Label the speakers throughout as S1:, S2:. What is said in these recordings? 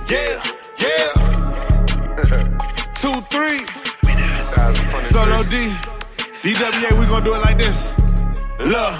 S1: Yeah, yeah. 2-3. Solo D. DWA, we gonna do it like this. Look.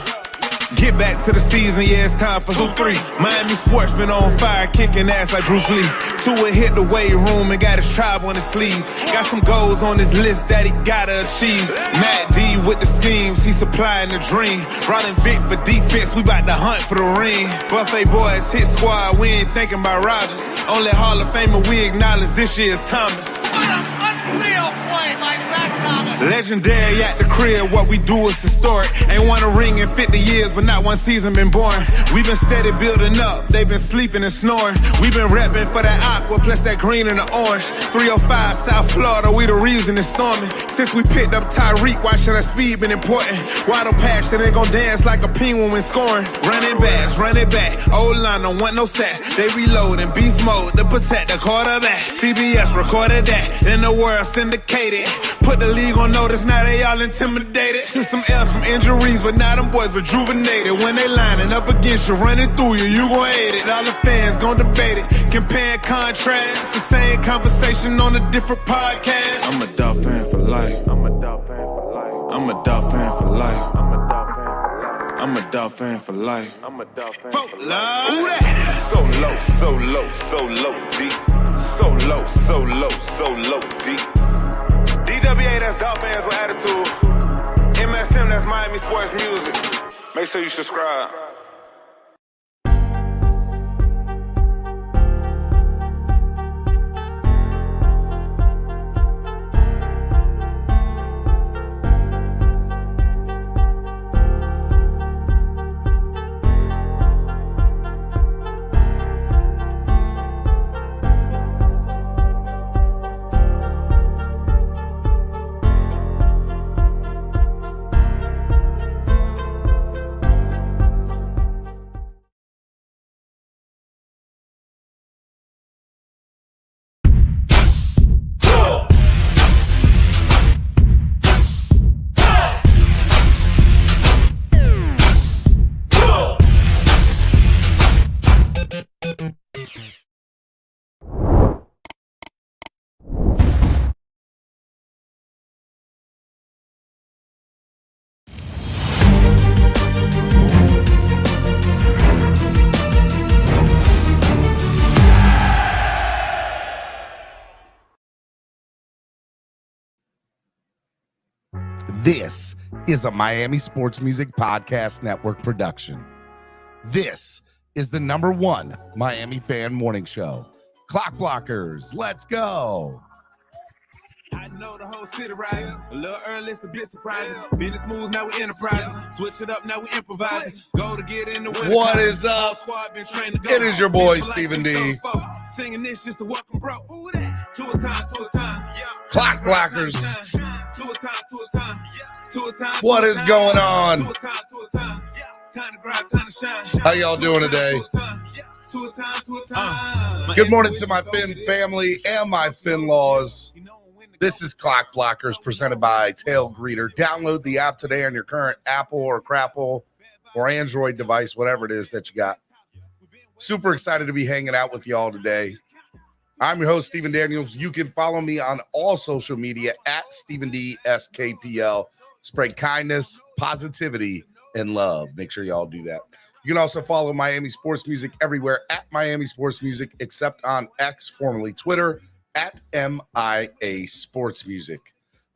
S1: Get back to the season, yeah, it's time for 2-3. Miami sportsman on fire, kicking ass like Bruce Lee. Tua hit the weight room and got his tribe on his sleeve. Got some goals on his list that he gotta achieve. Matt D with the schemes, he supplying the dream. Rolling Vic for defense, we bout to hunt for the ring. Buffet boys hit squad, we ain't thinking about Rodgers. Only Hall of Famer we acknowledge this year's Thomas.
S2: What an unreal play by Zach Thomas.
S1: Legendary at the crib, what we do is historic. Ain't won a ring in 50 years, but not one season been born. We been steady building up, they been sleeping and snoring. We been repping for that aqua, plus that green and the orange. 305 South Florida, we the reason it's storming. Since we picked up Tyreek, why should our speed been important? Waddle patch, they gon' dance like a penguin when scoring. Running backs, run it back. Old line don't want no sack. They reload in beast mode to protect the quarterback. CBS recorded that, then the world syndicated. Put the league on notice, now they all intimidated. Took some L's from injuries, but now them boys rejuvenated. When they lining up against you, running through you, you gon' hate it. All the fans gon' debate it. Comparing contrasts, the same conversation on a different podcast. I'm a Dolphin fan for life. I'm a Dolphin fan for life. I'm a Dolphin fan for life. I'm a Dolphin fan for life. I'm a Dolphin fan for life. Who that? So low, so low, so low, deep. So low, so low, so low, deep. DWA, that's Dolphins with attitude. MSM, that's Miami Sports Music. Make sure you subscribe.
S3: This is a Miami Sports Music Podcast Network production. This is the #1 Miami fan morning show. Clock Blockers, let's go.
S1: I know the whole city riding. A little early, it's a bit surprising. Business moves, now we enterprising. Switch it up, now we improvising. Go to get in the winter.
S3: What is up? It is your boy, Stephen D.
S1: Singing this just to welcome bro. To a time.
S3: Clock Blockers. What is going on? How y'all doing today? Good morning to my Finn family and my Fin-laws. This is Clock Blockers presented by Tailgreeter. Download the app today on your current Apple or Crapple or Android device, whatever it is that you got. Super excited to be hanging out with y'all today. I'm your host, Stephen Daniels. You can follow me on all social media at Stephen D SKPL. Spread kindness, positivity, and love. Make sure y'all do that. You can also follow Miami Sports Music everywhere at Miami Sports Music, except on X, formerly Twitter, at MIA Sports Music.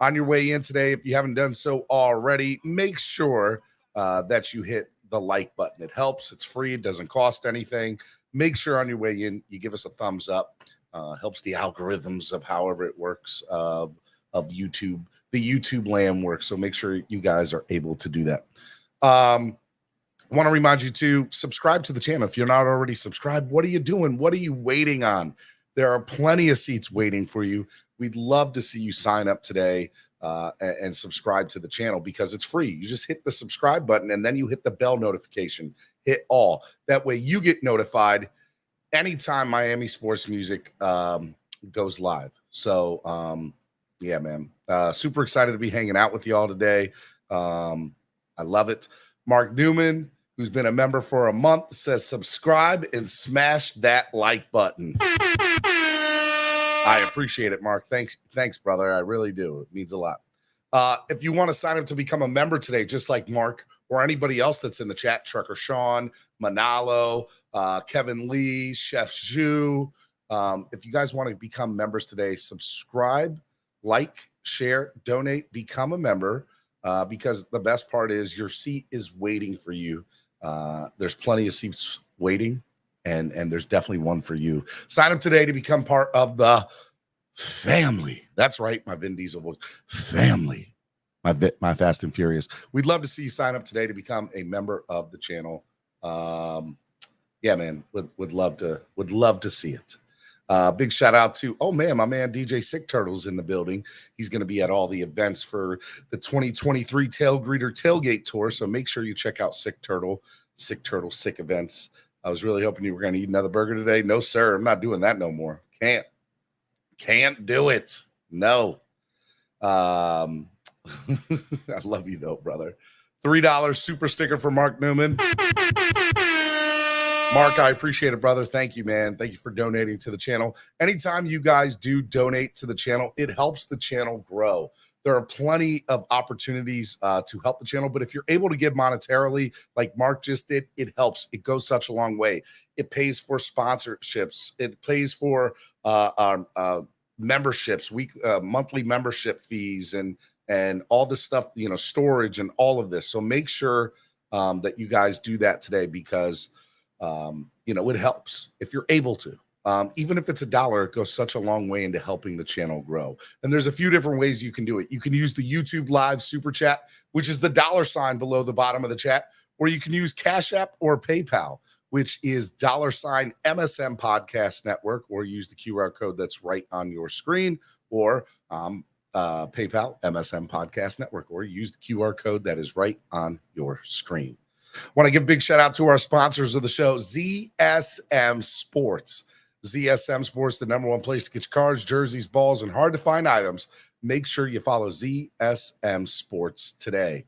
S3: On your way in today, if you haven't done so already, make sure that you hit the like button. It helps. It's free. It doesn't cost anything. Make sure on your way in, you give us a thumbs up. Helps the algorithms of however it works of YouTube. The YouTube land works. So make sure you guys are able to do that. I want to remind you to subscribe to the channel. If you're not already subscribed, what are you doing? What are you waiting on? There are plenty of seats waiting for you. We'd love to see you sign up today and subscribe to the channel because it's free. You just hit the subscribe button and then you hit the bell notification. Hit all. That way you get notified anytime Miami Sports Music goes live. So, yeah, man. Super excited to be hanging out with y'all today. I love it. Mark Newman, who's been a member for a month, says subscribe and smash that like button. I appreciate it, Mark. Thanks, brother. I really do. It means a lot. If you want to sign up to become a member today, just like Mark or anybody else that's in the chat, Trucker Sean, Manalo, Kevin Lee, Chef Zhu, if you guys want to become members today, subscribe, like, share, donate, become a member, because the best part is your seat is waiting for you. There's plenty of seats waiting, and there's definitely one for you. Sign up today to become part of the family. That's right, my Vin Diesel voice. Family. My Fast and Furious. We'd love to see you sign up today to become a member of the channel. Yeah, man, would love to see it. Big shout out to, my man DJ Sick Turtle's in the building. He's going to be at all the events for the 2023 Tailgreeter Tailgate Tour. So make sure you check out Sick Turtle Sick Events. I was really hoping you were going to eat another burger today. No, sir. I'm not doing that no more. Can't do it. No. I love you though, brother. $3 super sticker for Mark Newman. Mark, I appreciate it, brother. Thank you, man. Thank you for donating to the channel. Anytime you guys do donate to the channel, it helps the channel grow. There are plenty of opportunities to help the channel, but if you're able to give monetarily, like Mark just did, it helps. It goes such a long way. It pays for sponsorships. It pays for memberships, monthly membership fees, and all this stuff, storage and all of this. So make sure that you guys do that today, because it helps if you're able to. Even if it's $1, it goes such a long way into helping the channel grow. And there's a few different ways you can do it. You can use the YouTube Live Super Chat, which is the $sign below the bottom of the chat, or you can use Cash App or PayPal, which is $MSM Podcast Network, or use the QR code that's right on your screen, or PayPal, MSM Podcast Network, or use the QR code that is right on your screen. Want to give a big shout out to our sponsors of the show, ZSM Sports. ZSM Sports, the #1 place to get your cards, jerseys, balls, and hard to find items. Make sure you follow ZSM Sports today.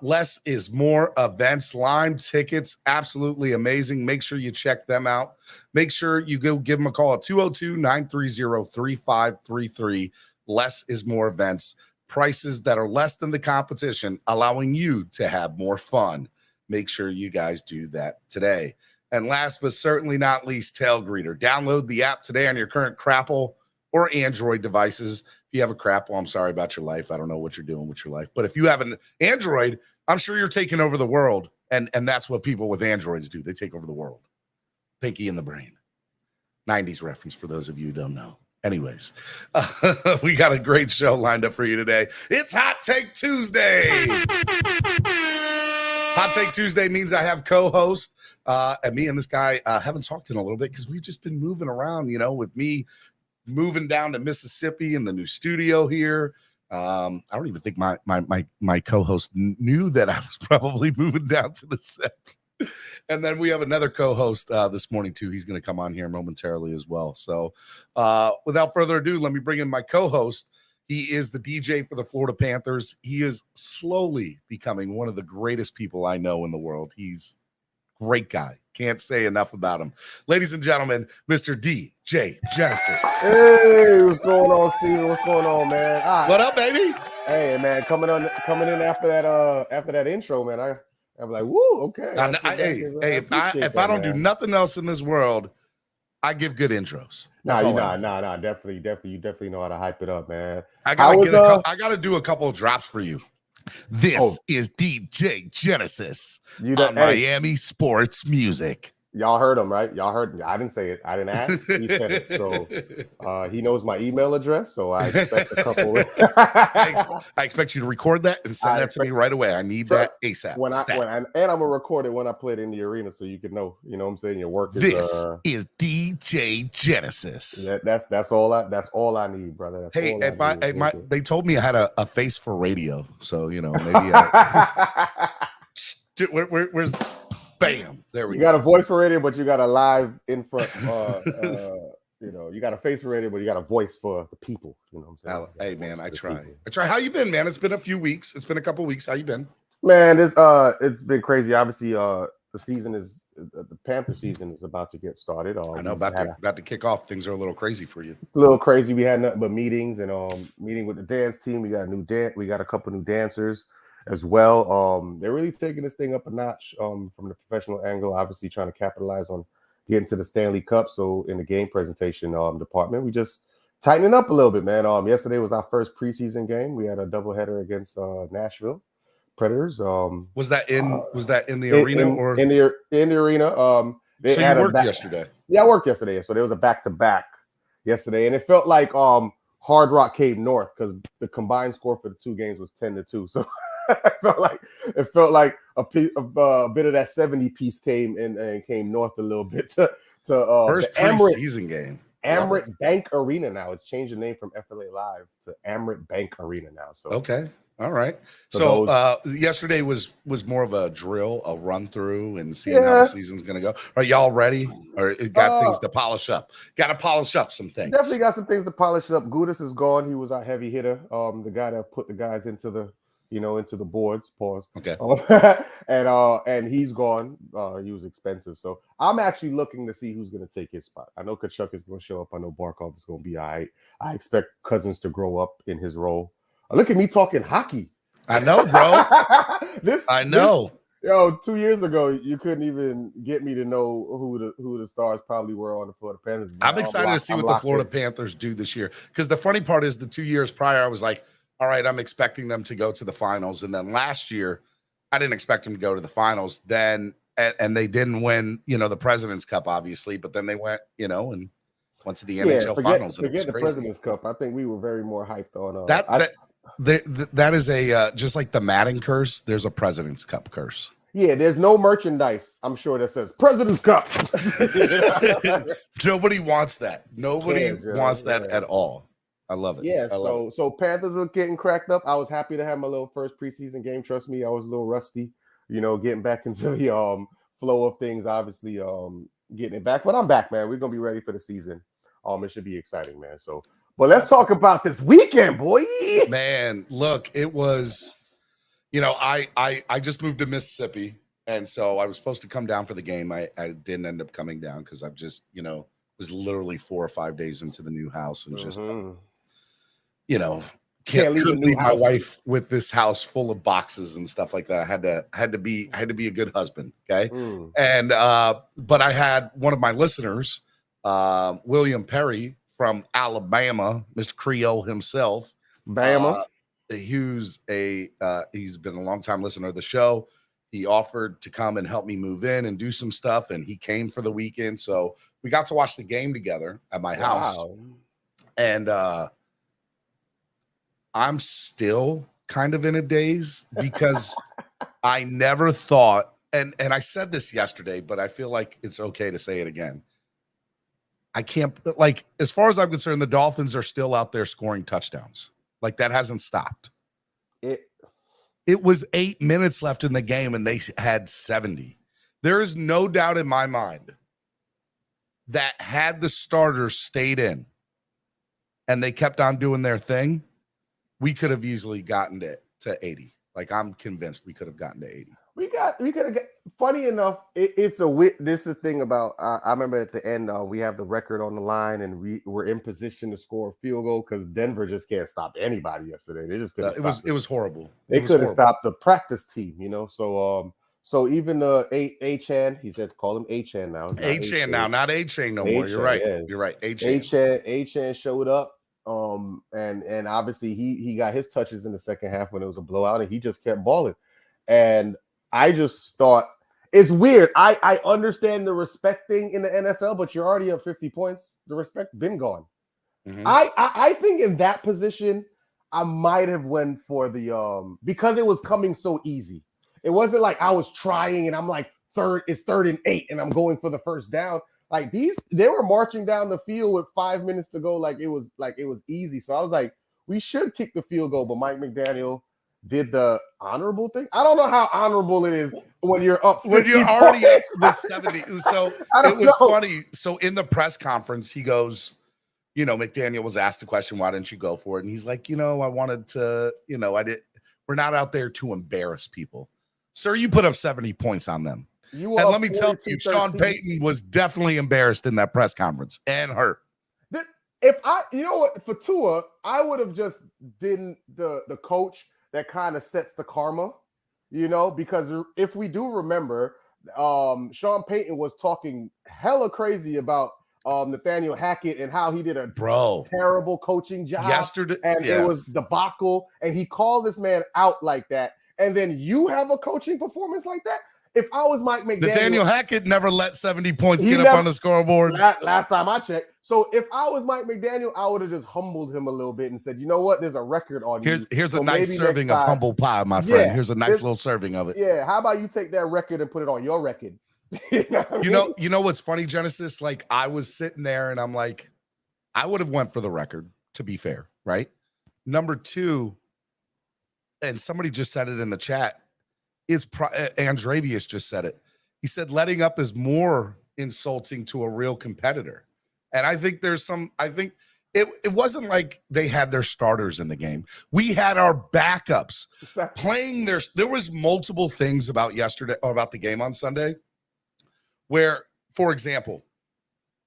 S3: Less is more events, Lime tickets, absolutely amazing. Make sure you check them out. Make sure you go give them a call at 202-930-3533. Less is more events, prices that are less than the competition, allowing you to have more fun. Make sure you guys do that today. And last but certainly not least, Tailgreeter. Download the app today on your current Crapple or Android devices. If you have a Crapple, I'm sorry about your life. I don't know what you're doing with your life. But if you have an Android, I'm sure you're taking over the world. And that's what people with Androids do. They take over the world. Pinky in the brain. 90s reference for those of you who don't know. Anyways, we got a great show lined up for you today. It's Hot Take Tuesday. Hot Take Tuesday means I have co-host, and me and this guy haven't talked in a little bit because we've just been moving around, with me moving down to Mississippi in the new studio here. I don't even think my co-host knew that I was probably moving down to the set. And then we have another co-host this morning too. He's going to come on here momentarily as well. So without further ado, let me bring in my co-host. He is the DJ for the Florida Panthers. He is slowly becoming one of the greatest people I know in the world. He's a great guy. Can't say enough about him. Ladies and gentlemen, Mr. DJ Genesis.
S4: Hey, what's going on, Steven? What's going on, man? Right.
S3: What up, baby?
S4: Hey, man, coming in after that intro, man. I'm like, woo, okay.
S3: If I don't do nothing else in this world, I give good intros.
S4: Definitely. You definitely know how to hype it up, man.
S3: I gotta do a couple of drops for you. This is DJ Genesis on Miami Sports Music.
S4: Y'all heard him, right? Y'all heard. I didn't say it. I didn't ask. He said it. So he knows my email address. So I expect a couple.
S3: I expect you to record that and send that to me right away. I need that ASAP.
S4: And I'm gonna record it when I play it in the arena, so you can know. You know what I'm saying? Your work is.
S3: This is DJ Genesis.
S4: Yeah, that's all I need, brother.
S3: They told me I had a face for radio, so maybe. Where's bam? There we go.
S4: You got a voice for radio, but you got a live in front. You got a face for radio, but you got a voice for the people. You know what I'm saying?
S3: Hey, man, I try. How you been, man? It's been a few weeks. It's been a couple weeks. How you been?
S4: Man, it's been crazy. Obviously, the season is the Panther season is about to get started.
S3: I know about to kick off. Things are a little crazy for you.
S4: A little crazy. We had nothing but meetings and meeting with the dance team. We got we got a couple new dancers as well. They're really taking this thing up a notch from the professional angle, obviously trying to capitalize on getting to the Stanley Cup. So in the game presentation department, we just tightening up a little bit, man. Yesterday was our first preseason game. We had a doubleheader against Nashville Predators.
S3: Was that in the arena or
S4: in the arena?
S3: So you worked yesterday?
S4: Yeah, I worked yesterday. So there was a back-to-back yesterday, and it felt like Hard Rock came north because the combined score for the two games was 10-2. So it felt like a bit of that 70 piece came in and came north a little bit to
S3: first preseason game.
S4: Amrit Bank Arena now. It's changed the name from FLA Live to Amrit Bank Arena now. So
S3: okay. All right. So yesterday was more of a drill, a run through, and seeing how the season's going to go. Are y'all ready? Or got things to polish up? Got to polish up some things.
S4: Definitely got some things to polish up. Gudis is gone. He was our heavy hitter. The guy that put the guys into the boards. Pause. Okay. And he's gone. He was expensive. So I'm actually looking to see who's going to take his spot. I know Kachuk is going to show up. I know Barkov is going to be all right. I expect Cousins to grow up in his role. Look at me talking hockey.
S3: I know, bro. I know.
S4: 2 years ago, you couldn't even get me to know who the stars probably were on the Florida Panthers.
S3: I'm excited to see what the Florida Panthers do this year. Because the funny part is the 2 years prior, I was like, all right, I'm expecting them to go to the finals. And then last year, I didn't expect them to go to the finals. Then, and they didn't win, the President's Cup, obviously. But then they went, and went to the NHL finals.
S4: Forget the President's Cup. I think we were very more hyped on
S3: that is a just like the Madden curse. There's a President's Cup curse.
S4: Yeah, there's no merchandise, I'm sure, that says President's Cup.
S3: Nobody wants that. Nobody wants that at all. I love it.
S4: Yeah, so Panthers are getting cracked up. I was happy to have my little first preseason game. Trust me, I was a little rusty, getting back into the flow of things, obviously getting it back. But I'm back, man. We're going to be ready for the season. It should be exciting, man. So, but let's talk about this weekend, boy.
S3: Man, look, it was, I just moved to Mississippi, and so I was supposed to come down for the game. I didn't end up coming down because I've just, was literally 4 or 5 days into the new house and just, can't leave my wife with this house full of boxes and stuff like that. I had to be a good husband, okay? And but I had one of my listeners, William Perry from Alabama, Mr. Creole himself.
S4: Bama.
S3: He's been a long time listener of the show. He offered to come and help me move in and do some stuff, and he came for the weekend. So we got to watch the game together at my house. And I'm still kind of in a daze because I never thought, and I said this yesterday, but I feel like it's okay to say it again. I can't, as far as I'm concerned, the Dolphins are still out there scoring touchdowns. That hasn't stopped. It was 8 minutes left in the game, and they had 70. There is no doubt in my mind that had the starters stayed in and they kept on doing their thing, we could have easily gotten to 80. I'm convinced we could have gotten to 80.
S4: We could have got. Funny enough, this is the thing about. I remember at the end, we have the record on the line, and we were in position to score a field goal because Denver just can't stop anybody yesterday. They just couldn't.
S3: It was horrible.
S4: They couldn't stop the practice team, So even the A-Chan, he said, call him A-Chan now.
S3: A-Chan now, not A-Chain no more. You're right. Yeah. You're right.
S4: A-Chan showed up. And obviously he got his touches in the second half when it was a blowout, and he just kept balling. And I just thought it's weird. I understand the respect thing in the NFL, but you're already up 50 points. The respect been gone. Mm-hmm. I think in that position, I might have went for the because it was coming so easy. It wasn't like I was trying and I'm like it's 3rd and 8 and I'm going for the first down. They were marching down the field with 5 minutes to go. It was easy. So I was like, we should kick the field goal, but Mike McDaniel did the honorable thing. I don't know how honorable it is when you're up. When you're already at
S3: the 70. So it was funny. So in the press conference, he goes, McDaniel was asked the question, why didn't you go for it? And he's like, I wanted to, we're not out there to embarrass people. Sir, you put up 70 points on them. And let me tell you, Sean Payton was definitely embarrassed in that press conference and hurt.
S4: If you know what, for Tua, I would have just been the coach that kind of sets the karma, because if we do remember, Sean Payton was talking hella crazy about Nathaniel Hackett and how he did a terrible coaching job
S3: yesterday,
S4: and it was debacle, and he called this man out like that, and then you have a coaching performance like that. If I was Mike McDaniel,
S3: Nathaniel Hackett never let 70 points get up on the scoreboard.
S4: Last time I checked. So if I was Mike McDaniel, I would have just humbled him a little bit and said, you know what? There's a record on you.
S3: Here's a nice serving of humble pie, my friend. Here's a nice little serving of it.
S4: Yeah. How about you take that record and put it on your record?
S3: You know what's funny, Genesis? Like, I was sitting there and I'm like, I would have went for the record, to be fair, right? Number two, and somebody just said it in the chat, Andrevius just said it. He said letting up is more insulting to a real competitor. And I think it wasn't like they had their starters in the game. We had our backups playing there was multiple things about yesterday or about the game on Sunday where, for example,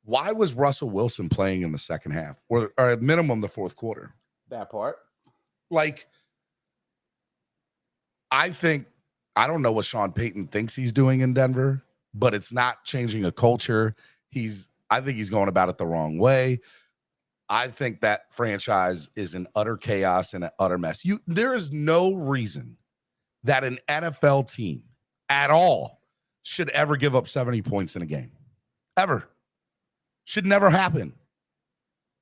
S3: why was Russell Wilson playing in the second half or at minimum the fourth quarter?
S4: That part.
S3: Like, I don't know what Sean Payton thinks he's doing in Denver, but it's not changing a culture. I think he's going about it the wrong way. I think that franchise is in utter chaos and an utter mess. There is no reason that an NFL team at all should ever give up 70 points in a game. Ever. Should never happen.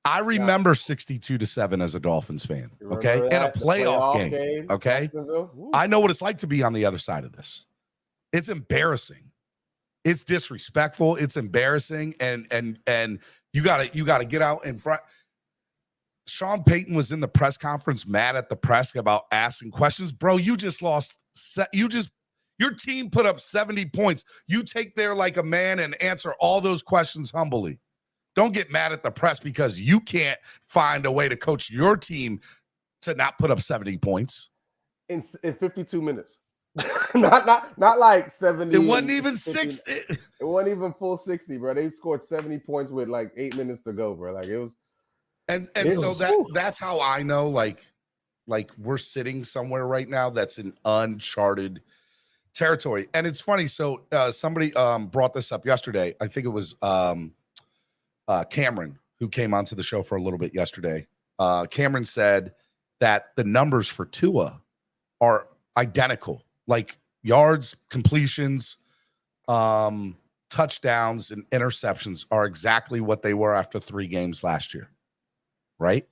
S3: I remember 62-7 as a Dolphins fan, okay? In a playoff game, okay? I know what it's like to be on the other side of this. It's embarrassing. It's disrespectful. It's embarrassing, and you gotta get out in front. Sean Payton was in the press conference mad at the press about asking questions. Bro, you just lost. Your team put up 70 points. You take there like a man and answer all those questions humbly. Don't get mad at the press because you can't find a way to coach your team to not put up 70 points
S4: in 52 minutes. not like 70.
S3: It wasn't even 60.
S4: It wasn't even full 60, bro. They scored 70 points with like 8 minutes to go, bro. Like it was.
S3: And so that's how I know like we're sitting somewhere right now that's in uncharted territory. And it's funny. So somebody brought this up yesterday. I think it was Cameron, who came onto the show for a little bit yesterday. Cameron said that the numbers for Tua are identical, like yards, completions, touchdowns, and interceptions are exactly what they were after 3 games last year, right?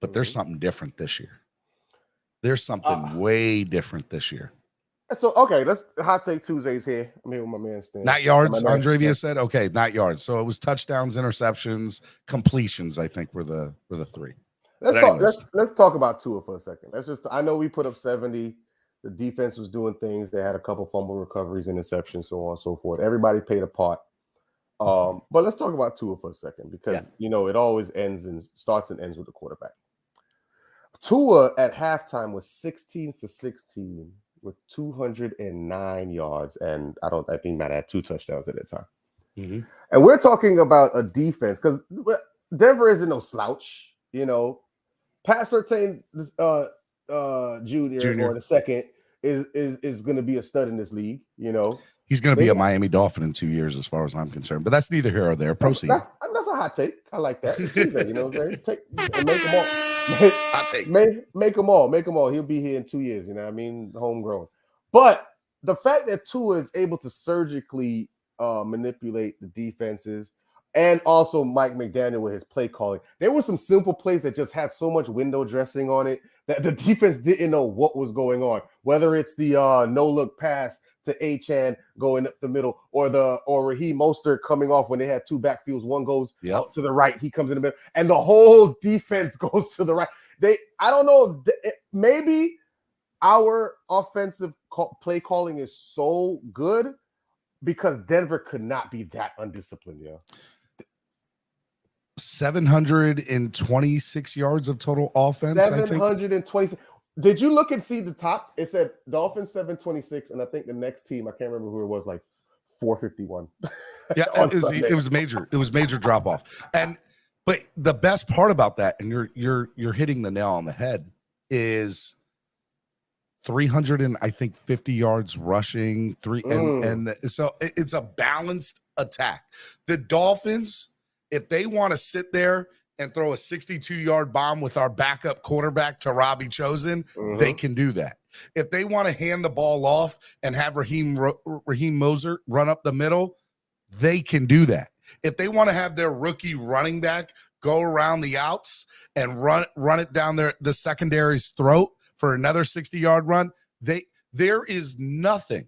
S3: But there's something different this year. There's something way different this year.
S4: So, okay, let's hot take Tuesdays here. I'm here with my man Stan.
S3: Not yards, Andrevius said. Okay, not yards. So it was touchdowns, interceptions, completions, I think were the 3.
S4: Let's talk about Tua for a second. I know we put up 70. The defense was doing things. They had a couple fumble recoveries, interceptions, so on and so forth. Everybody played a part. But let's talk about Tua for a second because it always starts and ends with the quarterback. Tua at halftime was 16 for 16. With 209 yards, and I think he might have 2 touchdowns at that time. Mm-hmm. And we're talking about a defense because Denver isn't no slouch, Pat Surtain, Junior or the second is going to be a stud in this league.
S3: He's going to be a Miami Dolphin in 2 years, as far as I'm concerned. But that's neither here or there. Proceed.
S4: That's a hot take. I like that. Make them all.
S3: Hot take.
S4: Make them all. He'll be here in 2 years. You know what I mean? Homegrown. But the fact that Tua is able to surgically manipulate the defenses, and also Mike McDaniel with his play calling, there were some simple plays that just had so much window dressing on it that the defense didn't know what was going on. Whether it's the no look pass to Achane going up the middle, or Raheem Mostert coming off when they had 2 backfields. One goes out to the right, he comes in the middle, and the whole defense goes to the right. I don't know, maybe our offensive play calling is so good because Denver could not be that undisciplined.
S3: 726 yards of total offense.
S4: 726. Did you look and see the top? It said Dolphins 726, and I think the next team, I can't remember who it was, like 451.
S3: Yeah, it was major. It was major drop off. But the best part about that, and you're hitting the nail on the head, is 300 and I think 50 yards rushing, and so it's a balanced attack. The Dolphins, if they want to sit there and throw a 62-yard bomb with our backup quarterback to Robbie Chosen, they can do that. If they want to hand the ball off and have Raheem Mostert run up the middle, they can do that. If they want to have their rookie running back go around the outs and run it down the secondary's throat for another 60-yard run, there is nothing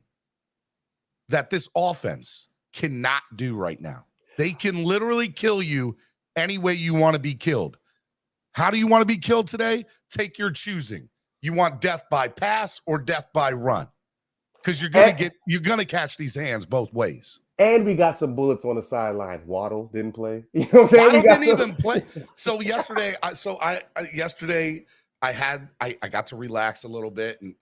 S3: that this offense cannot do right now. They can literally kill you any way you want to be killed. How do you want to be killed today? Take your choosing. You want death by pass or death by run? Because you're gonna catch these hands both ways.
S4: And we got some bullets on the sideline. Waddle didn't play. You know what I'm saying?
S3: Waddle didn't even play. So yesterday, I got to relax a little bit, and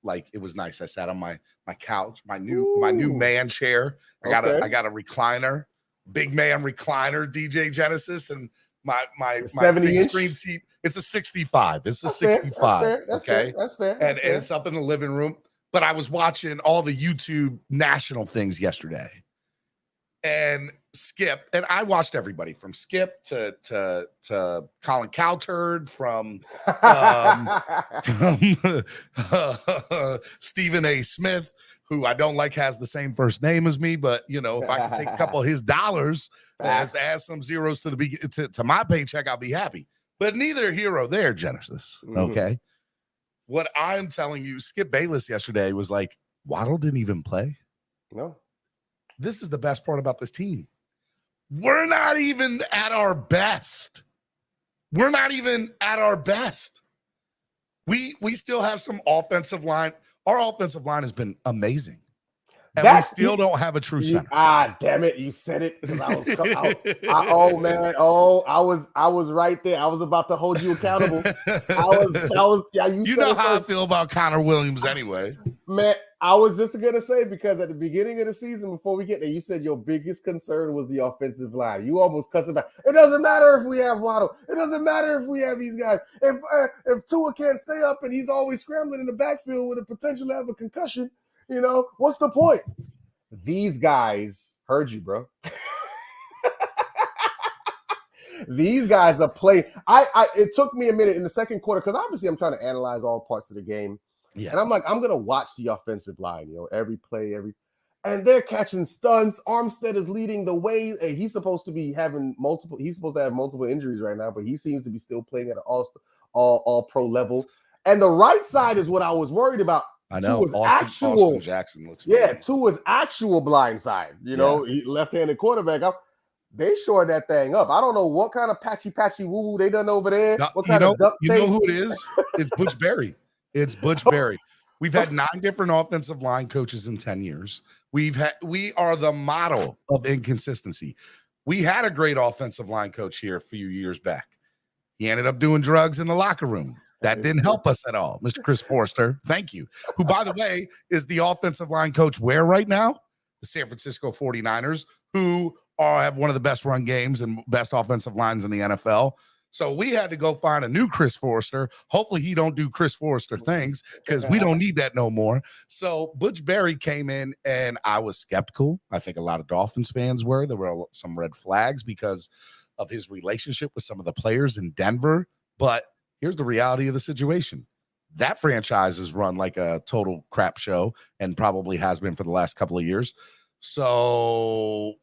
S3: it was nice. I sat on my couch, my new man chair. I got a recliner, big man recliner, DJ Genesis, and my big screen seat. It's a 65. It's a 65.
S4: That's fair. That's fair.
S3: And it's up in the living room. But I was watching all the YouTube national things yesterday, and Skip, and I watched everybody from Skip to Colin Cowherd, from Stephen A. Smith, who I don't like has the same first name as me, but if I can take a couple of his dollars and add some zeros to my paycheck, I'll be happy. But neither here or there, Genesis. Okay. What I'm telling you, Skip Bayless yesterday was like, Waddle didn't even play.
S4: No.
S3: This is the best part about this team. We're not even at our best. We still have some offensive line. Our offensive line has been amazing. And we still don't have a true center.
S4: Damn it. You said it. I was right there. I was about to hold you accountable. You
S3: know how I feel about Connor Williams anyway.
S4: Man, I was just going to say, because at the beginning of the season, before we get there, you said your biggest concern was the offensive line. You almost cussed back. It doesn't matter if we have Waddle. It doesn't matter if we have these guys. If Tua can't stay up and he's always scrambling in the backfield with the potential to have a concussion, what's the point? These guys heard you, bro. These guys are playing. It took me a minute in the second quarter, because obviously I'm trying to analyze all parts of the game. Yeah. And I'm like, I'm going to watch the offensive line, every play, and they're catching stunts. Armstead is leading the way. Hey, he's supposed to have multiple injuries right now, but he seems to be still playing at an all pro level. And the right side is what I was worried about.
S3: I know. Austin Jackson looks
S4: good. Tua's actual blind side, he left-handed quarterback. They shored that thing up. I don't know what kind of patchy woo they done over there.
S3: No,
S4: what kind of duct tape?
S3: You know who it is? It's Butch Berry. It's Butch Berry. We've had 9 different offensive line coaches in 10 years. We are the model of inconsistency. We had a great offensive line coach here a few years back. He ended up doing drugs in the locker room. That didn't help us at all. Mr. Chris Forster, thank you. Who, by the way, is the offensive line coach where right now? The San Francisco 49ers, who have one of the best run games and best offensive lines in the NFL. So we had to go find a new Chris Forster. Hopefully he don't do Chris Forster things, because we don't need that no more. So Butch Berry came in, and I was skeptical. I think a lot of Dolphins fans were. There were some red flags because of his relationship with some of the players in Denver. But here's the reality of the situation. That franchise is run like a total crap show, and probably has been for the last couple of years. So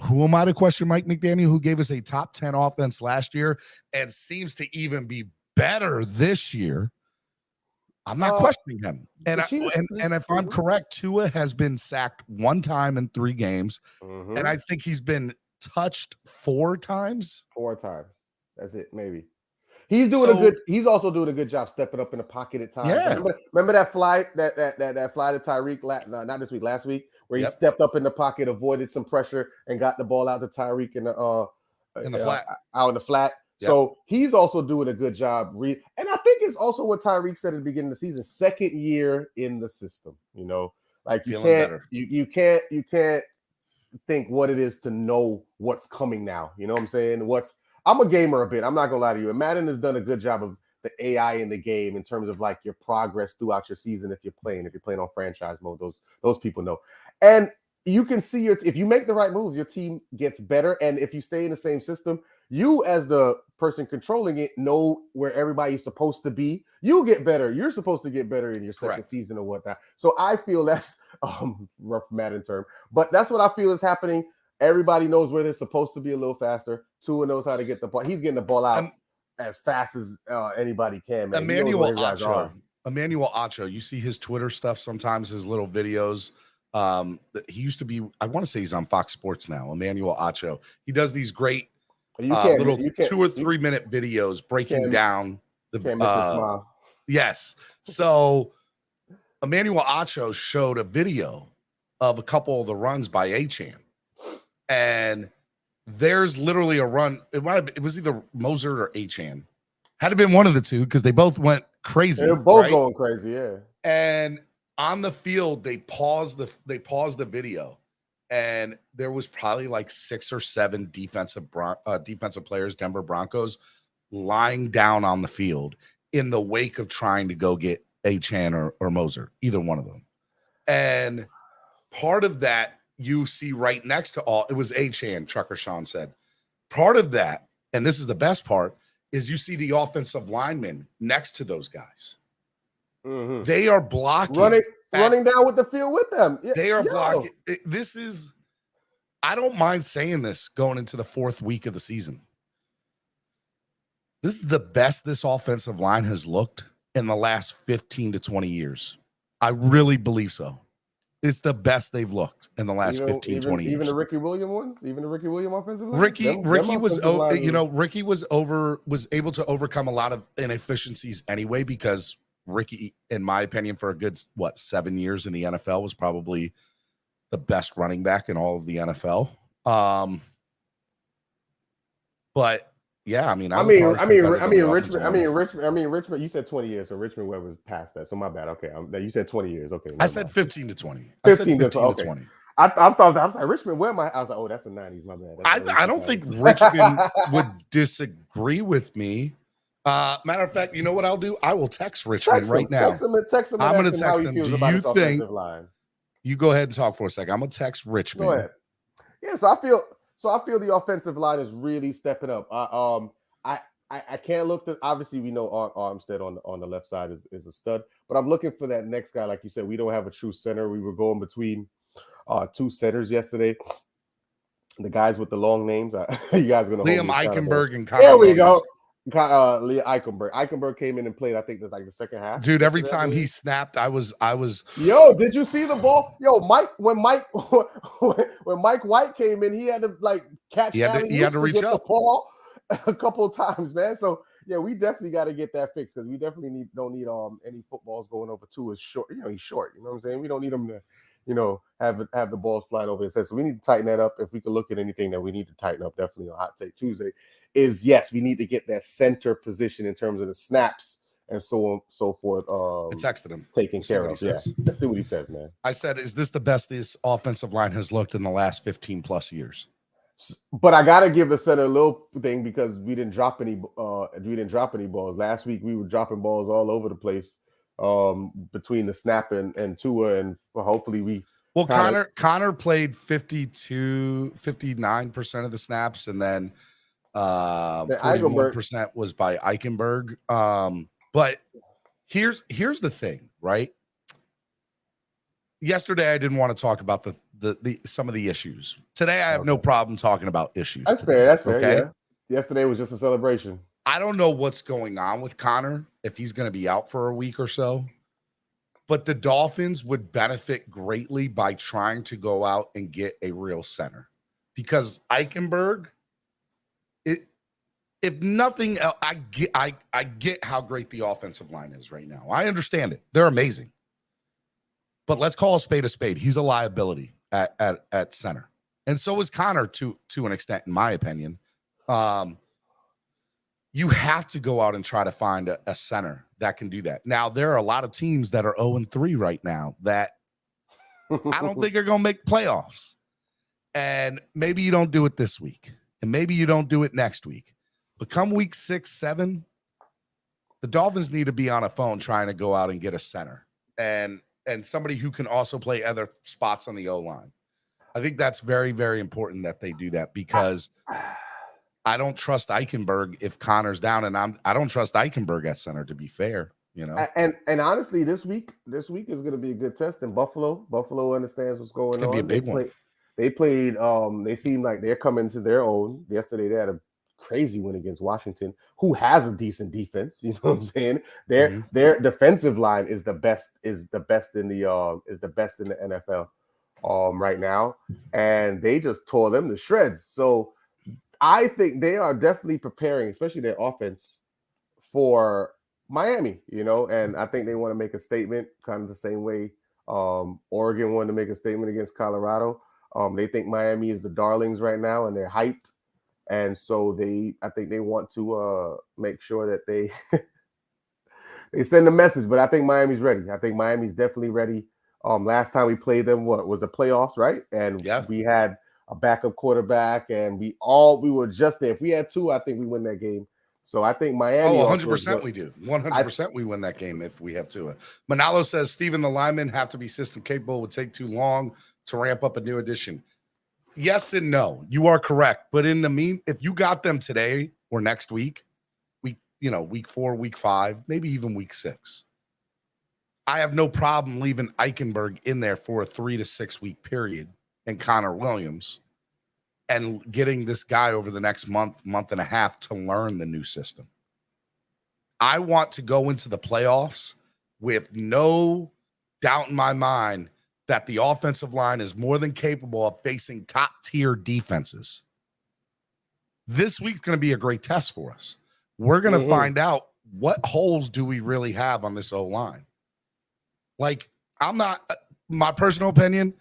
S3: who am I to question Mike McDaniel, who gave us a top 10 offense last year and seems to even be better this year? I'm not questioning him. And if I'm correct, Tua has been sacked 1 time in 3 games. Mm-hmm. And I think he's been touched 4 times.
S4: 4 times. That's it, maybe. He's also doing a good job stepping up in the pocket at times.
S3: Yeah.
S4: Remember that fly that fly to Tyreek not this week, last week, where he stepped up in the pocket, avoided some pressure, and got the ball out to Tyreek in the flat. Out in the flat. Yep. So he's also doing a good job. And I think it's also what Tyreek said at the beginning of the season, second year in the system. Like you
S3: Feeling
S4: can't,
S3: better.
S4: you can't think what it is to know what's coming now. You know what I'm saying? I'm a gamer a bit. I'm not gonna lie to you. And Madden has done a good job of the AI in the game in terms of like your progress throughout your season. If you're playing on franchise mode, those people know. And you can see if you make the right moves, your team gets better. And if you stay in the same system, you as the person controlling it know where everybody's supposed to be. You get better. You're supposed to get better in your second season or whatnot. So I feel that's rough Madden term, but that's what I feel is happening. Everybody knows where they're supposed to be a little faster. Tua knows how to get the ball. He's getting the ball out as fast as anybody can, man.
S3: Emmanuel Acho, you see his Twitter stuff sometimes, his little videos. He used to be, I want to say he's on Fox Sports now, Emmanuel Acho. He does these great little 2 or 3 minute videos breaking down the
S4: smile.
S3: Yes. So Emmanuel Acho showed a video of a couple of the runs by Achane. And there's literally a run. It was either Mozart or Achane. Had to been one of the two because they both went crazy.
S4: They're both going crazy, yeah.
S3: And on the field, they paused the video, and there was probably like 6 or 7 defensive players, Denver Broncos, lying down on the field in the wake of trying to go get Achane or Mozart, either one of them. And part of that you see right next to it was Achane, Trucker Sean said. Part of that, and this is the best part, is you see the offensive linemen next to those guys.
S4: Mm-hmm.
S3: They are blocking.
S4: Running down with the field with them.
S3: They are blocking. I don't mind saying this going into the 4th week of the season. This is the best this offensive line has looked in the last 15 to 20 years. I really believe so. It's the best they've looked in the last 20 years.
S4: Even the Ricky Williams ones? Even the Ricky Williams offensive line?
S3: Ricky was able to overcome a lot of inefficiencies anyway, because Ricky, in my opinion, for a good 7 years in the NFL, was probably the best running back in all of the NFL. But yeah, I mean, Richmond. You said 20 years, so Richmond Webb was past that. So my bad. Okay, you said 20 years. Okay, I said 15 to 20.
S4: 15 to 20. I thought I was like Richmond Webb. I was like, oh, that's the 90s. My bad.
S3: I don't think Richmond would disagree with me. Matter of fact, you know what I'll do? I will text Richmond right now.
S4: Text him. I'm going to text him.
S3: Do you think? You go ahead and talk for a second. I'm going to text Richmond.
S4: Go ahead. Yeah, so I feel the offensive line is really stepping up. I can't look to, obviously we know Armstead on the left side is a stud, but I'm looking for that next guy. Like you said, we don't have a true center. We were going between 2 centers yesterday. The guys with the long names. You guys are gonna
S3: Liam Eichenberg and Connor.
S4: There we go. Liam Eichenberg. Eichenberg came in and played. I think that's like the second half.
S3: Dude, every time he snapped, I was.
S4: Yo, did you see the ball? Yo, when Mike White came in, he had to like catch.
S3: He had to reach up
S4: the ball a couple of times, man. So yeah, we definitely got to get that fixed because we definitely don't need any footballs going over to his short. He's short. You know what I'm saying? We don't need him to, have the balls flying over his head. So we need to tighten that up. If we could look at anything that we need to tighten up, definitely on Hot Take Tuesday, is yes, we need to get that center position in terms of the snaps and so on, so forth.
S3: I texted him.
S4: Taken care of. Yeah. Let's see what he says, man.
S3: I said, is this the best this offensive line has looked in the last 15 plus years?
S4: But I gotta give the center a little thing because we didn't drop any balls. Last week we were dropping balls all over the place between the snap and Tua, and hopefully we
S3: Connor played 59% of the snaps, and then 41% was by Eichenberg. But here's the thing, right? Yesterday I didn't want to talk about the some of the issues. Today I have no problem talking about issues.
S4: That's fair. Okay? Yeah. Yesterday was just a celebration.
S3: I don't know what's going on with Connor, if he's going to be out for a week or so. But the Dolphins would benefit greatly by trying to go out and get a real center. Because Eichenberg, if nothing else, I get how great the offensive line is right now. I understand it. They're amazing. But let's call a spade. He's a liability at center. And so is Connor to an extent, in my opinion. You have to go out and try to find a center that can do that. Now, there are a lot of teams that are 0-3 right now that I don't think you're going to make playoffs. And maybe you don't do it this week. And maybe you don't do it next week. But come week 6, 7, the Dolphins need to be on a phone trying to go out and get a center and somebody who can also play other spots on the O-line. I think that's very, very important that they do that because I don't trust Eichenberg if Connor's down, and I don't trust Eichenberg at center, to be fair. You know,
S4: and honestly, this week is going to be a good test in Buffalo. Buffalo understands what's going on.
S3: It's going to be a big one.
S4: They played. They seem like they're coming to their own. Yesterday, they had a crazy win against Washington, who has a decent defense. You know what I'm saying? Their defensive line is the best in the NFL right now, and they just tore them to shreds. So I think they are definitely preparing, especially their offense, for Miami, you know, and I think they want to make a statement kind of the same way Oregon wanted to make a statement against Colorado. They think Miami is the darlings right now, and they're hyped. And so I think they want to make sure that they they send a message. But I think Miami's ready. I think Miami's definitely ready. Last time we played them, what was the playoffs, right? And we had a backup quarterback, and we were just there. If we had 2, I think we win that game. So I think Miami.
S3: 100% we do. 100% we win that game if we have to. Manalo says Steven, the linemen have to be system capable. It would take too long to ramp up a new addition. Yes and no. You are correct. But in the if you got them today or next week, week 4, week 5, maybe even week 6, I have no problem leaving Eichenberg in there for a 3 to 6 week period and Connor Williams and getting this guy over the next month and a half to learn the new system. I want to go into the playoffs with no doubt in my mind that the offensive line is more than capable of facing top-tier defenses. This week's going to be a great test for us. We're going to find out what holes do we really have on this O-line. Like, my personal opinion,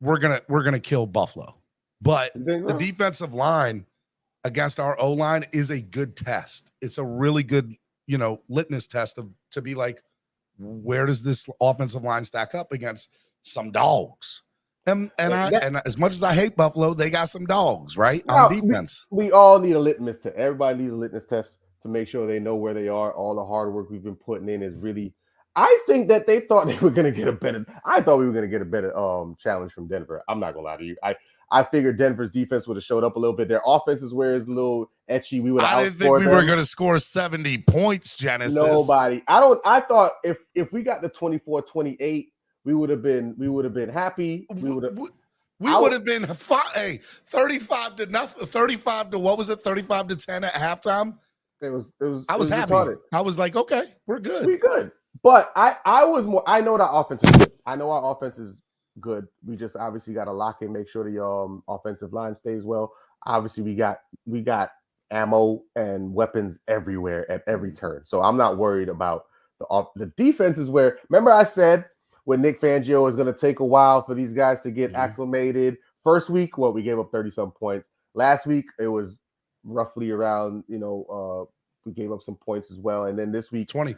S3: we're gonna kill Buffalo. But the defensive line against our O-line is a good test. It's a really good, litmus test to be like, where does this offensive line stack up against some dogs? And as much as I hate Buffalo, they got some dogs, right? On defense.
S4: We all need a litmus test. Everybody needs a litmus test to make sure they know where they are. All the hard work we've been putting in is really. I think that they thought they were going to get a better. I thought we were going to get a better challenge from Denver. I'm not going to lie to you. I figured Denver's defense would have showed up a little bit. Their offense is where it's a little etchy. We would have.
S3: I didn't think we were going to score 70 points, Genesis.
S4: Nobody. I thought if we got the 24-28, we would have been happy. We would have been 35 to nothing. 35 to what was it? 35 to 10 at halftime. It was.
S3: I was happy. Retarded. I was like, okay, we're good.
S4: We're good. But I was more. I know that offense is good. I know our offense is good. We just obviously got to lock in, make sure the offensive line stays well. Obviously, we got ammo and weapons everywhere at every turn. So I'm not worried about the defense. Is where. Remember, I said when Nick Fangio is going to take a while for these guys to get acclimated. First week, we gave up 30-some points. Last week, it was roughly around. We gave up some points as well, and then this week 20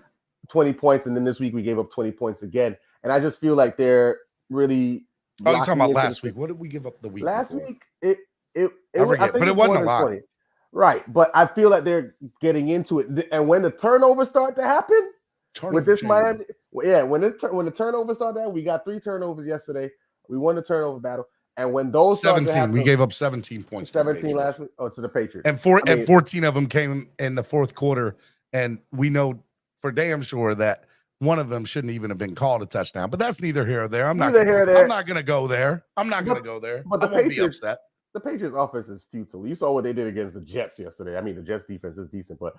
S4: points, and then this week we gave up 20 points again. And I just feel like they're really.
S3: Oh, you're talking about last week? What did we give up the week?
S4: Last
S3: before?
S4: week, it
S3: but it wasn't a lot,
S4: right? But I feel like they're getting into it, and when the turnovers start to happen with this Miami, when the turnovers start to happen, we got 3 turnovers yesterday. We won the turnover battle, and when those
S3: 17, we gave up 17 points.
S4: 17 last week, to the Patriots,
S3: and 14 of them came in the fourth quarter, and we know for damn sure that one of them shouldn't even have been called a touchdown. But that's neither here or there. I'm not going to go there. But I won't be upset.
S4: The Patriots offense is futile. You saw what they did against the Jets yesterday. I mean, the Jets defense is decent, but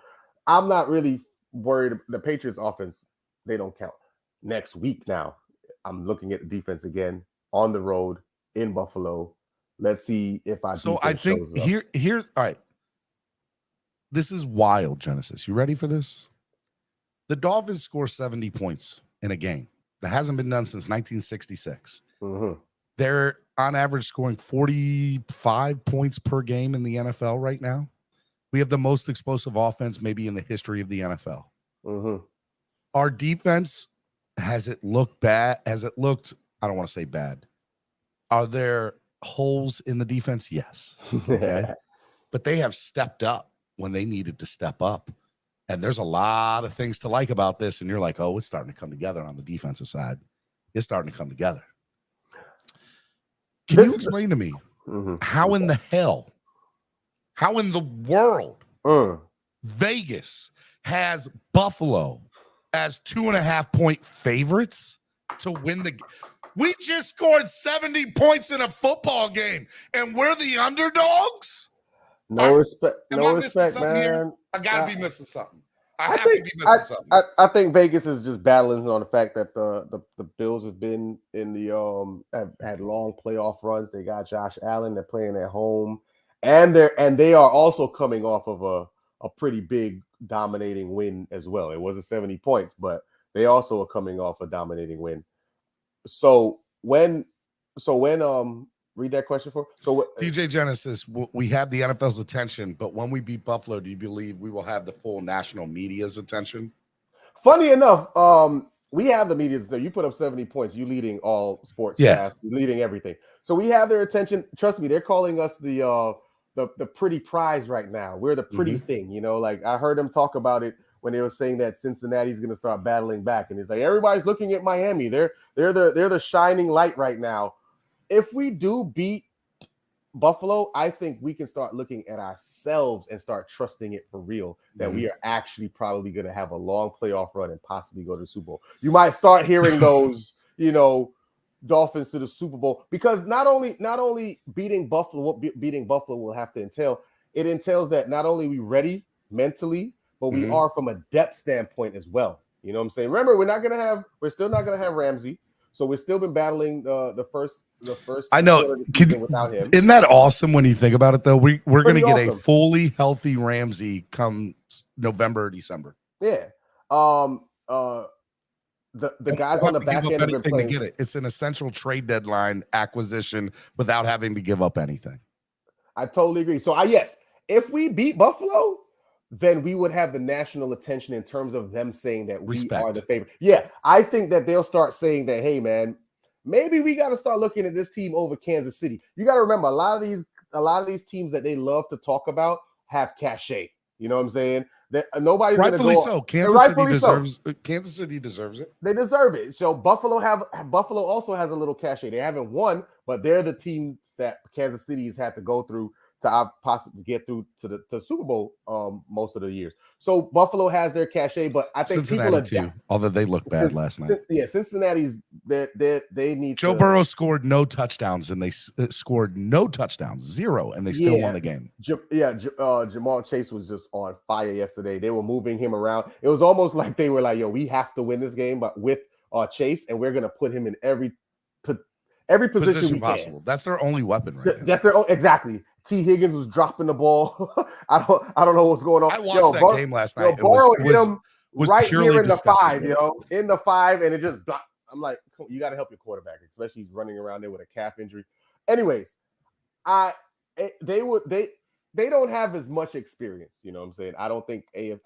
S4: I'm not really worried. The Patriots offense, they don't count. Next week now, I'm looking at the defense again on the road in Buffalo. Let's see if
S3: I think here's all right. This is wild, Genesis. You ready for this? The Dolphins score 70 points in a game. That hasn't been done since 1966. They're on average scoring 45 points per game in the NFL right now. We have the most explosive offense maybe in the history of the NFL. Our defense, has it looked bad? Has it looked I don't want to say bad. Are there holes in the defense? Yes. Okay. But they have stepped up when they needed to step up. And there's a lot of things to like about this. And you're like, oh, it's starting to come together on the defensive side. It's starting to come together. Can you explain to me how in the hell, how in the world Vegas has Buffalo as 2.5-point favorites to win the game? We just scored 70 points in a football game, and we're the underdogs?
S4: No respect,
S3: man. Here? I gotta be missing something. I have to be missing something.
S4: I think Vegas is just battling on the fact that the Bills have been in the have had long playoff runs. They got Josh Allen. They're playing at home, and they are also coming off of a pretty big dominating win as well. It wasn't 70 points, but they also are coming off a dominating win. So when read that question for. So
S3: DJ Genesis, we have the NFL's attention, but when we beat Buffalo, do you believe we will have the full national media's attention?
S4: Funny enough, we have the media's. You put up 70 points. You leading all sports. Yeah, leading everything. So we have their attention. Trust me, they're calling us the pretty prize right now. We're the pretty thing. You know, like I heard them talk about it when they were saying that Cincinnati's going to start battling back, and it's like everybody's looking at Miami. They're the shining light right now. If we do beat Buffalo, I think we can start looking at ourselves and start trusting it for real that we are actually probably going to have a long playoff run and possibly go to the Super Bowl. You might start hearing those, Dolphins to the Super Bowl, because not only beating Buffalo will have to entail. It entails that not only are we ready mentally, but we are from a depth standpoint as well. You know what I'm saying? Remember, we're still not gonna have Ramsey. So we've still been battling the first.
S3: I know.
S4: Without him,
S3: isn't that awesome when you think about it? Though we're going to get a fully healthy Ramsey come November or December.
S4: Yeah. The guys on the back end have been playing.
S3: To get it. It's an essential trade deadline acquisition without having to give up anything.
S4: I totally agree. So yes, if we beat Buffalo, then we would have the national attention in terms of them saying that we are the favorite. Yeah, I think that they'll start saying that, hey, man, maybe we got to start looking at this team over Kansas City. You got to remember, a lot of these teams that they love to talk about have cachet. You know what I'm saying? That nobody's
S3: rightfully so. Kansas City deserves it.
S4: They deserve it. So Buffalo also has a little cachet. They haven't won, but they're the teams that Kansas City has had to go through to possibly get through to the Super Bowl most of the years. So Buffalo has their cachet, but I think
S3: Cincinnati too, although they looked bad last night.
S4: Yeah, Cincinnati's they need.
S3: Joe Burrow scored no touchdowns, and they scored no touchdowns, 0, and they still won the game.
S4: Jamal Chase was just on fire yesterday. They were moving him around. It was almost like they were like, "Yo, we have to win this game," but with Chase, and we're gonna put him in every position possible.
S3: That's their only weapon right now.
S4: That's their own, exactly. T. Higgins was dropping the ball. I don't know what's going on.
S3: I watched that game last night.
S4: Burrow hit him right here in the 5, in the 5, and it just blocked. I'm like, you got to help your quarterback, especially he's running around there with a calf injury. Anyways, they don't have as much experience. You know what I'm saying? I don't think the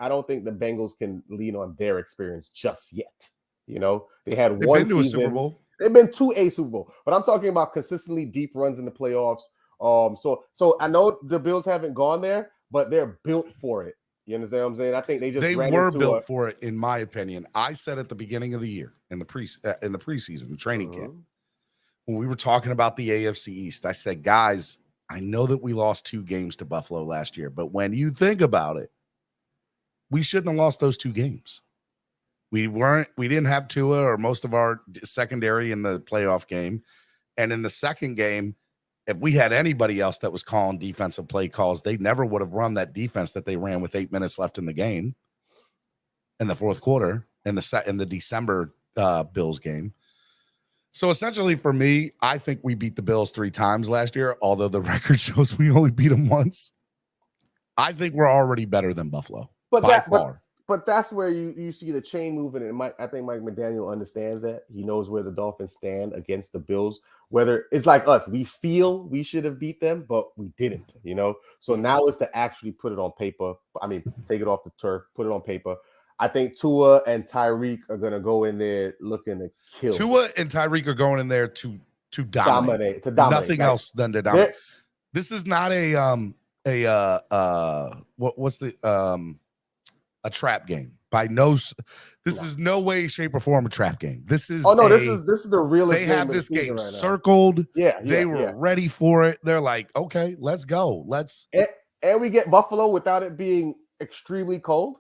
S4: Bengals can lean on their experience just yet. They had
S3: They've
S4: one
S3: been to
S4: season.
S3: A Super Bowl.
S4: They've been to a Super Bowl, but I'm talking about consistently deep runs in the playoffs. So I know the Bills haven't gone there, but they're built for it. You understand what I'm saying? I think they
S3: were built for it, in my opinion. I said at the beginning of the year in the preseason, the training camp, when we were talking about the AFC East, I said, guys, I know that we lost 2 games to Buffalo last year, but when you think about it, we shouldn't have lost those 2 games. We didn't have Tua or most of our secondary in the playoff game. And in the second game, if we had anybody else that was calling defensive play calls, they never would have run that defense that they ran with 8 minutes left in the game in the fourth quarter in the December Bills game. So essentially for me, I think we beat the Bills 3 times last year, although the record shows we only beat them once. I think we're already better than Buffalo by far.
S4: But that's where you see the chain moving, and I think Mike McDaniel understands that. He knows where the Dolphins stand against the Bills. Whether it's like us, we feel we should have beat them, but we didn't. So now it's to actually put it on paper. I mean, take it off the turf, put it on paper. I think Tua and Tyreek are going to go in there looking to kill.
S3: Tua and Tyreek are going in there to dominate. Nothing else than to dominate. This is not a trap game. This is no way, shape, or form a trap game. This is
S4: this is the realest.
S3: They have this game circled.
S4: Yeah,
S3: they were ready for it. They're like, okay, let's go.
S4: And we get Buffalo without it being extremely cold.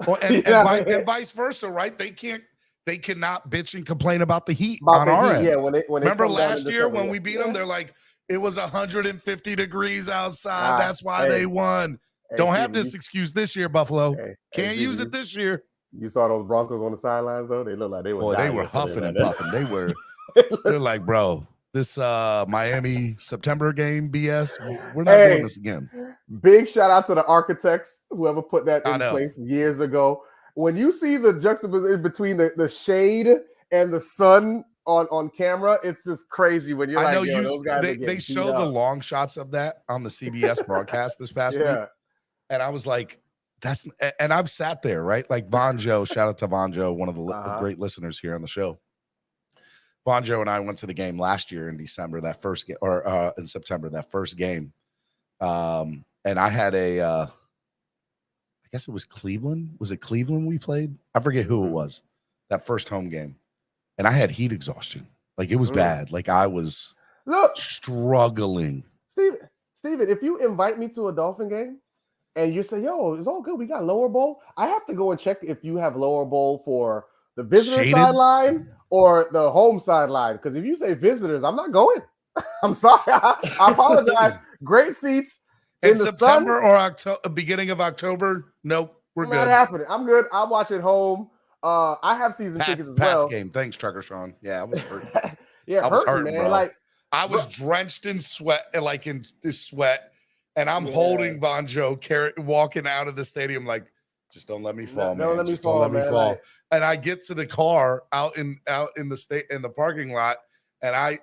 S3: Well, and vice versa, right? They cannot bitch and complain about the heat on our end.
S4: Yeah, when
S3: remember last year when we beat them, they're like, it was 150 degrees outside. That's why they won. Don't have this excuse this year, Buffalo. Can't use it this year.
S4: You saw those Broncos on the sidelines, though? They looked like they were.
S3: Boy, they were huffing and puffing. They're like, bro, this Miami September game BS. We're not doing this again.
S4: Big shout out to the architects, whoever put that in place years ago. When you see the juxtaposition between the shade and the sun on camera, it's just crazy. When you're those guys.
S3: They show the long shots of that on the CBS broadcast this past week. And I was like, and I've sat there, right? Like Von Joe, shout out to Von Joe, one of the great listeners here on the show. Von Joe and I went to the game last year in December, that first game, or in September, that first game. And I had I guess it was Cleveland. Was it Cleveland we played? I forget who it was, that first home game. And I had heat exhaustion. Like, it was bad. Like, I was struggling.
S4: Steven, if you invite me to a Dolphin game, and you say, yo, it's all good, we got lower bowl, I have to go and check if you have lower bowl for the visitor sideline or the home sideline. Because if you say visitors, I'm not going. I'm sorry. I apologize. Great seats in the
S3: September
S4: sun.
S3: or beginning of October. Nope, we're good.
S4: Not happening. I'm good. I'll watch it home. I have season tickets as well.
S3: Pat's game. Thanks, Trucker Sean. Yeah, I was hurt.
S4: I was hurting, man. Bro. Like,
S3: I was drenched in sweat, and I'm holding Von Joe walking out of the stadium like, just don't let me fall, man. Don't let me fall. And I get to the car out in the parking lot, and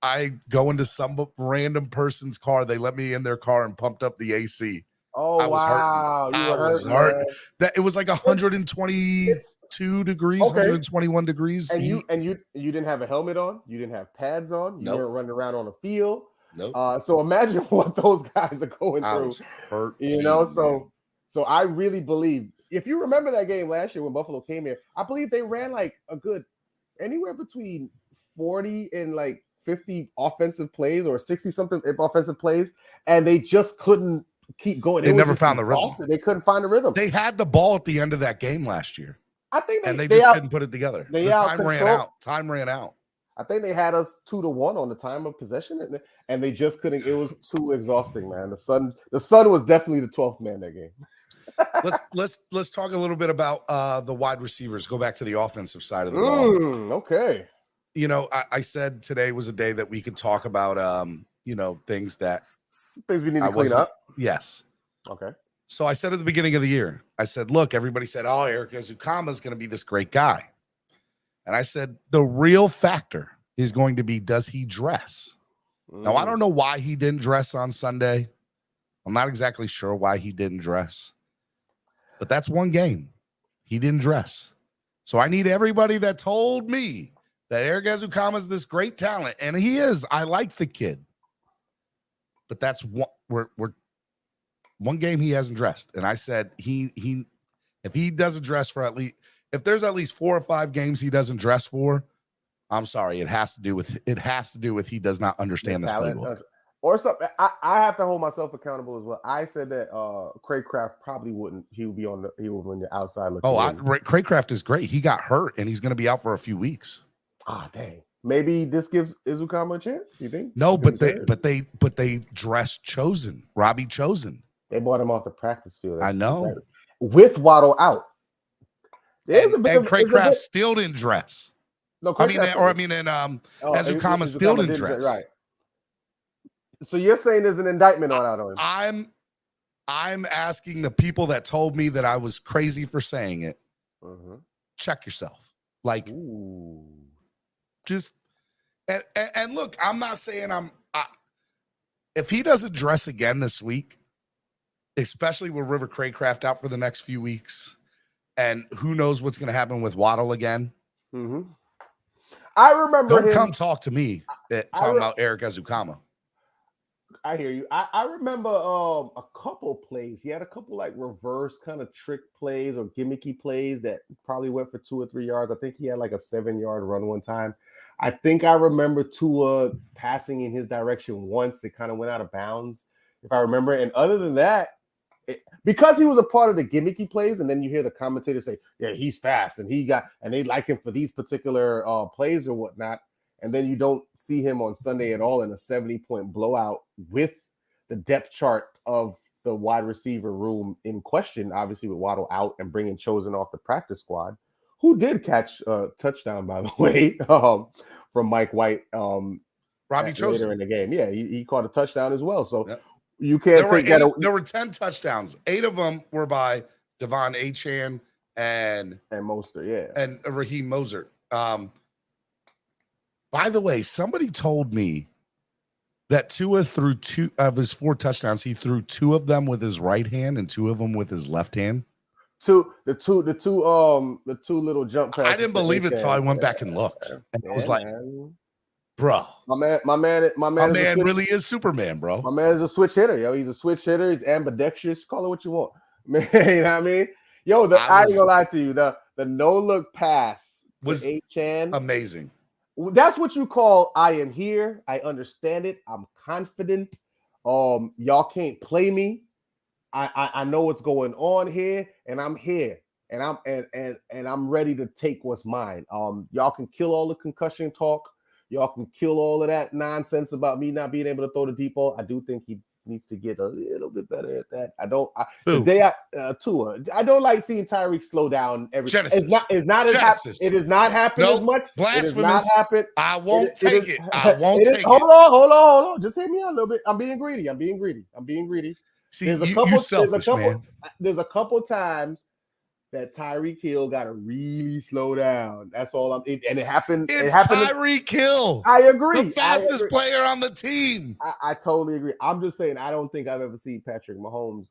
S3: I go into some random person's car. They let me in their car and pumped up the AC.
S4: Oh, I was hurting.
S3: I was hurt. That it was like 122 degrees, 121 degrees.
S4: And you didn't have a helmet on. You didn't have pads on. You weren't running around on the field.
S3: Nope.
S4: So imagine what those guys are going through.
S3: I was hurt.
S4: So I really believe, if you remember that game last year when Buffalo came here, I believe they ran like a good anywhere between 40 and like 50 offensive plays or 60 something offensive plays, and they just couldn't keep going.
S3: They never found the rhythm.
S4: They couldn't find the rhythm.
S3: They had the ball at the end of that game last year.
S4: I think
S3: they just couldn't put it together. Time ran out.
S4: I think they had us 2-1 on the time of possession, and they just couldn't. It was too exhausting, man. The sun was definitely the 12th man that game.
S3: Let's talk a little bit about the wide receivers. Go back to the offensive side of the ball.
S4: Okay.
S3: You know, I said today was a day that we could talk about things
S4: we need to clean up.
S3: Yes.
S4: Okay.
S3: So I said at the beginning of the year, I said, look, everybody said, oh, Eric Ezukama is going to be this great guy. And I said, the real factor is going to be, does he dress? Now, I don't know why he didn't dress on Sunday. I'm not exactly sure why he didn't dress. But that's one game. He didn't dress. So I need everybody that told me that Eric Ezukama is this great talent, and he is. I like the kid. But that's we're one game he hasn't dressed. And I said if he doesn't dress for if there's at least 4 or 5 games he doesn't dress for, I'm sorry. It has to do with he does not understand this playbook.
S4: Or something. I have to hold myself accountable as well. I said that Craig Kraft probably wouldn't. He would be on the outside looking.
S3: Craig Kraft is great. He got hurt and he's going to be out for a few weeks.
S4: Dang. Maybe this gives Ezukama a chance. You think?
S3: No, but they dressed Chosen, Robbie Chosen.
S4: They bought him off the practice field.
S3: I know.
S4: With Waddle out.
S3: And Craig Kraft still didn't dress. No, Ezukama still didn't dress.
S4: Right. So you're saying there's an indictment on him?
S3: I'm asking the people that told me that I was crazy for saying it. Check yourself. Like, just and look, I'm not saying if he doesn't dress again this week, especially with River Craycraft out for the next few weeks, And who knows what's going to happen with Waddle again?
S4: Mm-hmm. I remember
S3: Don't come talk to me talking about Eric Ezukama.
S4: I hear you. I remember a couple plays. He had a couple like reverse kind of trick plays or gimmicky plays that probably went for 2 or 3 yards. I think he had like a 7-yard run one time. I think I remember Tua passing in his direction once. It kind of went out of bounds, if I remember. And other than that, because he was a part of the gimmicky plays, and then you hear the commentators say, "Yeah, he's fast," and they like him for these particular plays or whatnot. And then you don't see him on Sunday at all in a 70-point blowout with the depth chart of the wide receiver room in question, obviously with Waddle out and bringing Chosen off the practice squad, who did catch a touchdown, by the way, from Mike White
S3: Robbie Chosen
S4: later in the game. Yeah, he caught a touchdown as well. So
S3: yep.
S4: You can't take that.
S3: There were 10 touchdowns. 8 of them were by Devon Achane and
S4: Mostert, yeah.
S3: And Raheem Mostert. By the way, somebody told me that Tua threw 2 of his 4 touchdowns. He threw 2 of them with his right hand and 2 of them with his left hand. The two little jump passes. I didn't believe it until I went back and looked, and I was like, "Bro,
S4: my man
S3: really is Superman, bro.
S4: My man is a switch hitter, yo. He's a switch hitter. He's ambidextrous. Call it what you want, man. You know what I mean? Yo, I ain't gonna lie to you. The no look pass
S3: was
S4: Achane,
S3: amazing.
S4: That's what you call I am here. I understand it. I'm confident. Y'all can't play me. I know what's going on here, and I'm here, and I'm ready to take what's mine. Y'all can kill all the concussion talk. Y'all can kill all of that nonsense about me not being able to throw the deep ball. I do think he needs to get a little bit better at that. Tua. I don't like seeing Tyreek slow down every.
S3: Genesis.
S4: It is not happening as much.
S3: Blasphemous.
S4: It is not happen.
S3: I won't take it. I won't take it.
S4: Hold on. Just hit me out a little bit. I'm being greedy.
S3: See,
S4: there's a couple times that Tyreek Hill got to really slow down. That's all and it happened.
S3: It's Tyreek Hill.
S4: I agree.
S3: The fastest player on the team.
S4: I totally agree. I'm just saying I don't think I've ever seen Patrick Mahomes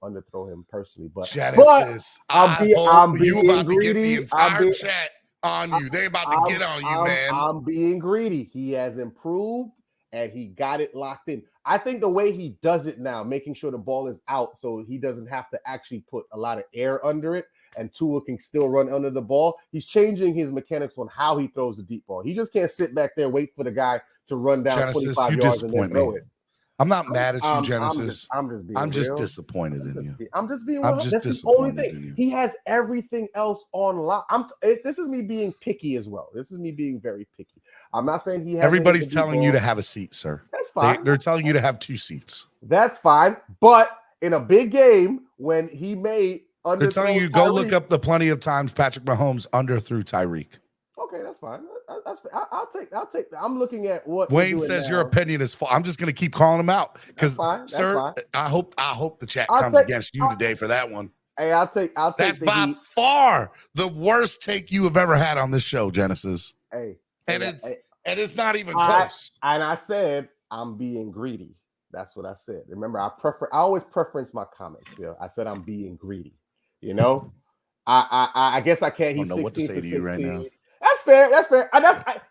S4: underthrow him personally. But
S3: Genesis,
S4: I'm being
S3: about
S4: greedy.
S3: To get the entire chat on you. They about to get on you, man.
S4: I'm being greedy. He has improved and he got it locked in. I think the way he does it now, making sure the ball is out so he doesn't have to actually put a lot of air under it and Tua can still run under the ball. He's changing his mechanics on how he throws the deep ball. He just can't sit back there, wait for the guy to run down
S3: Genesis,
S4: 25 yards and then throw it.
S3: I'm not mad at you, Genesis.
S4: I'm
S3: just disappointed in you.
S4: I'm just that's the only thing. He has everything else on lock. This is me being picky as well. This is me being very picky. I'm not saying he has.
S3: Everybody's telling you to have a seat, sir.
S4: That's fine.
S3: They're telling you to have 2 seats.
S4: That's fine. But in a big game, when he made
S3: they're telling you go look up the plenty of times Patrick Mahomes underthrew Tyreek.
S4: Okay, that's fine. I'll take that. I'm looking at what
S3: Wayne says. Your opinion is false. I'm just going to keep calling him out because, sir,
S4: fine.
S3: I hope the chat comes against you today for that one.
S4: Hey, I'll take.
S3: That's by far the worst take you have ever had on this show, Genesis.
S4: Hey,
S3: it's not even close.
S4: And I said I'm being greedy. That's what I said. Remember, I always preference my comments. Yeah, I said I'm being greedy. You know, I guess I can't. He's 16
S3: what to say to you right now.
S4: That's fair.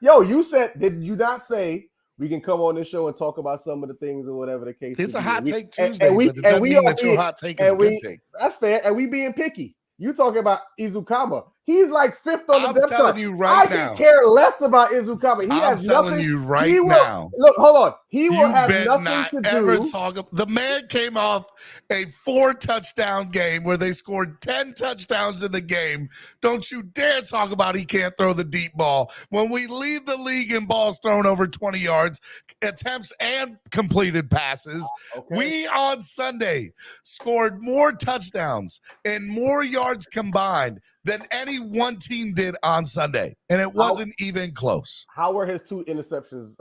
S4: You said, did you not say we can come on this show and talk about some of the things or whatever the case?
S3: It's a hot take Tuesday, but it doesn't mean that your hot take is a good take.
S4: That's fair. And we being picky. You talking about Izukama. He's like 5th on the depth chart.
S3: I'm telling you right now.
S4: I can care less about Izukama.
S3: I'm telling you right now.
S4: Look, hold on. He will have nothing to do.
S3: The man came off a 4-touchdown game where they scored 10 touchdowns in the game. Don't you dare talk about he can't throw the deep ball. When we lead the league in balls thrown over 20 yards, attempts and completed passes, we on Sunday scored more touchdowns and more yards combined than any one team did on Sunday, and it wasn't even close.
S4: How were his 2 interceptions?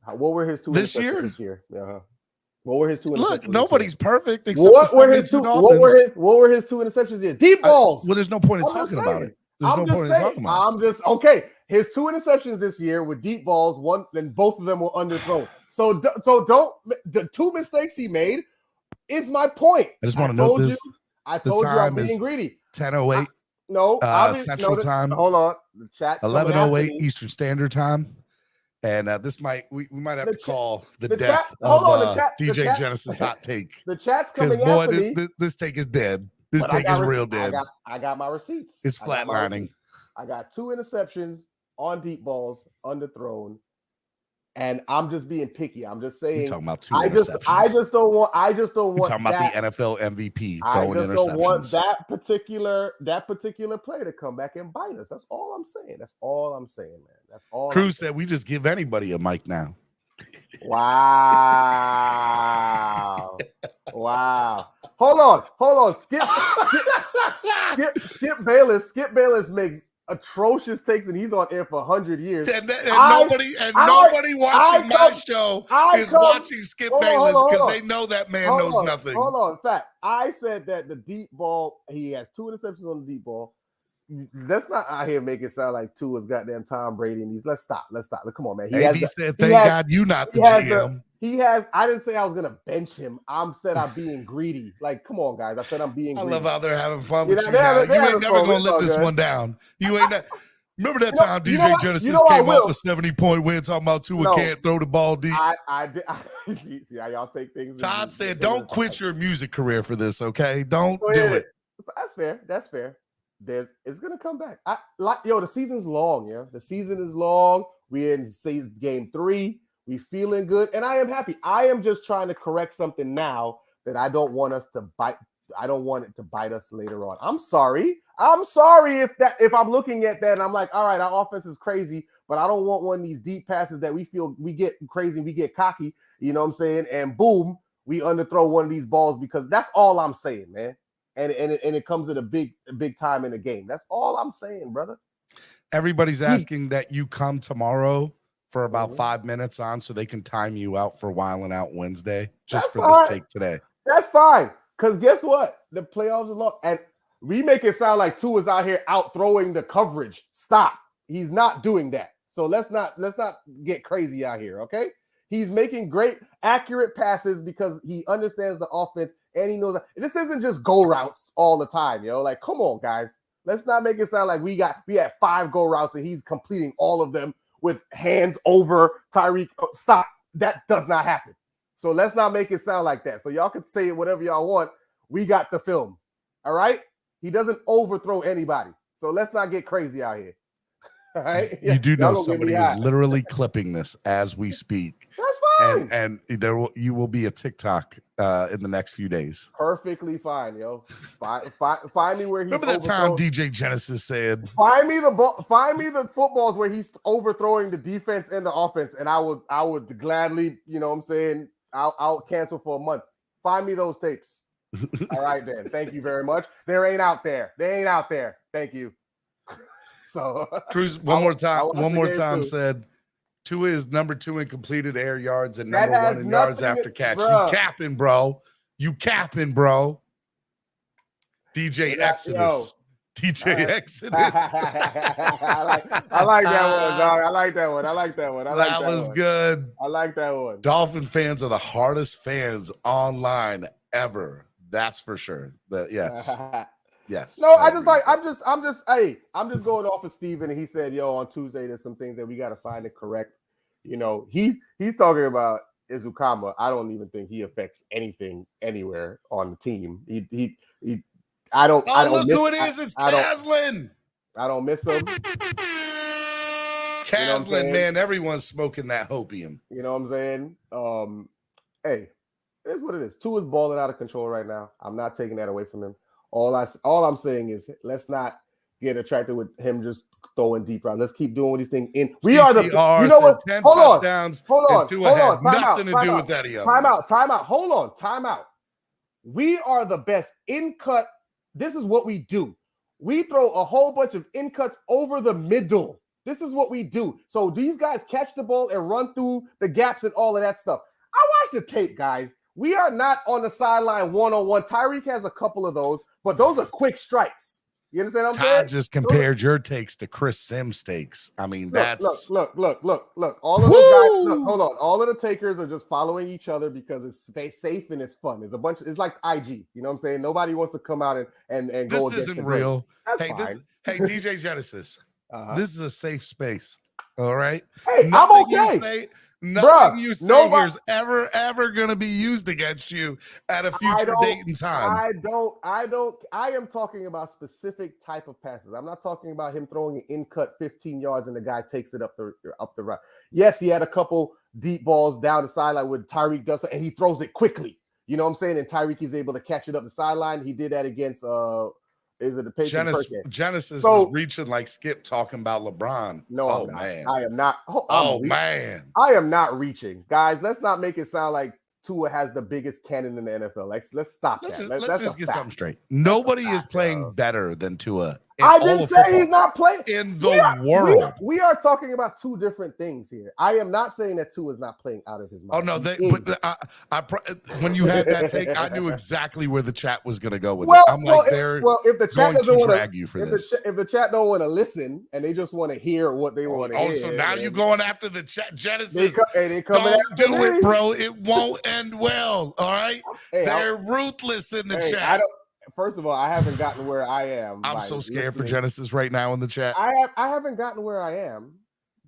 S4: What were his 2
S3: this
S4: interceptions
S3: year?
S4: Uh-huh. What were his 2 interceptions?
S3: Look, nobody's perfect. Except
S4: what were his 2 interceptions here? Deep balls.
S3: Well, there's no point in talking about it. There's no point in talking about it. His 2 interceptions this year were deep balls. One, and both of them were underthrown. So don't the 2 mistakes he made is my point. I just want to note this.
S4: I told you I'm being greedy.
S3: 10:08.
S4: No,
S3: Central Time.
S4: Hold on. The chat's
S3: 11:08 Eastern Standard Time. And we might have to call the death of DJ Genesis hot take.
S4: The chat's coming after me.
S3: This take is dead. This take is real dead.
S4: I got my receipts.
S3: It's flatlining.
S4: I got 2 interceptions on deep balls, underthrown. And I'm just being picky. I'm just saying.
S3: You're talking about 2 interceptions.
S4: I just don't want.
S3: You're talking about the NFL MVP throwing interceptions. I just don't want that particular play to come back and bite us. That's all I'm saying. That's all I'm saying, man. That's all. Cruz said we just give anybody a mic now.
S4: Wow. Wow. Hold on. Skip Bayless. Skip Bayless makes atrocious takes, and he's on air for 100 years.
S3: Nobody watching my show is watching Skip Bayless because they know that man knows nothing.
S4: Hold on. In fact, I said that the deep ball, he has 2 interceptions on the deep ball. Let's not out here make it sound like 2 is goddamn Tom Brady and these. Let's stop. Come on, man.
S3: He said, "Thank God you not the GM."
S4: I didn't say I was gonna bench him. I'm I'm being greedy. Like, come on, guys. I said I'm being greedy.
S3: I love how they're having fun with you now. You ain't never gonna let this one down. You ain't. Remember that time DJ Genesis came up with 70-point win talking about Tua can't throw the ball deep?
S4: I did. See how y'all take things.
S3: Todd said, "Don't quit your music career for this, okay? Don't do it."
S4: That's fair. It's gonna come back. The season's long, yeah. The season is long. We're in game 3. We feeling good, and I am happy. I am just trying to correct something now that I don't want us to bite. I don't want it to bite us later on. I'm sorry if I'm looking at that and I'm like, all right, our offense is crazy, but I don't want one of these deep passes that we feel we get crazy, we get cocky. You know what I'm saying? And boom, we underthrow one of these balls because that's all I'm saying, man. And it comes at a big time in the game. That's all I'm saying, brother.
S3: Everybody's asking that you come tomorrow for about 5 minutes on so they can time you out for Wildin' Out Wednesday just for this take today.
S4: That's fine. Because guess what? The playoffs are long. And we make it sound like Tua is out here out throwing the coverage. Stop. He's not doing that. So let's not get crazy out here, okay? He's making great, accurate passes because he understands the offense and he knows that this isn't just go routes all the time, Like, come on, guys. Let's not make it sound like we had 5 go routes and he's completing all of them with hands over Tyreek. Stop. That does not happen. So let's not make it sound like that. So y'all can say whatever y'all want. We got the film. All right? He doesn't overthrow anybody. So let's not get crazy out here. All right?
S3: You do know somebody is literally clipping this as we speak.
S4: That's fine.
S3: And you will be a TikTok in the next few days.
S4: Perfectly fine, yo. Find me where he's
S3: Remember that time DJ Genesis said,
S4: Find me the footballs where he's overthrowing the defense and the offense, and I would gladly, you know what I'm saying, I'll cancel for a month. Find me those tapes. All right, then. Thank you very much. They ain't out there. Thank you. So
S3: Cruz, one more time said Tua is number 2 in completed air yards and number 1 in yards after catch.
S4: Bruh.
S3: You capping, bro. DJ Exodus. Exodus.
S4: I like that one, dog. I like that one.
S3: That was good.
S4: I like that one.
S3: Dolphin fans are the hardest fans online ever. That's for sure. Yes.
S4: No, I'm just going off of Steven, and he said, on Tuesday, there's some things that we got to find and correct. He's talking about Izukama. I don't even think he affects anything anywhere on the team. I don't
S3: look
S4: miss,
S3: who it is. It's Caslin.
S4: I don't miss him.
S3: Caslin, man, everyone's smoking that hopium.
S4: You know what I'm saying? Hey, it is what it is. Tua's balling out of control right now. I'm not taking that away from him. All I'm saying is let's not get attracted with him just throwing deep routes. Let's keep doing what he's thinking. You know what?
S3: 10
S4: hold
S3: touchdowns.
S4: on.
S3: Nothing to do with that.
S4: Time out. Hold on. Time out. We are the best in-cut. This is what we do. We throw a whole bunch of in-cuts over the middle. This is what we do. So these guys catch the ball and run through the gaps and all of that stuff. I watched the tape, guys. We are not on the sideline one-on-one. Tyreek has a couple of those, but those are quick strikes. You understand what I'm
S3: Todd
S4: saying?
S3: just compared your takes to Chris Sims' takes. I mean,
S4: Look. All of
S3: Woo!
S4: those guys, look, hold on. All of the takers are just following each other because it's safe and it's fun. It's like IG. You know what I'm saying? Nobody wants to come out and go against
S3: isn't
S4: the grain.
S3: real.
S4: That's
S3: Hey,
S4: fine.
S3: hey, DJ Genesis. This is a safe space. All right.
S4: Hey,
S3: nothing
S4: I'm
S3: okay. Nothing you say
S4: nobody,
S3: here is ever going to be used against you at a future date and time.
S4: I am talking about specific type of passes. I'm not talking about him throwing an in-cut 15 yards and the guy takes it up the right. Yes, he had a couple deep balls down the sideline with Tyreek does it, and he throws it quickly. You know what I'm saying? And Tyreek is able to catch it up the sideline. He did that against is it the Patriots?
S3: Genesis is reaching like Skip talking about LeBron.
S4: No,
S3: oh,
S4: I'm not.
S3: man.
S4: I am not.
S3: Man.
S4: I am not reaching. Guys, let's not make it sound like Tua has the biggest cannon in the NFL. Let's stop that.
S3: Let's just get something straight. Nobody is playing better than Tua.
S4: I didn't say he's not playing
S3: in the world.
S4: We are talking about two different things here. I am not saying that Tua is not playing out of his mind.
S3: Oh no, when you had that take, I knew exactly where the chat was going to go with it. I'm
S4: if the chat doesn't want to
S3: drag you for this,
S4: if the chat don't want to listen and they just want to hear what they want to hear.
S3: So now you're going after the chat, Genesis.
S4: They coming
S3: don't do it, bro. It won't end well. All right, they're ruthless in the chat.
S4: First of all, I haven't gotten where I am.
S3: I'm so scared for Genesis right now in the chat.
S4: I haven't gotten where I am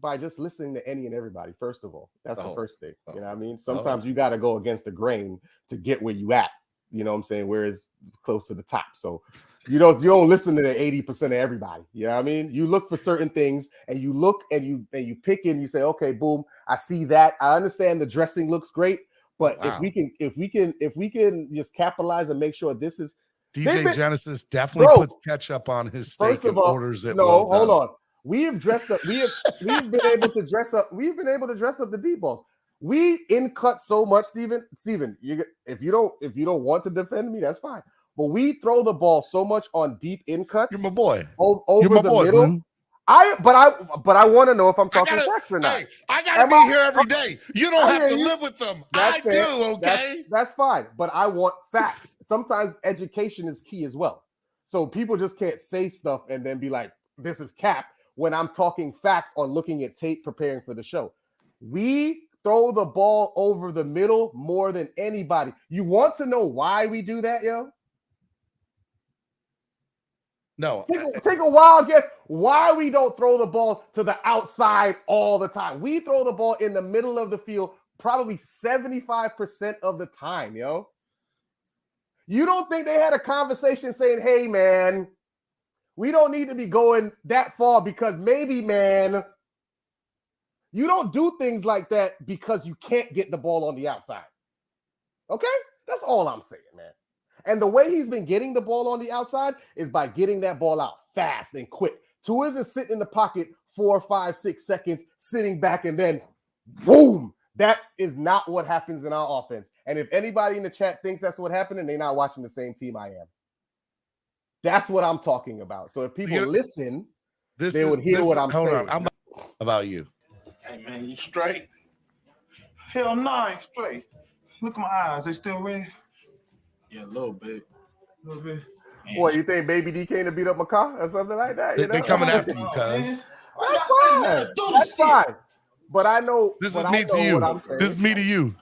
S4: by just listening to any and everybody. First of all, that's the first thing. You know what I mean? Sometimes you got to go against the grain to get where you at. You know what I'm saying? Where it's close to the top. So you don't listen to the 80% of everybody. You know what I mean? You look for certain things and you look and you pick and you say, okay, boom, I see that. I understand the dressing looks great, but if we can just capitalize and make sure this is.
S3: DJ Genesis definitely puts ketchup on his steak and orders it.
S4: No, hold on. We have dressed up. We've been able to dress up. We've been able to dress up the deep balls. We in cut so much, Steven. If you don't want to defend me, that's fine. But we throw the ball so much on deep in cuts.
S3: You're my boy.
S4: Over the middle.
S3: Man.
S4: But I want to know if I'm talking facts or not.
S3: Hey, I gotta be here every day. You don't have to live with them. I do, okay?
S4: That's fine. But I want facts. Sometimes education is key as well. So people just can't say stuff and then be like, this is cap when I'm talking facts on looking at tape preparing for the show. We throw the ball over the middle more than anybody. You want to know why we do that, yo?
S3: No.
S4: Take a wild guess why we don't throw the ball to the outside all the time. We throw the ball in the middle of the field probably 75% of the time, yo. You don't think they had a conversation saying, hey, man, we don't need to be going that far because maybe, man, you don't do things like that because you can't get the ball on the outside. Okay? That's all I'm saying, man. And the way he's been getting the ball on the outside is by getting that ball out fast and quick. Tua isn't sitting in the pocket 4, 5, 6 seconds, sitting back, and then boom. That is not what happens in our offense. And if anybody in the chat thinks that's what happened, and they're not watching the same team I am. That's what I'm talking about. So if people listen, they would hear what I'm saying.
S3: Hold on. About you.
S5: Hey, man, you straight? Hell no, I ain't straight. Look at my eyes. They still red? Yeah, a little bit. A little bit.
S4: What, you think Baby D came to beat up my car or something like that?
S3: They coming after you, cuz.
S4: That's fine. That's fine. But I know.
S3: This is me to you. This is me to you.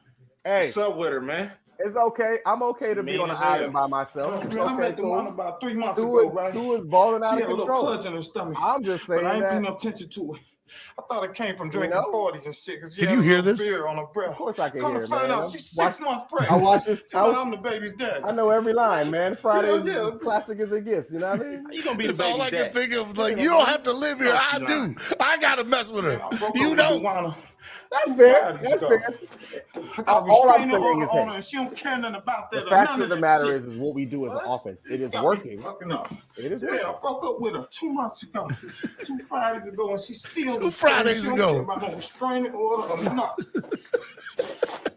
S4: Hey.
S5: What's up with her, man?
S4: It's okay. I'm okay to be on the island by myself.
S5: Man, I met the one about 3 months ago, right?
S4: Tua is balling out of control.
S5: She had a little clutch in her stomach.
S4: I'm just saying
S5: but I ain't
S4: that.
S5: paying no attention to it. I thought it came from drinking 40s and shit.
S3: Can you hear this?
S5: Beer on her breath.
S4: Of course I can hear it,
S5: man.
S4: Out,
S5: she's 6 months pregnant.
S4: I watch this.
S5: I'm the baby's dad.
S4: I know every line, man. Friday's classic as it gets. You know what I mean?
S5: You gonna be
S3: It's
S5: the baby's
S3: all I
S5: dad.
S3: can think of. Like, you don't have to live here. I do. I gotta mess with her. You don't.
S4: That's fair. That's fair. All I'm saying is,
S5: hey, she don't care nothing about that.
S4: The fact of the matter is what we do as an offense. It is working.
S5: It is working. I broke up with her 2 months ago, 2 Fridays ago, and she still
S3: 2 Fridays ago.
S5: About no restraining order or not.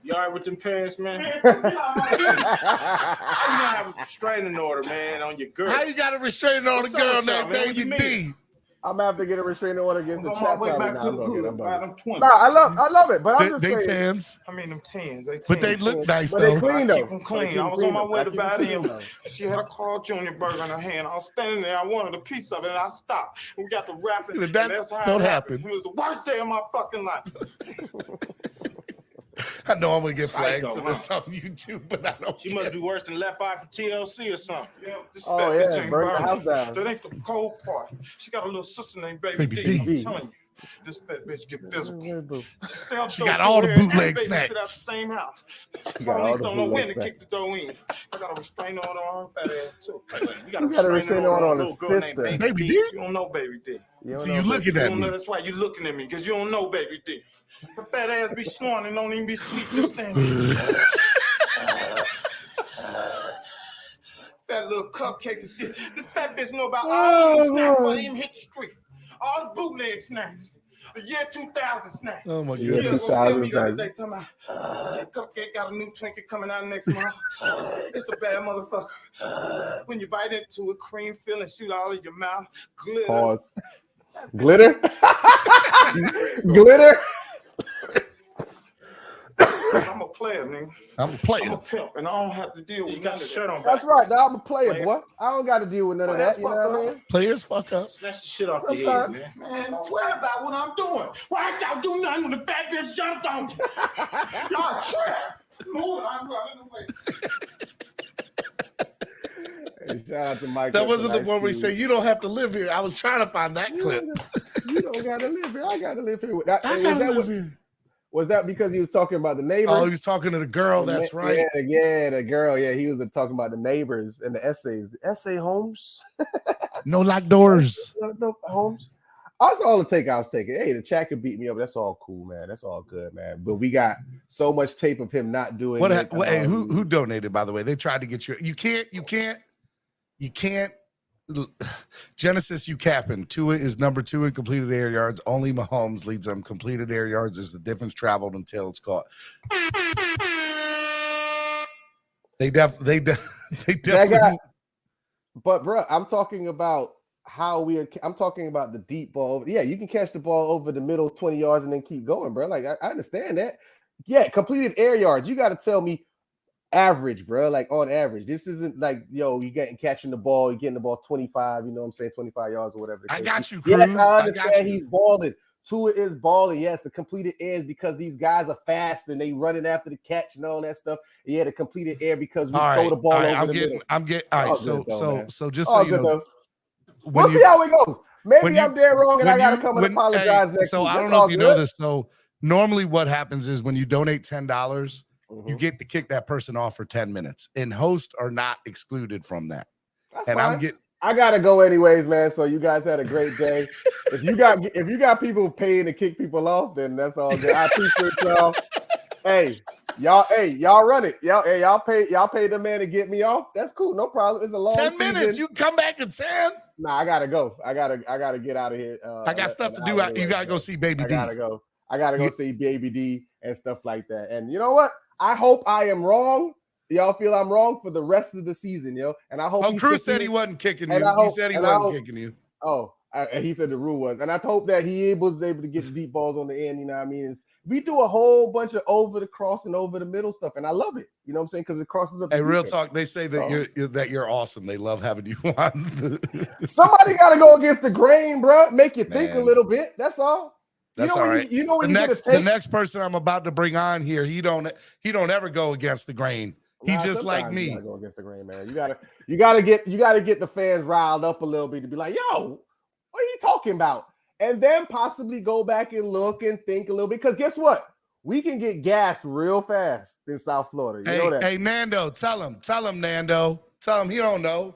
S5: You all right with them pants, man? How you gonna have a restraining order, man, on your girl?
S3: How you got a restraining order, girl named Baby D?
S4: I'm gonna have to get a restraining order against the
S5: on my
S4: chat.
S5: way
S4: Probably.
S5: back
S4: Nah,
S5: to
S4: I'm
S5: the
S4: gonna get
S5: hood, buy them 20.
S4: Nah, I love it, but I'm just
S3: They
S4: saying.
S3: tens,
S5: I mean them 10s. They 10s.
S3: but they look nice
S4: But they
S3: though.
S4: clean
S5: I
S4: though.
S5: keep them clean. I was on my way to buy them. She had a Carl Jr. burger in her hand. I was standing there. I wanted a piece of it, and I stopped. And we got to rapping, and that's how it happened. It was the worst day of my fucking life.
S3: I know I'm gonna get flagged
S5: Psycho,
S3: for this on YouTube, but I don't.
S5: She must be worse than Left Eye from TLC or something. Yeah, this
S4: Oh
S5: bitch
S4: yeah,
S5: ain't
S4: burn the
S5: burning.
S4: house down.
S5: That ain't the cold part. She got a little sister named Baby
S3: Baby
S5: D.
S3: D.
S5: I'm telling you, this fat bitch get physical.
S3: She got all the bootleg
S5: Sit at the
S3: snacks.
S5: same house.
S4: got all
S5: Police
S4: the
S5: don't know when to
S4: bootleg
S5: kick the door in. I got a restraining order on her fat ass too. You
S4: got a restraining order on a
S5: little girl named
S4: sister.
S3: Baby D?
S5: You don't know Baby D.
S3: See, you looking at me.
S5: That's why you looking at me, because you don't know Baby D. Her fat ass be snoring and don't even be sleep, just standing. Fat little cupcakes and shit. This fat bitch know about all these snacks before they even hit the street. All the bootleg snacks. The year 2000 snacks.
S3: Oh my
S4: Yeah,
S3: goodness.
S4: 2000
S5: Tell me the other
S4: snacks.
S5: day, talking about, cupcake got a new Twinkie coming out next month. It's a bad motherfucker. When you bite into it, cream filling shoot all in your mouth. Glitter.
S4: Pause. Glitter? Glitter?
S5: I'm a player, nigga.
S3: I'm a player.
S5: I'm a pimp, and I don't have to deal with you got the shirt on.
S4: That's right. Now I'm a player, boy. I don't got to deal with none of
S5: Well,
S4: that. You know what I mean?
S3: Players fuck up.
S5: Snatch the shit off the head, man. Man, don't worry about what I'm doing. Why ain't y'all do nothing when the fat bitch jumped on me? Y'all trap. Move, I'm running away.
S4: Hey, shout out to Mike.
S3: That wasn't the one where he said, "You don't have to live here." I was trying to find that clip.
S4: You don't got to live here. I got to live here. That,
S3: I gotta live here.
S4: Was that because he was talking about the neighbors?
S3: Oh, he was talking to the girl. That's right.
S4: Yeah, the girl. Yeah, he was talking about the neighbors and the essays. Essay homes.
S3: No locked doors.
S4: No homes. That's all the take I was taking. Hey, the chat could beat me up. That's all cool, man. That's all good, man. But we got so much tape of him not doing
S3: What?
S4: it.
S3: Hey, who donated? By the way, they tried to get you. You can't. Genesis, you capping. Tua is number 2 in completed air yards. Only Mahomes leads them. Completed air yards is the difference traveled until it's caught. They definitely.
S4: But bro, I'm talking about I'm talking about the deep ball. Yeah, you can catch the ball over the middle 20 yards and then keep going, bro. Like I understand that. Yeah, completed air yards. You got to tell me average, bro. Like on average, this isn't like you catching the ball, you're getting the ball 25. You know what I'm saying, 25 yards or whatever.
S3: I got you, Cruz.
S4: Yes, I understand he's balling. Tua is balling. Yes, the completed airs because these guys are fast and they running after the catch and all that stuff. Yeah, the completed air because we throw the ball over the middle.
S3: I'm getting. All right, so just
S4: all
S3: so you
S4: good,
S3: know,
S4: though. We'll see how it goes. Maybe I'm dead wrong and I got to come and apologize next
S3: So
S4: week.
S3: I don't know if you know this. So normally what happens is when you donate $10, you get to kick that person off for 10 minutes. And hosts are not excluded from that.
S4: That's
S3: and
S4: fine. I gotta go anyways, man. So you guys had a great day. if you got people paying to kick people off, then that's all good. I appreciate y'all. Y'all run it. Y'all pay the man to get me off. That's cool. No problem. It's a long
S3: 10
S4: season.
S3: minutes. You can come back at 10.
S4: Nah, I gotta go. I gotta get out of here.
S3: I got stuff to do. You gotta go see Baby D.
S4: I gotta go see Baby D and stuff like that. And you know what? I hope I am wrong. Y'all feel I'm wrong for the rest of the season, yo. And I hope.
S3: Oh, Cruz said he wasn't kicking you. He said he wasn't kicking you.
S4: Oh, he said the rule was, and I hope that he was able to get the deep balls on the end. You know what I mean? We do a whole bunch of over the cross and over the middle stuff, and I love it. You know what I'm saying? Because it crosses up.
S3: Hey, real talk. They say that you're awesome. They love having you on.
S4: Somebody got to go against the grain, bro. Make you think a little bit. That's all.
S3: That's all right. The next person I'm about to bring on here, he don't ever go against the grain. He's just like me.
S4: You gotta go against the grain, man. You gotta get the fans riled up a little bit to be like, yo, what are you talking about? And then possibly go back and look and think a little bit. Because guess what? We can get gassed real fast in South Florida. You know that.
S3: Hey, Nando, tell him, Nando. Tell him he don't know.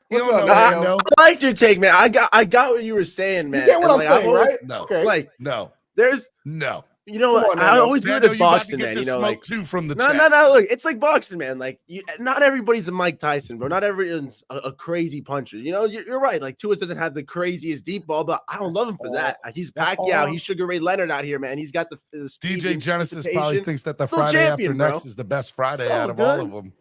S3: He
S4: What's
S3: don't
S4: up,
S3: know,
S4: Nando?
S3: Nando.
S6: I liked your take, man. I got what you were saying, man.
S4: You get what I'm saying, right?
S3: No.
S4: Okay.
S3: No.
S6: There's
S3: no.
S6: You know what? I always do it as boxing, man.
S3: You know,
S6: like
S3: too from the
S6: no. Look, it's like boxing, man. Like not everybody's a Mike Tyson, bro. Not everyone's a crazy puncher. You know, you're right. Like Tua doesn't have the craziest deep ball, but I don't love him for that. He's Pacquiao. He's Sugar Ray Leonard out here, man. He's got the speed.
S3: DJ Genesis probably thinks that the Friday after next is the best Friday out of all of them.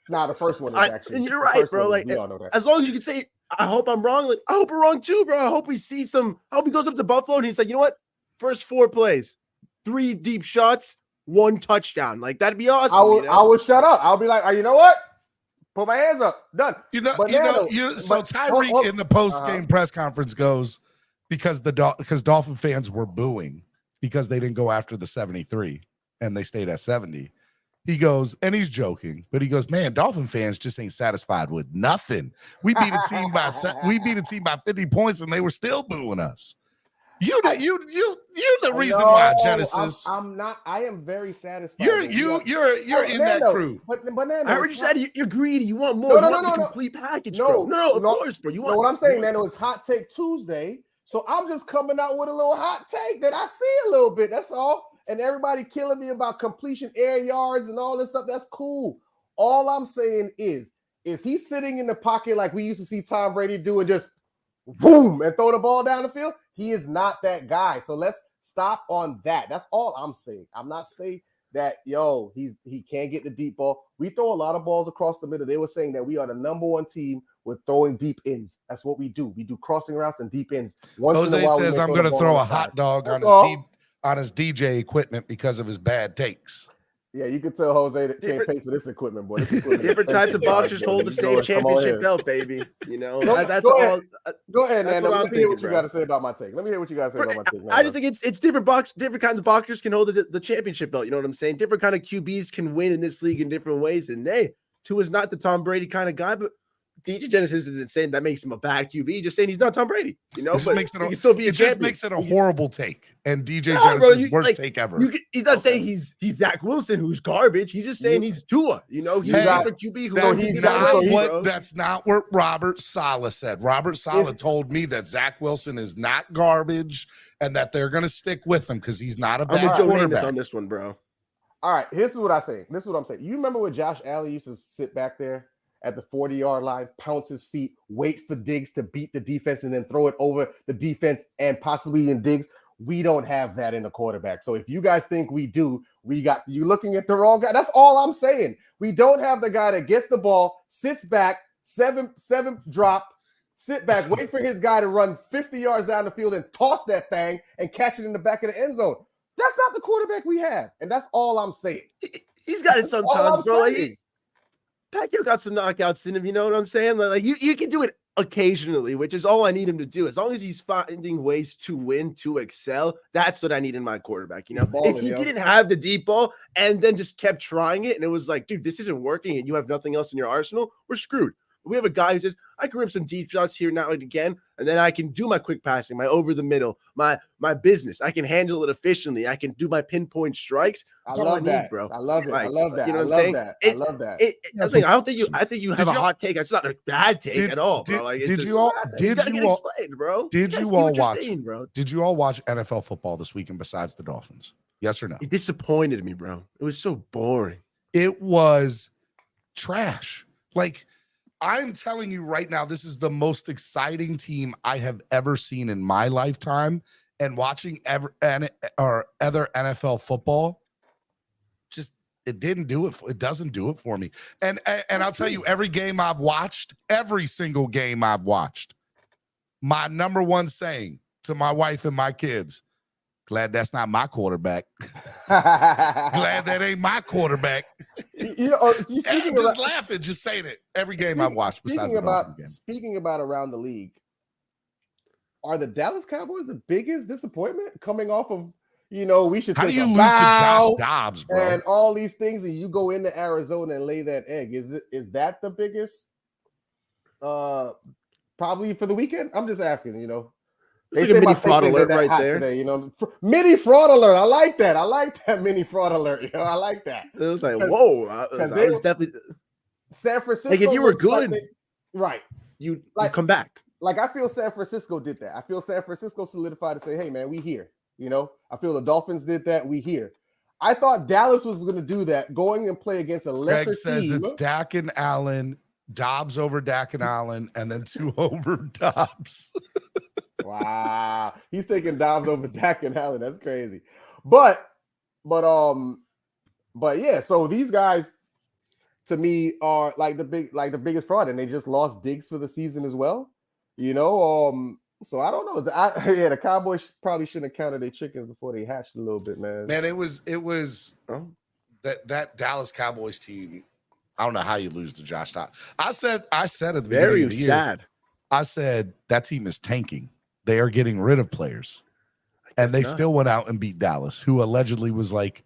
S4: Nah, the first one is actually.
S6: And you're right, bro. Like
S4: we all know that.
S6: As long as you can say, I hope I'm wrong. Like, I hope we're wrong too, bro. I hope we see some. I hope he goes up to Buffalo and he's like, you know what? First 4 plays, 3 deep shots, 1 touchdown. Like that'd be awesome.
S4: I will shut up. I'll be like, you know what? Put my hands up. Done.
S3: So Tyreek in the post-game press conference goes because Dolphin fans were booing because they didn't go after the 73 and they stayed at 70. He goes, and he's joking, but he goes, man, Dolphin fans just ain't satisfied with nothing. We beat a team by 50 points and they were still booing us. You're the reason why, Genesis.
S4: I'm not. I am very satisfied.
S3: You're in that crew.
S4: But Nando,
S6: I heard you said you're greedy. You want more. You want the complete package, bro. No, of course, bro. You want.
S4: What I'm saying, Nando, is Hot Take Tuesday. So I'm just coming out with a little hot take that I see a little bit. That's all. And everybody killing me about completion, air yards, and all this stuff. That's cool. All I'm saying is he sitting in the pocket like we used to see Tom Brady do and just boom and throw the ball down the field? He is not that guy. So let's stop on that. That's all I'm saying. I'm not saying that, he can't get the deep ball. We throw a lot of balls across the middle. They were saying that we are the number 1 team with throwing deep ends. That's what we do. We do crossing routes and deep ends.
S3: Jose says I'm going to throw a hot dog on his DJ equipment because of his bad takes.
S4: Yeah, you can tell Jose that can't pay for this equipment, boy.
S6: Different types of boxers hold the same championship belt, baby. That's
S4: go
S6: all.
S4: Go ahead, man. Let me hear what you got to say about my take.
S6: I just think it's different kinds of boxers can hold the championship belt. You know what I'm saying? Different kind of QBs can win in this league in different ways. And Tua is not the Tom Brady kind of guy, but DJ Genesis isn't saying that makes him a bad QB. Just saying he's not Tom Brady, but he can still be a champion.
S3: Just makes it a horrible take. And DJ Genesis' worst take ever.
S6: He's not saying he's Zach Wilson, who's garbage. He's just saying he's Tua. He's a different QB.
S3: That's not what Robert Saleh said. Robert Saleh told me that Zach Wilson is not garbage and that they're going to stick with him because he's not a bad quarterback
S6: on this one, bro.
S4: All right, here's what I say. This is what I'm saying. You remember when Josh Allen used to sit back there at the 40-yard line, pounce his feet, wait for Diggs to beat the defense, and then throw it over the defense and possibly in Diggs? We don't have that in the quarterback. So if you guys think we do, you looking at the wrong guy. That's all I'm saying. We don't have the guy that gets the ball, sits back, seven drop, sit back, wait for his guy to run 50 yards down the field and toss that thing and catch it in the back of the end zone. That's not the quarterback we have. And that's all I'm saying.
S6: He's got it sometimes, bro. Pacquiao got some knockouts in him, you know what I'm saying? Like you can do it occasionally, which is all I need him to do. As long as he's finding ways to win, to excel, that's what I need in my quarterback. If he didn't have the deep ball and then just kept trying it and it was like, dude, this isn't working and you have nothing else in your arsenal, we're screwed. We have a guy who says, I can rip some deep shots here now and again, and then I can do my quick passing, my over the middle, my business. I can handle it efficiently. I can do my pinpoint strikes.
S4: I love that, bro. I love it. I love that.
S6: You know what I'm saying? I love that. I think you have a hot take. It's not a bad take at all, bro. Did you all
S3: watch NFL football this weekend besides the Dolphins? Yes or no?
S6: It disappointed me, bro. It was so boring.
S3: It was trash. Like, I'm telling you right now, this is the most exciting team I have ever seen in my lifetime. And watching other NFL football, just it didn't do it. It doesn't do it for me. And I'll tell you, every single game I've watched, my number one saying to my wife and my kids, glad that's not my quarterback. Glad that ain't my quarterback. Just laughing, just saying it. Every game I've watched. Speaking
S4: about around the league, are the Dallas Cowboys the biggest disappointment coming off of? We should.
S3: How
S4: take
S3: do you
S4: a
S3: lose
S4: bow
S3: to Josh Dobbs, bro?
S4: And all these things, and you go into Arizona and lay that egg. Is that the biggest? Probably for the weekend. I'm just asking.
S6: It's like a mini fraud alert right there.
S4: Today, mini fraud alert. I like that. I like that mini fraud alert. I like that.
S6: It was like, whoa. I was definitely
S4: San Francisco.
S6: Like if you were good,
S4: right?
S6: You come back.
S4: Like I feel San Francisco did that. I feel San Francisco solidified to say, hey man, we here. I feel the Dolphins did that. We here. I thought Dallas was going to do that, going and play against a lesser
S3: Greg says
S4: team.
S3: It's Dak and Allen, Dobbs over Dak and Allen, and then 2 over Dobbs.
S4: Wow, he's taking Dobbs over Dak and Allen. That's crazy. But yeah. So these guys, to me, are like the biggest fraud, and they just lost Diggs for the season as well. So I don't know. The Cowboys probably shouldn't have counted their chickens before they hatched a little bit, man.
S3: Man, it was that Dallas Cowboys team. I don't know how you lose to Josh Dobbs. I said at the beginning of the year, I said that team is tanking. They are getting rid of players, and they still went out and beat Dallas, who allegedly was like,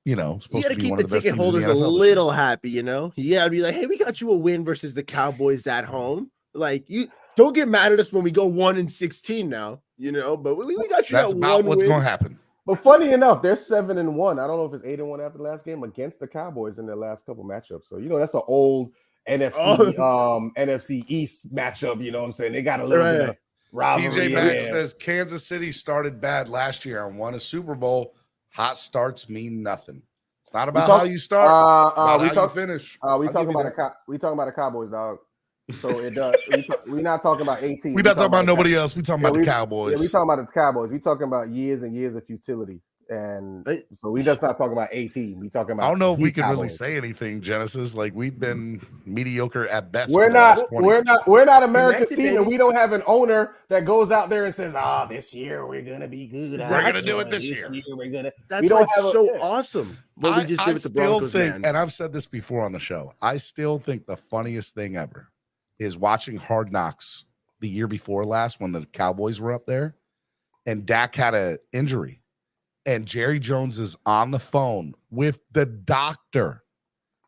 S3: supposed
S6: you got
S3: to
S6: to
S3: be
S6: keep
S3: one
S6: the
S3: of the best
S6: ticket
S3: teams in the
S6: holders a
S3: NFL
S6: little happy, You got to be like, hey, we got you a win versus the Cowboys at home. Like, you don't get mad at us when we go 1-16 now, but we got you.
S3: That's about what's going to happen.
S4: But funny enough, they're 7-1. I don't know if it's 8-1 after the last game against the Cowboys in their last couple matchups. So that's an old NFC East matchup. You know what I'm saying? They got a little bit of rivalry.
S3: PJ Max says Kansas City started bad last year and won a Super Bowl. Hot starts mean nothing. It's not about how you start. How you finish.
S4: We talking about the Cowboys, dog. So it does. We're not talking about 18.
S3: We're not talking about nobody else. We're talking about the Cowboys.
S4: Yeah, we're talking about the Cowboys. We're talking about years and years of futility. And so we just not talking about 18. We talking about.
S3: I don't know if we can really say anything, Genesis. Like, we've been mediocre at best.
S4: We're not America's team, and we don't have an owner that goes out there and says, this year we're gonna be good.
S3: We're gonna do it this year.
S6: That's awesome.
S3: I still think, and I've said this before on the show, I still think the funniest thing ever is watching Hard Knocks the year before last when the Cowboys were up there and Dak had an injury and Jerry Jones is on the phone with the doctor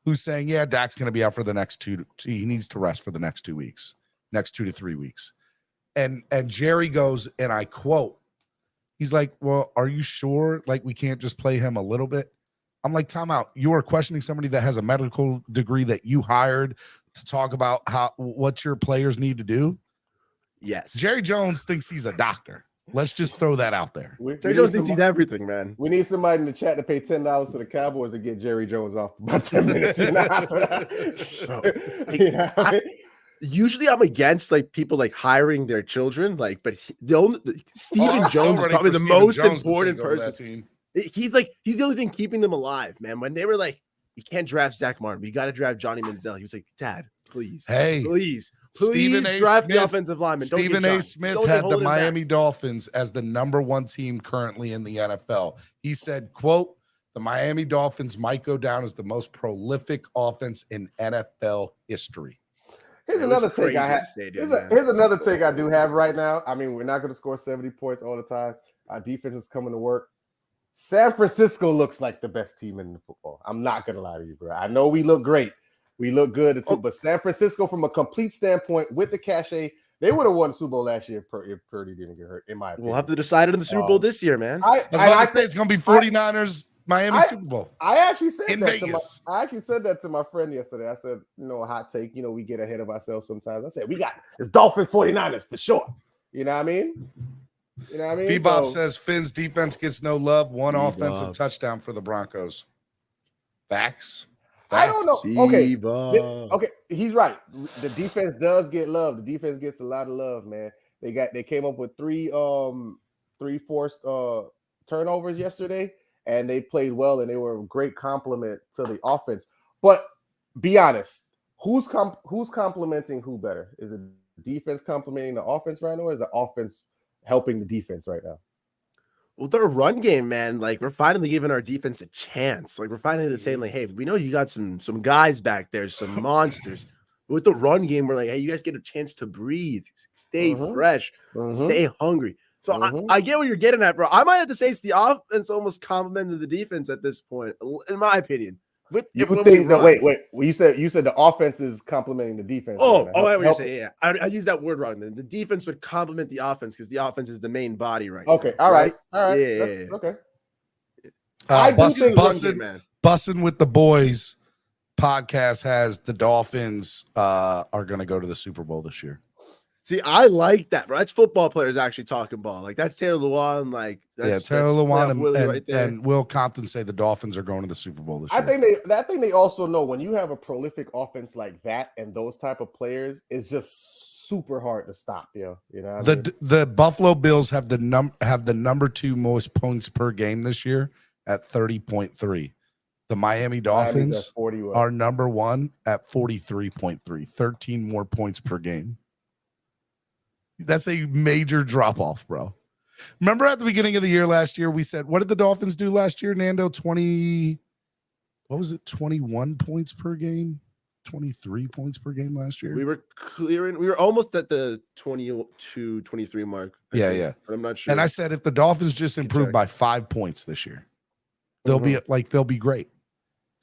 S3: who's saying, yeah, Dak's going to be out for the next he needs to rest for the next 2 weeks, next 2 to 3 weeks. And Jerry goes, and I quote, he's like, well, are you sure? Like, we can't just play him a little bit? I'm like, time out. You are questioning somebody that has a medical degree that you hired to talk about what your players need to do?
S6: Yes.
S3: Jerry Jones thinks he's a doctor. Let's just throw that out there.
S6: Jerry Jones thinks he's everything, man.
S4: We need somebody in the chat to pay $10 to the Cowboys to get Jerry Jones off for about 10 minutes.
S6: Usually I'm against people like hiring their children, but Stephen Jones is probably the most important person. He's the only thing keeping them alive, man. When they were like, you can't draft Zach Martin, but you got to draft Johnny Manziel. He was like, Dad, please, please draft the offensive lineman.
S3: Stephen A. Smith had the Miami Dolphins as the #1 team currently in the NFL. He said, quote, the Miami Dolphins might go down as the most prolific offense in NFL history.
S4: Here's another take I have. Here's another take I do have right now. I mean, we're not going to score 70 points all the time. Our defense is coming to work. San Francisco looks like the best team in the football. I'm not going to lie to you, bro. I know we look great. We look good, but San Francisco, from a complete standpoint, with the cachet, they would have won the Super Bowl last year if Purdy didn't get hurt, in my opinion.
S6: We'll have to decide it in the Super Bowl this year, man.
S3: I say it's going to be 49ers Miami Super Bowl.
S4: I actually said
S3: in
S4: that
S3: Vegas.
S4: I actually said that to my friend yesterday. I said, a hot take. We get ahead of ourselves sometimes. I said, it's Dolphins 49ers for sure. You know what I mean?
S3: Bebop says Finn's defense gets no love. One offensive touchdown for the Broncos. Facts.
S4: I don't know. Okay, he's right. The defense does get love. The defense gets a lot of love, man. They came up with three forced turnovers yesterday, and they played well, and they were a great compliment to the offense. But be honest, who's complimenting who better? Is it defense complimenting the offense right now, or is the offense helping the defense right now?
S6: Well, their run game, man, we're finally giving our defense a chance. We're finally saying, hey, we know you got some guys back there, some monsters. With the run game, we're like, hey, you guys get a chance to breathe, stay fresh, stay hungry. So I get what you're getting at, bro. I might have to say it's the offense almost complimented the defense at this point, in my opinion. Wait. You said the offense is complimenting the defense. What you're saying? Yeah, I used that word wrong. Then the defense would complement the offense because the offense is the main body right now.
S4: Okay, all right.
S6: Yeah.
S4: Okay.
S3: Bussin' with the Boys podcast has the Dolphins are going to go to the Super Bowl this year.
S6: See, I like that, bro. That's football players actually talking ball. That's Taylor Lewan.
S3: Taylor Lewan and Will Compton say the Dolphins are going to the Super Bowl this year.
S4: I think they also know when you have a prolific offense like that and those type of players, it's just super hard to stop.
S3: The Buffalo Bills have the number 2 most points per game this year at 30.3. The Miami Dolphins are number 1 at 43.3, 13 more points per game. That's a major drop off, bro. Remember at the beginning of the year last year, we said, what did the Dolphins do last year, Nando? 21 points per game? 23 points per game last year?
S6: We were almost at the 22, 23 mark.
S3: Yeah.
S6: But I'm not sure.
S3: And I said, if the Dolphins just improve by 5 points this year, they'll be great.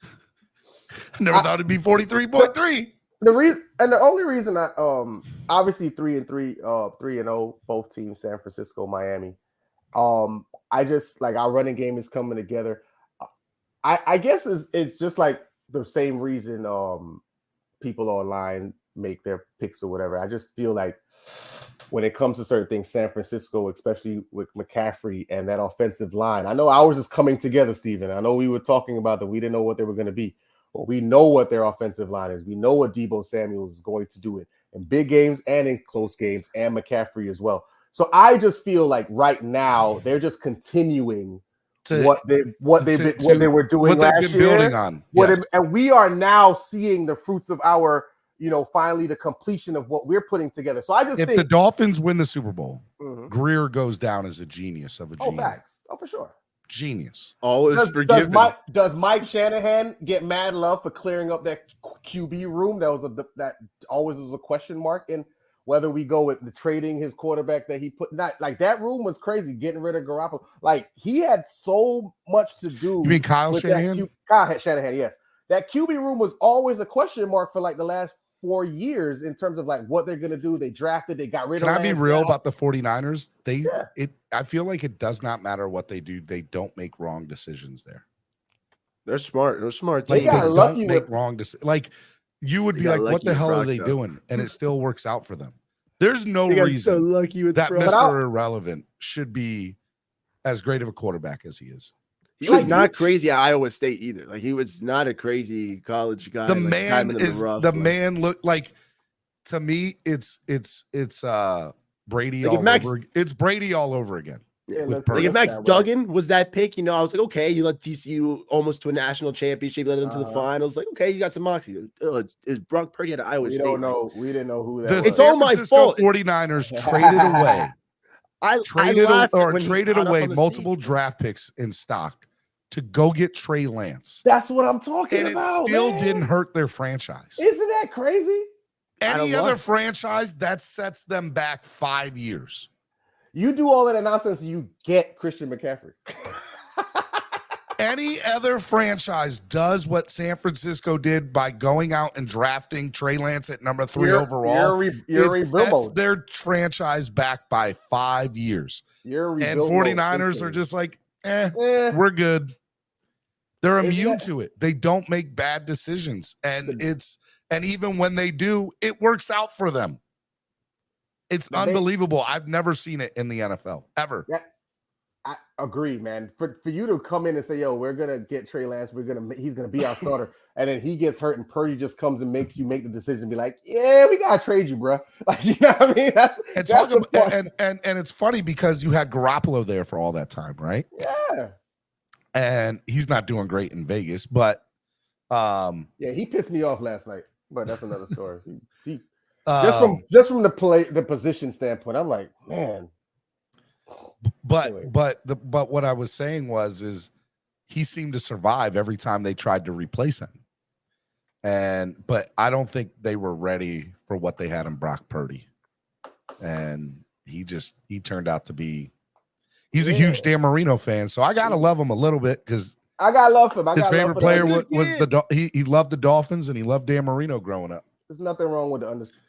S3: I never thought it'd be 43.3.
S4: The only reason I obviously 3-0, both teams, San Francisco, Miami. I just like our running game is coming together. I guess it's just like the same reason people online make their picks or whatever. I just feel like when it comes to certain things, San Francisco, especially with McCaffrey and that offensive line, I know ours is coming together, Steven. I know we were talking about that. We didn't know what they were going to be. But we know what their offensive line is. We know what Deebo Samuel is going to do in big games and in close games, and McCaffrey as well. So I just feel like right now they're just continuing what they were doing last year.
S3: Building on. Yes.
S4: And we are now seeing the fruits of our, finally the completion of what we're putting together. So I just think
S3: the Dolphins win the Super Bowl, Greer goes down as a genius of a genius.
S4: Oh, facts. Oh, for sure.
S3: Genius.
S6: Always forgiven.
S4: Does Mike Shanahan get mad love for clearing up that QB room? That always was a question mark in whether we go with the trading his quarterback that he put. Not like that room was crazy, getting rid of Garoppolo. Like he had so much to do.
S3: You mean Kyle Shanahan?
S4: Kyle Shanahan, yes. That QB room was always a question mark for like the last 4 years in terms of like what they're going to do. They drafted, they got rid of.
S3: Can I be real about the 49ers? I feel like it does not matter what they do. They don't make wrong decisions there.
S6: They're smart. They're smart.
S3: Like, they don't make wrong decisions. Like you would be like, what the hell are they doing? And it still works out for them. There's no reason that Mr. Irrelevant should be as great of a quarterback as he is.
S6: He was not crazy at Iowa State either. Like he was not a crazy college guy.
S3: The man looked like, to me, it's Brady it's Brady all over again.
S6: Yeah, like if Max Duggan was that pick, I was like, okay, you let TCU almost to a national championship, led them to the finals. Like, okay, you got some moxie. Is Brock Purdy at Iowa State?
S4: We didn't know who that was.
S6: It's all my fault.
S3: 49ers traded away multiple draft picks in stock to go get Trey Lance.
S4: That's what I'm talking about.
S3: And it still didn't hurt their franchise.
S4: Isn't that crazy?
S3: Any other franchise, that sets them back 5 years.
S4: You do all that nonsense, you get Christian McCaffrey.
S3: Any other franchise does what San Francisco did by going out and drafting Trey Lance at number 3 overall. It sets their franchise back by 5 years. And 49ers are just like, we're good. They're immune to it. They don't make bad decisions. And even when they do, it works out for them. It's unbelievable. I've never seen it in the NFL ever.
S4: Yeah, I agree, man. For you to come in and say, "Yo, we're gonna get Trey Lance. He's gonna be our starter," and then he gets hurt, and Purdy just comes and makes you make the decision, and be like, "Yeah, we gotta trade you, bro." Like, you know what I mean?
S3: And it's funny because you had Garoppolo there for all that time, right?
S4: Yeah. And
S3: he's not doing great in Vegas, but
S4: he pissed me off last night. But that's another story. Just from the position standpoint, I'm like, man.
S3: But what I was saying is he seemed to survive every time they tried to replace him. But I don't think they were ready for what they had in Brock Purdy. And he turned out to be, he's a huge Dan Marino fan. So I got to love him a little bit because
S4: I got to love him.
S3: His favorite player was he loved the Dolphins and he loved Dan Marino growing up.
S4: There's nothing wrong with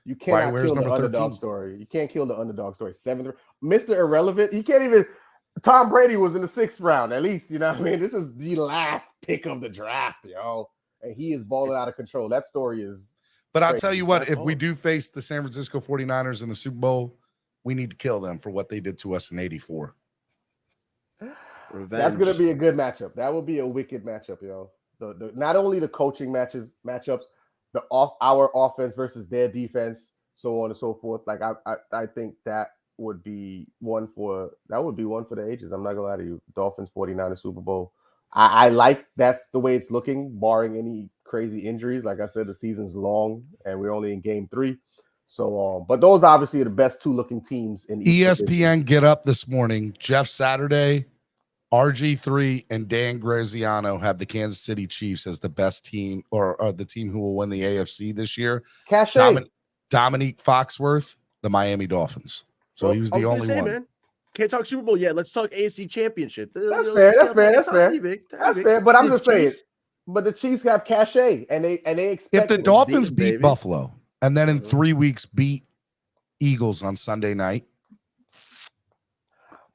S4: you cannot kill the underdog story. You can't kill the underdog story. 7th, Mr. Irrelevant. You can't even. Tom Brady was in the 6th round, at least. You know what I mean? This is the last pick of the draft, yo. And he is balling out of control. That story is.
S3: But I'll tell you what, if we do face the San Francisco 49ers in the Super Bowl, we need to kill them for what they did to us in '84.
S6: Revenge.
S4: That's going to be a good matchup. That will be a wicked matchup, yo. Not only the coaching matchups, our offense versus their defense, so on and so forth. Like I think that would be one for the ages. I'm not gonna lie to you. Dolphins 49ers Super Bowl. I like that's the way it's looking, barring any crazy injuries. Like I said, the season's long and we're only in game 3. So, but those obviously are the best two looking teams in each
S3: ESPN
S4: division.
S3: Get Up this morning. Jeff Saturday, RG3, and Dan Graziano have the Kansas City Chiefs as the best team or the team who will win the AFC this year.
S4: Cachet.
S3: Dominique Foxworth, the Miami Dolphins. So he was the only one.
S6: Man, can't talk Super Bowl yet. Let's talk AFC Championship.
S4: That's fair. That's fair. But I'm just saying. But the Chiefs have cachet, and they expect
S3: if the Dolphins beat Buffalo and then in 3 weeks beat Eagles on Sunday night.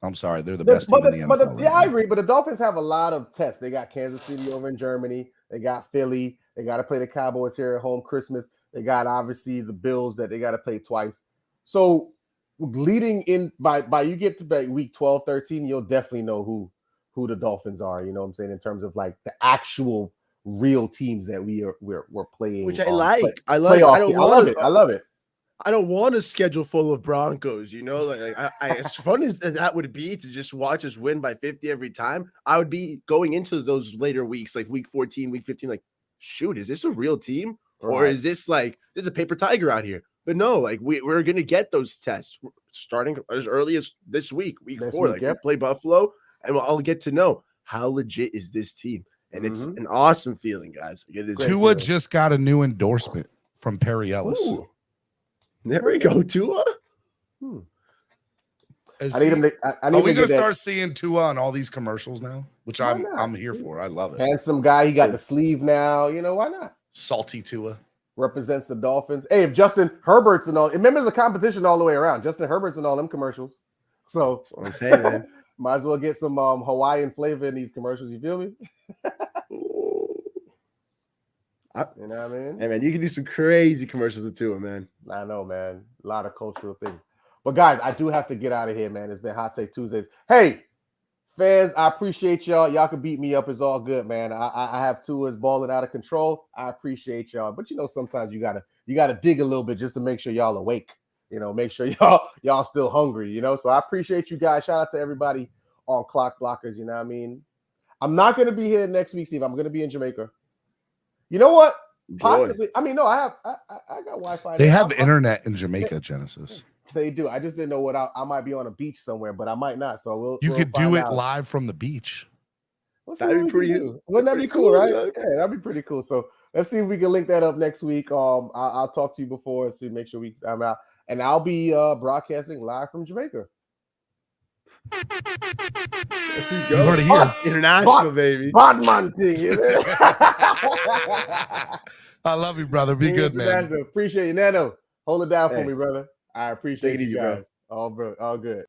S3: I'm sorry, they're the best team in the NFL.
S4: Yeah, I agree. But the Dolphins have a lot of tests. They got Kansas City over in Germany. They got Philly. They got to play the Cowboys here at home Christmas. They got obviously the Bills that they got to play twice. So leading in by you get to week 12, 13, you'll definitely know who the Dolphins are. You know what I'm saying, in terms of like the actual real teams that we're playing.
S6: Which I like. I
S4: love it. I love it.
S6: I don't want a schedule full of Broncos, you know, as fun as that would be to just watch us win by 50 every time. I would be going into those later weeks, like week 14, week 15, like, shoot, is this a real team? Right. Or is this like, there's a paper tiger out here? But no, like we're going to get those tests starting as early as this week, week 4. Like we play Buffalo and I'll get to know how legit is this team. And it's an awesome feeling, guys. It is.
S3: Tua just got a new endorsement from Perry Ellis.
S6: Ooh. There we go, Tua.
S3: I need him to. Are we going to start seeing Tua on all these commercials now? Which I'm here for. I love it.
S4: Handsome guy. He got the sleeve now. You know, why not?
S3: Salty Tua.
S4: Represents the Dolphins. Hey, if Justin Herbert's and all, remember the competition all the way around. Justin Herbert's and all them commercials. So
S6: that's what I'm saying, man.
S4: Might as well get some Hawaiian flavor in these commercials. You feel me? You know what I mean?
S6: Hey, man, you can do some crazy commercials with Tua, man.
S4: I know, man. A lot of cultural things. But, guys, I do have to get out of here, man. It's been Hot Take Tuesdays. Hey, fans, I appreciate y'all. Y'all can beat me up. It's all good, man. I have Tua's balling out of control. I appreciate y'all. But, you know, sometimes you gotta dig a little bit just to make sure y'all awake. You know, make sure y'all still hungry, you know? So I appreciate you guys. Shout out to everybody on Clock Blockers, you know what I mean? I'm not going to be here next week, Steve. I'm going to be in Jamaica. You know what? Possibly. I mean, no, I got Wi-Fi.
S3: They have internet in Jamaica, Genesis.
S4: They do. I just didn't know what I might be on a beach somewhere, but I might not. So
S3: you could do it live from the beach.
S4: That'd be pretty. Wouldn't that be cool, right? Yeah, that'd be pretty cool. So let's see if we can link that up next week. I'll talk to you before and see, make sure I'm out, and I'll be broadcasting live from Jamaica.
S3: You heard it here.
S6: International, baby.
S4: Bodman thing.
S3: I love you, brother. Be good, man.
S4: Appreciate you, Nando. Hold it down for me, brother. I appreciate you guys. Bro. All good.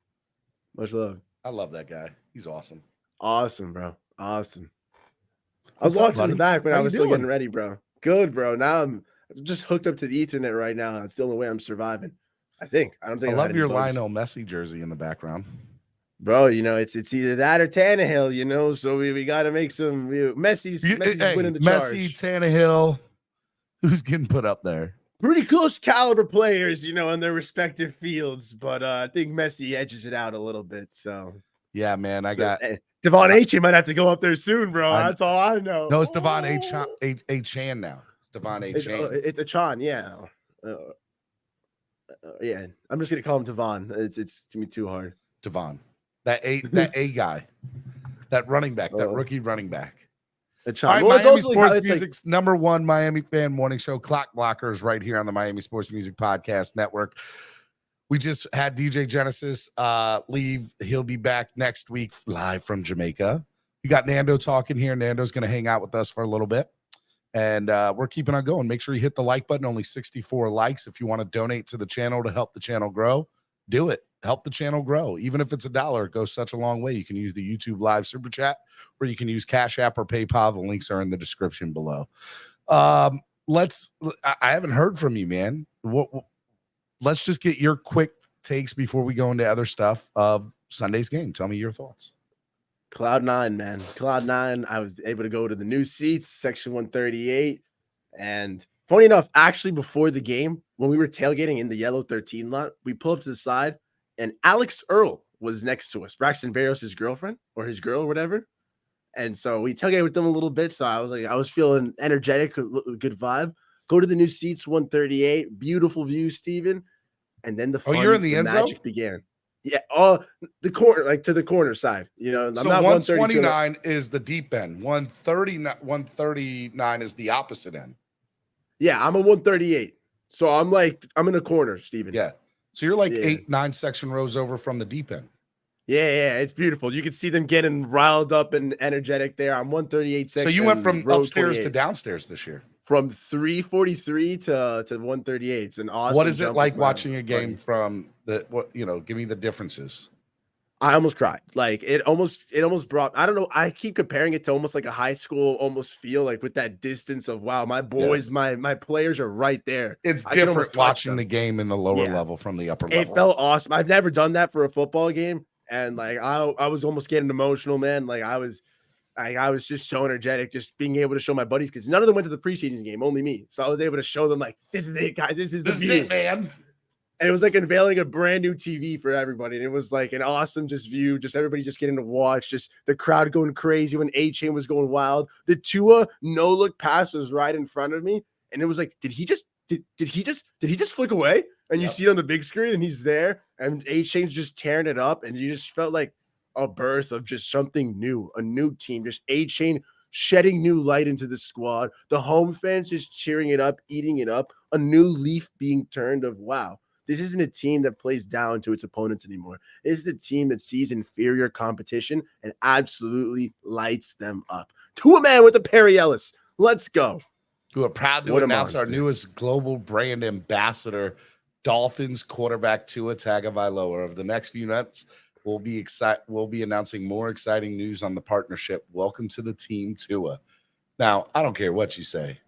S6: Much love.
S3: I love that guy. He's awesome.
S6: Awesome, bro. Awesome. I was walking in the back, but I was still getting ready, bro. Good, bro. Now I'm just hooked up to the Ethernet right now. It's still the way I'm surviving. I don't think
S3: I love your Lionel Messi jersey in the background.
S6: Bro, you know, it's either that or Tannehill, you know, so we got to make some Messi's winning the charge.
S3: Messi, Tannehill, who's getting put up there?
S6: Pretty close caliber players, you know, in their respective fields, but I think Messi edges it out a little bit, so.
S3: Yeah, man, I got.
S6: Devon Achane might have to go up there soon, bro. That's all I know.
S3: No, it's Devon Achane now. It's Devon Achane.
S6: It's Achane, yeah. Yeah, I'm just going to call him Devon. It's to me too hard.
S3: Devon. That A guy, that running back, that rookie running back. All right, well, Miami Sports Music's #1 Miami fan morning show, Clock Blockers, right here on the Miami Sports Music Podcast Network. We just had DJ Genesis leave. He'll be back next week live from Jamaica. We got Nando talking here. Nando's going to hang out with us for a little bit. And we're keeping on going. Make sure you hit the like button. Only 64 likes. If you want to donate to the channel to help the channel grow, do it. Help the channel grow. Even if it's $1, it goes such a long way. You can use the YouTube live super chat, or you can use Cash App or PayPal. The links are in the description below. I haven't heard from you, man. Let's just get your quick takes before we go into other stuff of Sunday's game. Tell me your thoughts.
S6: Cloud9, man. Cloud9. I was able to go to the new seats, section 138. And funny enough, actually before the game, when we were tailgating in the yellow 13 lot, we pulled up to the side and Alex Earl was next to us. Braxton Berrios, his girlfriend or his girl or whatever. And so we tailgated with them a little bit. So I was feeling energetic, good vibe. Go to the new seats 138. Beautiful view, Steven. And then the fun,
S3: you're in the end
S6: magic
S3: zone?
S6: began. Yeah, the corner, like to the corner side. You know,
S3: So
S6: I'm not
S3: 129 is the deep end. 139 is the opposite end.
S6: Yeah, I'm a 138. So I'm in a corner, Steven.
S3: Yeah. So you're like 8-9 section rows over from the deep end.
S6: Yeah, it's beautiful. You can see them getting riled up and energetic there. I'm 138 section.
S3: So you went from upstairs
S6: 28.
S3: to downstairs this year.
S6: From 343 to 138. It's an awesome.
S3: What is it like watching a game from give me the differences.
S6: I almost cried. Like it almost brought, I don't know. I keep comparing it to almost like a high school almost feel, like with that distance of, wow, my boys, my players are right there.
S3: It's different watching the game in the lower level from the upper level.
S6: It felt awesome. I've never done that for a football game. And like, I was almost getting emotional, man. Like I was just so energetic, just being able to show my buddies, because none of them went to the preseason game, only me. So I was able to show them, like, this is it, guys. This is it,
S3: man.
S6: And it was like unveiling a brand new TV for everybody. And it was like an awesome just view, just everybody just getting to watch, just the crowd going crazy when A-Chain was going wild. The Tua no-look pass was right in front of me. And it was like, did he just flick away? And you see it on the big screen and he's there, and A-Chain's just tearing it up. And you just felt like a birth of just something new, a new team, just A-Chain shedding new light into the squad. The home fans just cheering it up, eating it up. A new leaf being turned of, wow, this isn't a team that plays down to its opponents anymore. This is a team that sees inferior competition and absolutely lights them up. To a man with a Perry Ellis. Let's go.
S3: Who are proud to announce our newest global brand ambassador, Dolphins quarterback Tua Tagovailoa. Over the next few minutes, we'll be announcing more exciting news on the partnership. Welcome to the team, Tua. Now, I don't care what you say.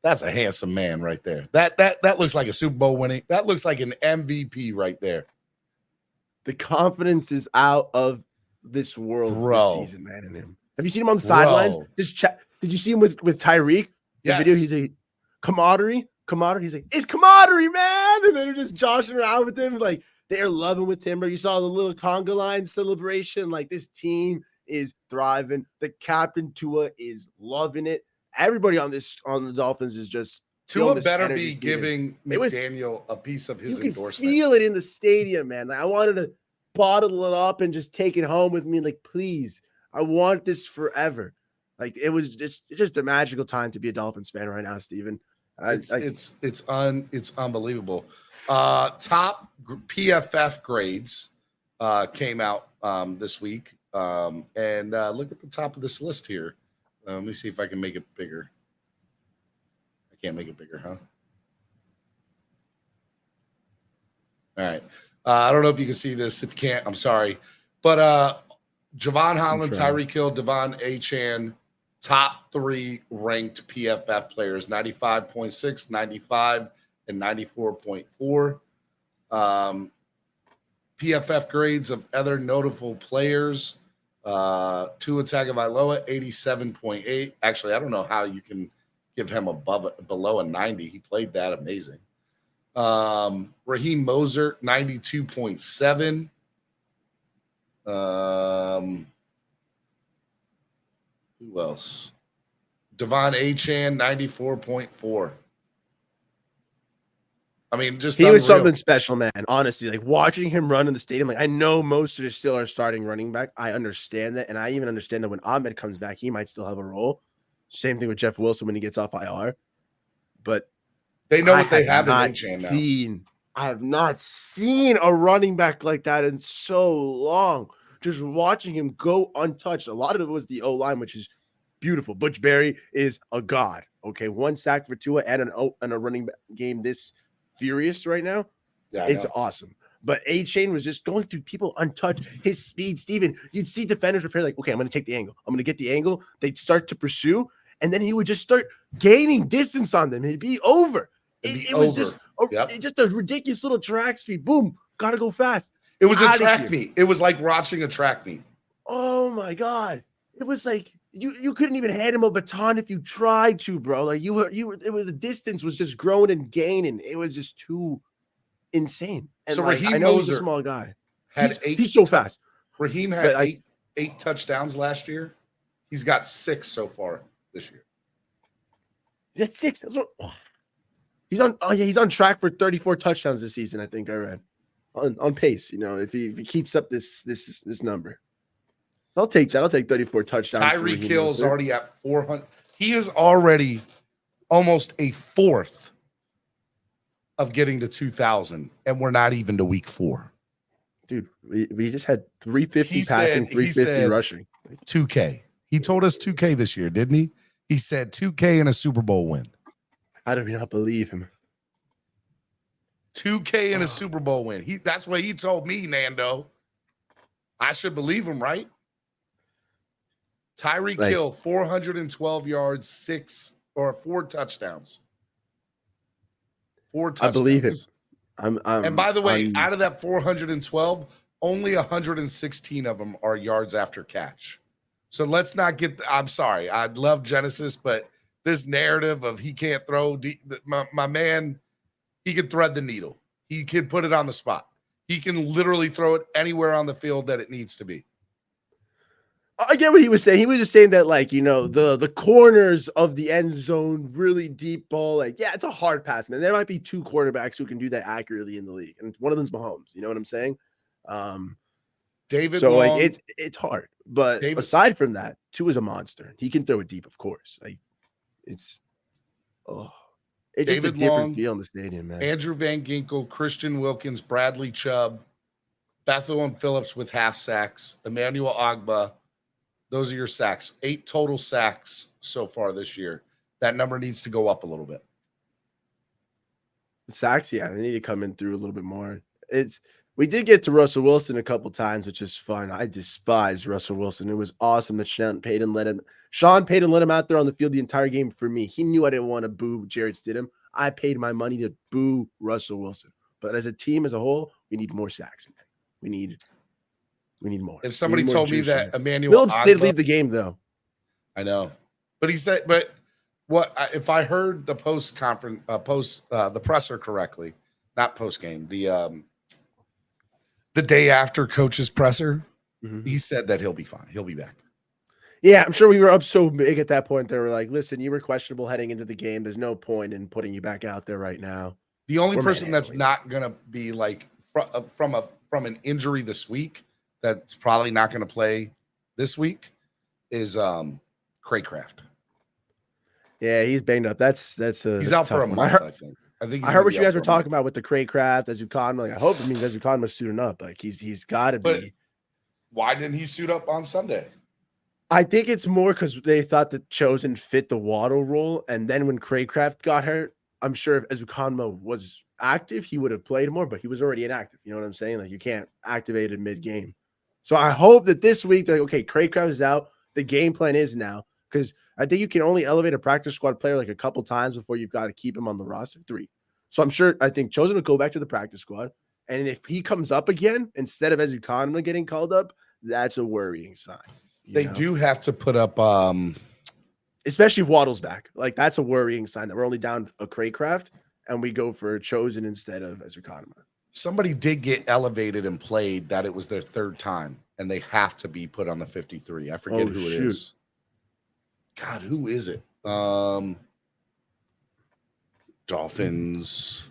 S3: That's a handsome man right there. That looks like a Super Bowl winning. That looks like an MVP right there.
S6: The confidence is out of this world
S3: Bro.
S6: this season, man, in him. Have you seen him on the sidelines? Did you see him with Tyreek?
S3: Yes.
S6: The video, he's like, camaraderie. He's like, it's camaraderie, man. And then they're just joshing around with him. Like, they're loving with him. Bro, you saw the little conga line celebration. Like, this team is thriving. The captain, Tua, is loving it. Everybody on the Dolphins is just
S3: Tua better be giving McDaniel a piece of his endorsement.
S6: You can feel it in the stadium, man. Like, I wanted to bottle it up and just take it home with me. Like, please, I want this forever. Like, it was just a magical time to be a Dolphins fan right now, Steven.
S3: It's unbelievable. Top PFF grades came out this week, and look at the top of this list here. Let me see if I can make it bigger. I can't make it bigger, huh? All right. I don't know if you can see this. If you can't, I'm sorry. But Javon Holland, Tyreek Hill, Devon Achane, top 3 ranked PFF players, 95.6, 95, and 94.4. PFF grades of other notable players. Tua Tagovailoa, 87.8. Actually, I don't know how you can give him below a 90. He played that amazing. Raheem Mostert, 92.7. Who else? Devon Achane, 94.4. I mean, just
S6: he was something special, man. Honestly, like watching him run in the stadium, like I know Mostert is still our starting running back. I understand that, and I even understand that when Ahmed comes back, he might still have a role. Same thing with Jeff Wilson when he gets off IR. But
S3: they know what they have in Achane now.
S6: I have not seen a running back like that in so long. Just watching him go untouched. A lot of it was the O-line, which is beautiful. Butch Berry is a god. Okay, 1 sack for Tua and a running back game this furious right now. Yeah, it's awesome. But Achane was just going through people untouched. His speed, Steven, you'd see defenders prepare like, okay, I'm going to take the angle. I'm going to get the angle. They'd start to pursue, and then he would just start gaining distance on them. It'd be over. It was just a ridiculous little track speed. Boom, got to go fast.
S3: It was a track meet. It was like watching a track meet.
S6: Oh, my God. It was like you couldn't even hand him a baton if you tried to, bro. Like the distance was just growing and gaining. It was just too insane. And
S3: so
S6: Raheem, I know he's a small guy. He's so fast.
S3: Raheem had eight touchdowns last year. He's got 6 so far this year.
S6: That's 6. He's on track for 34 touchdowns this season. I think I read on pace. If he keeps up this number, I'll take that. I'll take 34 touchdowns.
S3: Tyreek Hill's already at 400. He is already almost a fourth of getting to 2,000, and we're not even to week 4.
S6: Dude, we just had 350 passing, 350 rushing.
S3: 2K. He told us 2K this year, didn't he? He said 2K and a Super Bowl win.
S6: I do not believe him.
S3: 2K and a Super Bowl win. That's what he told me, Nando. I should believe him, right? Tyreek Hill, 412 yards, 4 touchdowns. 4 touchdowns.
S6: I believe him.
S3: And by the way, out of that 412, only 116 of them are yards after catch. So let's not get – I'm sorry. I love Genesis, but this narrative of he can't throw my man, he can thread the needle. He can put it on the spot. He can literally throw it anywhere on the field that it needs to be.
S6: I get what he was saying. He was just saying that, the corners of the end zone, really deep ball. It's a hard pass, man. There might be 2 quarterbacks who can do that accurately in the league, and one of them's Mahomes. You know what I'm saying?
S3: David.
S6: So
S3: Long,
S6: it's hard, but aside from that, Tua is a monster. He can throw it deep, of course. It's just a different feel in the stadium, man.
S3: Andrew Van Ginkel, Christian Wilkins, Bradley Chubb, Bethel and Phillips with half sacks, Emmanuel Ogbah. Those are your sacks. 8 total sacks so far this year. That number needs to go up a little bit.
S6: The sacks, they need to come in through a little bit more. We did get to Russell Wilson a couple times, which is fun. I despise Russell Wilson. It was awesome that Sean Payton let him out there on the field the entire game for me. He knew I didn't want to boo Jarrett Stidham. I paid my money to boo Russell Wilson. But as a team as a whole, we need more sacks, man. We need more.
S3: If somebody told me that Emmanuel
S6: Phillips did leave the game, though.
S3: I know. But he said, if I heard the the presser correctly, not post game, the day after coach's presser, he said that he'll be fine. He'll be back.
S6: Yeah, I'm sure we were up so big at that point. They were like, listen, you were questionable heading into the game. There's no point in putting you back out there right now.
S3: The only person that's not going to be from an injury this week, that's probably not going to play this week, is Craycraft.
S6: Yeah, he's banged up.
S3: He's out for a month, I think.
S6: I heard what you guys were talking about with the Craycraft, Ezukanma. I hope it means Ezukanma's suiting up. He's got to be.
S3: Why didn't he suit up on Sunday?
S6: I think it's more because they thought that Chosen fit the Waddle role, and then when Craycraft got hurt, I'm sure if Ezukanma was active, he would have played more, but he was already inactive. You know what I'm saying? You can't activate it mid-game. So I hope that this week, Craycraft is out. The game plan is now, because I think you can only elevate a practice squad player a couple times before you've got to keep him on the roster. 3. So I think Chosen will go back to the practice squad. And if he comes up again, instead of Ezukanma getting called up, that's a worrying sign.
S3: They do have to put up,
S6: especially if Waddle's back. That's a worrying sign that we're only down a Craycraft and we go for Chosen instead of Ezukanma.
S3: Somebody did get elevated and played that it was their 3rd time, and they have to be put on the 53. I forget who it is. God, who is it? Dolphins.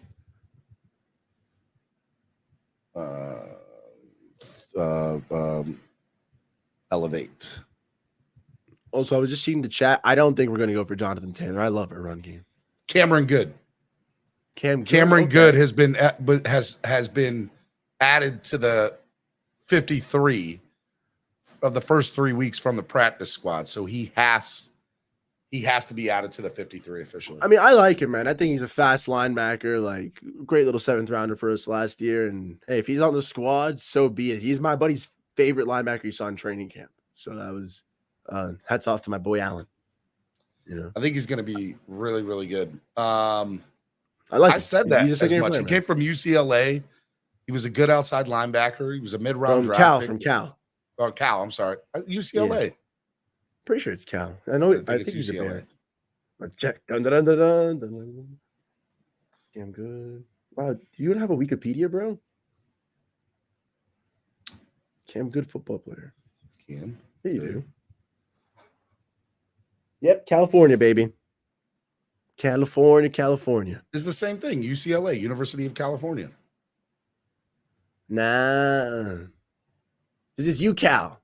S3: Elevate.
S6: Also, I was just seeing the chat. I don't think we're going to go for Jonathan Taylor. I love our run game.
S3: Cameron Good. Cameron Good has been added to the 53 of the first 3 weeks from the practice squad. So he has to be added to the 53 officially.
S6: I mean, I like him, man. I think he's a fast linebacker, great little 7th rounder for us last year. And hey, if he's on the squad, so be it. He's my buddy's favorite linebacker you saw in training camp. So that was hats off to my boy Allen.
S3: I think he's going to be really, really good.
S6: I
S3: said that as much. He came from UCLA. He was a good outside linebacker. He was a mid-round draft
S6: from Cal.
S3: Or Cal, I'm sorry. UCLA.
S6: Yeah. Pretty sure it's Cal. I think he's UCLA. Damn good. Wow, you don't have a Wikipedia, bro? Cam Good football player.
S3: Cam.
S6: Yeah, you do. Yep, California, baby. California.
S3: It's the same thing. UCLA, University of California.
S6: Nah. This is UCal.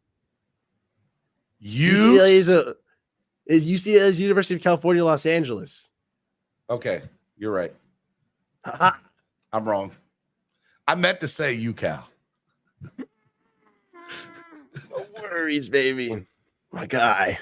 S3: UCLA
S6: UCLA is University of California, Los Angeles.
S3: Okay, you're right. I'm wrong. I meant to say UCal.
S6: No worries, baby. My guy.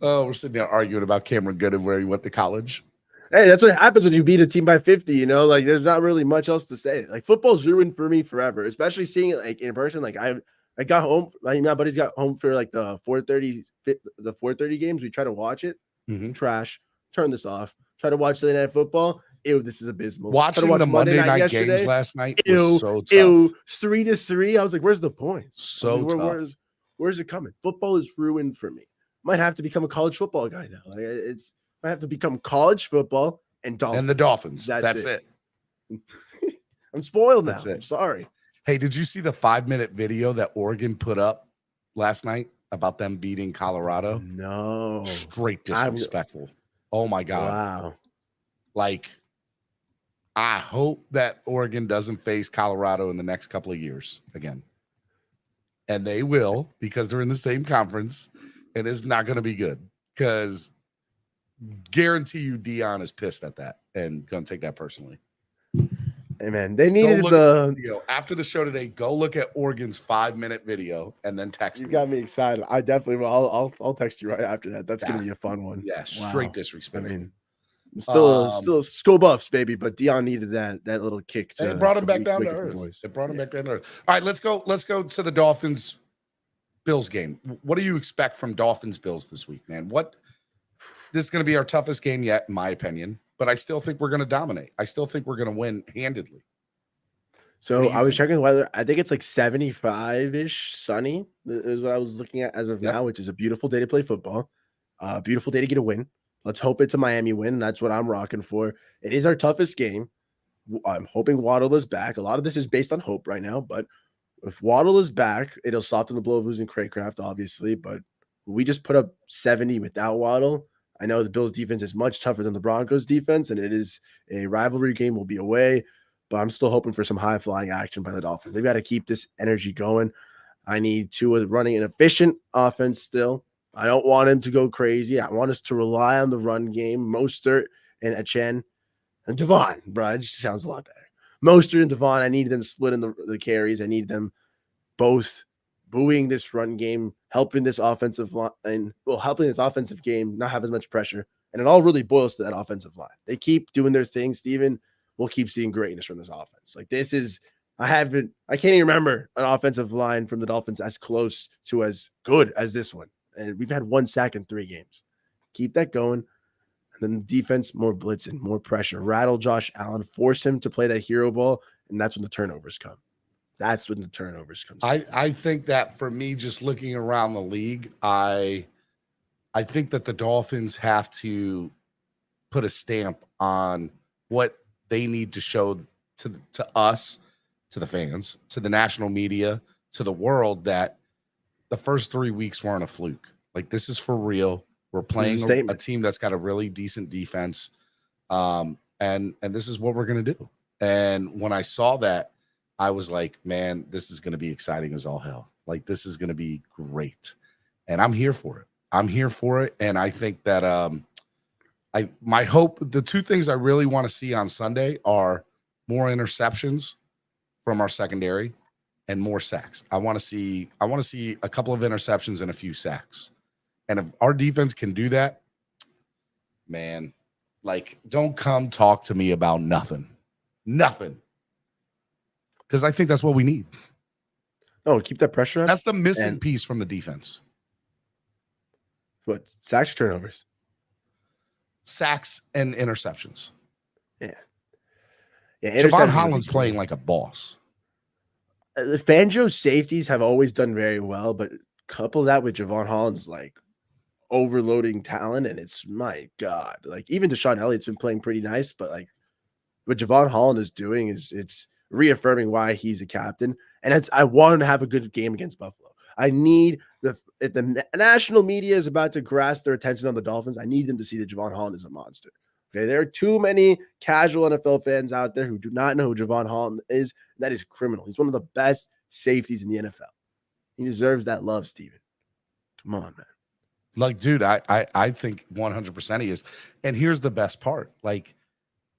S3: Oh, we're sitting there arguing about Cameron Gooden where he went to college.
S6: Hey, that's what happens when you beat a team by 50, you know? Like, there's not really much else to say. Like, football's ruined for me forever, especially seeing it, like, in person. Like, I got home. Like, my buddies got home for, like, the 4:30 games. We try to watch it.
S3: Mm-hmm.
S6: Trash. Turn this off. Try to watch Sunday Night Football. Ew, this is abysmal.
S3: Watching the Monday night games last night was so tough.
S6: Ew, 3-3. I was like, where's the point?
S3: So tough.
S6: Where's it coming? Football is ruined for me. Might have to become a college football guy now. Like, might have to become college football and Dolphins.
S3: And the Dolphins. That's it.
S6: I'm spoiled now.
S3: That's it.
S6: I'm sorry.
S3: Hey, did you see the 5-minute video that Oregon put up last night about them beating Colorado?
S6: No.
S3: Straight disrespectful. Oh, my God.
S6: Wow.
S3: Like, I hope that Oregon doesn't face Colorado in the next couple of years again. And they will, because they're in the same conference, and it's not going to be good. Because guarantee you Dion is pissed at that and going to take that personally.
S6: Hey, man, they needed the
S3: video. After the show today, go look at Oregon's 5-minute video and then text me.
S6: You got me excited. I definitely will. I'll text you right after that. That's going to be a fun one.
S3: Yeah, straight disrespect.
S6: I mean, still school buffs, baby, but Dion needed that little kick.
S3: It brought him back down to earth. It brought him back down to earth. All right, let's go to the Dolphins Bills game. What do you expect from Dolphins Bills this week, man? This is going to be our toughest game yet, in my opinion, but I still think we're going to dominate. I still think we're going to win handedly.
S6: So I was checking the weather. I think it's like 75-ish sunny is what I was looking at as of now, which is a beautiful day to play football. Beautiful day to get a win. Let's hope it's a Miami win. That's what I'm rocking for. It is our toughest game. I'm hoping Waddle is back. A lot of this is based on hope right now, but if Waddle is back, it'll soften the blow of losing Craycraft, obviously, but we just put up 70 without Waddle. I know the Bills defense is much tougher than the Broncos defense, and it is a rivalry game. We'll be away, but I'm still hoping for some high-flying action by the Dolphins. They've got to keep this energy going. I need Tua running an efficient offense still. I don't want him to go crazy. I want us to rely on the run game. Mostert and Achane and Devon, bro. It just sounds a lot better. Mostert and Devon, I need them splitting the carries. I need them both buoying this run game, helping this offensive line, helping this offensive game not have as much pressure. And it all really boils to that offensive line. They keep doing their thing, Steven. We'll keep seeing greatness from this offense. Like, this is, I can't even remember an offensive line from the Dolphins as close to as good as this one. And we've had 1 sack in 3 games. Keep that going. And then defense, more blitzing, more pressure. Rattle Josh Allen, force him to play that hero ball, and that's when the turnovers come. That's when the turnovers come.
S3: I think that for me, just looking around the league, I think that the Dolphins have to put a stamp on what they need to show to us, to the fans, to the national media, to the world, that the first 3 weeks weren't a fluke. Like, this is for real. We're playing a team that's got a really decent defense. And this is what we're going to do. And when I saw that, I was like, man, this is going to be exciting as all hell. Like, this is going to be great. And I'm here for it. I'm here for it. And I think that my hope, the 2 things I really want to see on Sunday are more interceptions from our secondary and more sacks. I want to see a couple of interceptions and a few sacks. And if our defense can do that, man, like, don't come talk to me about nothing. Because I think that's what we need.
S6: Oh, keep that pressure up.
S3: That's the missing piece from the defense.
S6: What, sacks or turnovers?
S3: Sacks and interceptions.
S6: Yeah.
S3: Javon Holland's playing like a boss.
S6: The Fangio's safeties have always done very well, but couple that with Javon Holland's like overloading talent, and it's, my God, like, even Deshaun Elliott's been playing pretty nice, but like what Javon Holland is doing is it's reaffirming why he's a captain. And I want him to have a good game against Buffalo. I need if the national media is about to grasp their attention on the Dolphins, I need them to see that Javon Holland is a monster. Okay, there are too many casual NFL fans out there who do not know who Javon Holland is. That is criminal. He's one of the best safeties in the NFL. He deserves that love, Steven. Come on, man.
S3: Like, dude, I think 100% he is. And here's the best part. Like,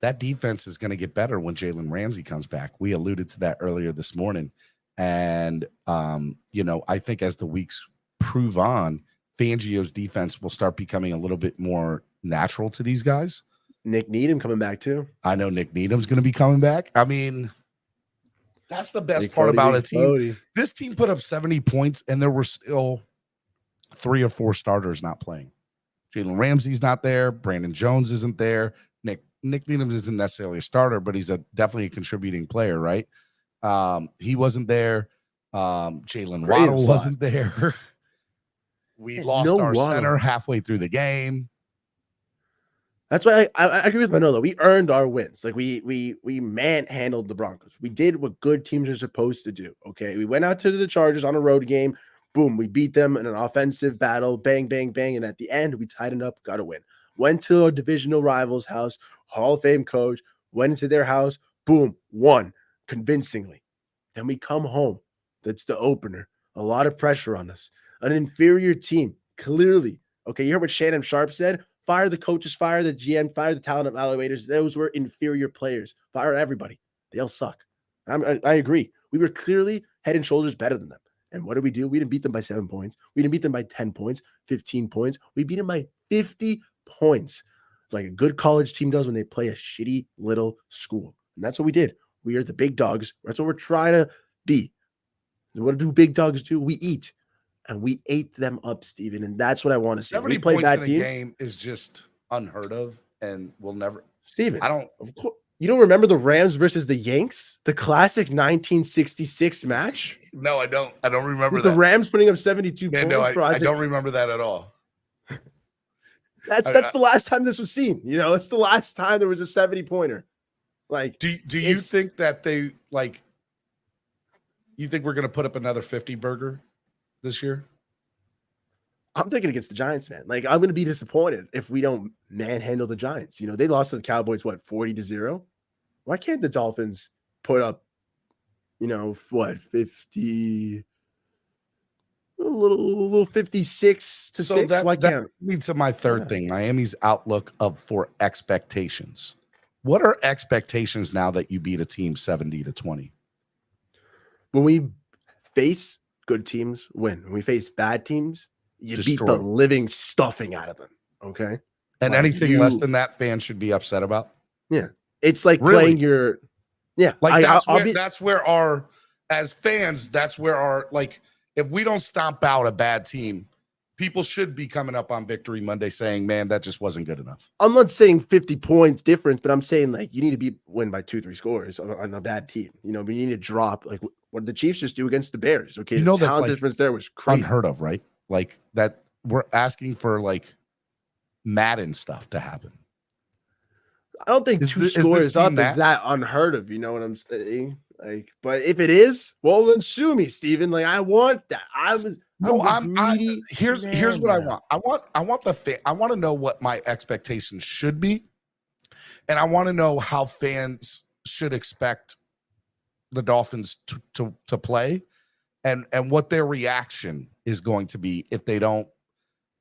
S3: that defense is going to get better when Jalen Ramsey comes back. We alluded to that earlier this morning. And, I think as the weeks prove on, Fangio's defense will start becoming a little bit more natural to these guys.
S6: Nick Needham coming back too.
S3: I know Nick Needham's going to be coming back. I mean, that's the best part about a team. This team put up 70 points, and there were still 3 or 4 starters not playing. Jalen Ramsey's not there. Brandon Jones isn't there. Nick Needham isn't necessarily a starter, but he's definitely a contributing player, right? He wasn't there. Jalen Waddle wasn't there. We lost our center halfway through the game.
S6: That's why I agree with Manolo. We earned our wins. Like we manhandled the Broncos. We did what good teams are supposed to do. Okay, we went out to the Chargers on a road game. Boom, we beat them in an offensive battle. Bang, bang, bang, and at the end we tightened up. Got a win. Went to a divisional rival's house. Hall of Fame coach went into their house. Boom, won convincingly. Then we come home. That's the opener. A lot of pressure on us. An inferior team, clearly. Okay, you heard what Shannon Sharp said. Fire the coaches, fire the GM, fire the talent evaluators. Those were inferior players. Fire everybody. They all suck. I agree. We were clearly head and shoulders better than them. And what did we do? We didn't beat them by 7 points. We didn't beat them by 10 points, 15 points. We beat them by 50 points. Like a good college team does when they play a shitty little school. And that's what we did. We are the big dogs. That's what we're trying to be. What do big dogs do? We eat. And we ate them up, Steven. And that's what I want to see.
S3: 70 points in a game is just unheard of, and we'll never.
S6: Steven, of course. You don't remember the Rams versus the Yanks, the classic 1966 match?
S3: No, I don't. I don't remember
S6: with
S3: that.
S6: The Rams putting up 72 points.
S3: No, I don't remember that at all.
S6: That's the last time this was seen. It's the last time there was a 70-pointer. Like,
S3: do you think that they like? You think we're going to put up another 50 burger this year?
S6: I'm thinking against the Giants, man. Like, I'm going to be disappointed if we don't manhandle the Giants. They lost to the Cowboys, 40-0? Why can't the Dolphins put up, 50, a little 56-6?
S3: So that leads to my third thing, Miami's outlook for expectations. What are expectations now that you beat a team 70-20?
S6: When we face good teams, win. When we face bad teams, you beat the living stuffing out of them. Okay.
S3: And anything less than that, fans should be upset about.
S6: Yeah. It's like playing your,
S3: Like that's where our, as fans, that's where our, like, if we don't stomp out a bad team, people should be coming up on Victory Monday saying, man, that just wasn't good enough.
S6: I'm not saying 50 points difference, but I'm saying like you need to win by 2-3 scores on a bad team. But you need to drop like what the Chiefs just do against the Bears. Okay. The talent difference there was crazy.
S3: Unheard of, right? Like that we're asking for like Madden stuff to happen.
S6: I don't think 2 scores up is that unheard of. You know what I'm saying? Like, but if it is, well, then sue me, Steven. Like, I want that.
S3: Here's what I want. I want I want to know what my expectations should be, and I want to know how fans should expect the Dolphins to play, and what their reaction is going to be if they don't.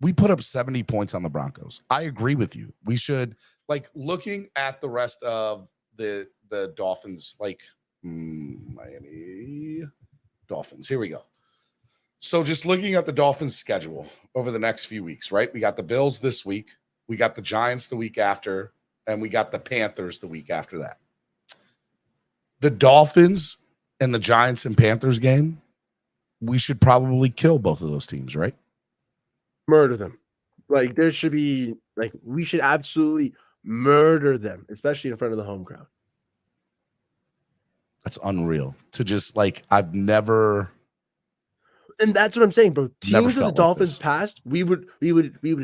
S3: We put up 70 points on the Broncos. I agree with you. We should, like, looking at the rest of the Dolphins, like Miami Dolphins. Here we go. So just looking at the Dolphins schedule over the next few weeks, right? We got the Bills this week. We got the Giants the week after, and we got the Panthers the week after that. The Dolphins and the Giants and Panthers game, we should probably kill both of those teams, right?
S6: Murder them. Like, there should be, like, we should absolutely murder them, especially in front of the home crowd.
S3: That's unreal to just, like, I've never.
S6: And that's what I'm saying, bro. Teams of the Dolphins past, we would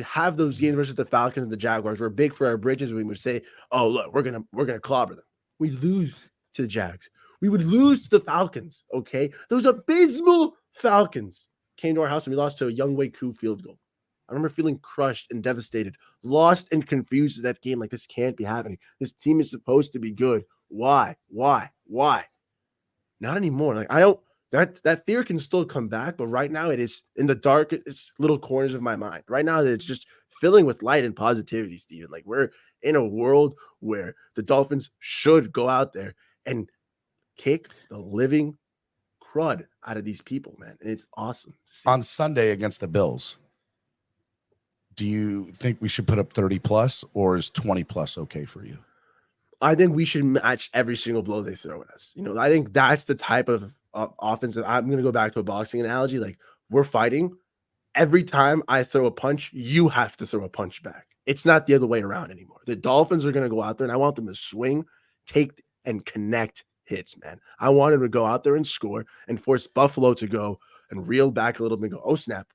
S6: have those games versus the Falcons and the Jaguars. We're big for our bridges. We would say, oh, look, we're gonna clobber them. We lose to the Jags. We would lose to the Falcons. Okay, those abysmal Falcons. came to our house and we lost to a Young Wei Koo field goal. I remember feeling crushed and devastated, lost and confused at that game. Like, this can't be happening. This team is supposed to be good. Why? Not anymore. Like, I don't. That fear can still come back, but right now it is in the darkest little corners of my mind. Right now, it's just filling with light and positivity, Steven. Like, we're in a world where the Dolphins should go out there and kick the living crud out of these people, man. And it's awesome.
S3: On Sunday against the Bills, do you think we should put up 30 plus, or is 20 plus okay for you?
S6: I think we should match every single blow they throw at us. I think that's the type of offense that I'm going to go back to a boxing analogy. Like, we're fighting. Every time I throw a punch, you have to throw a punch back. It's not the other way around anymore. The Dolphins are going to go out there, and I want them to swing, take, and connect hits, man. I want them to go out there and score and force Buffalo to go and reel back a little bit and go, oh, snap.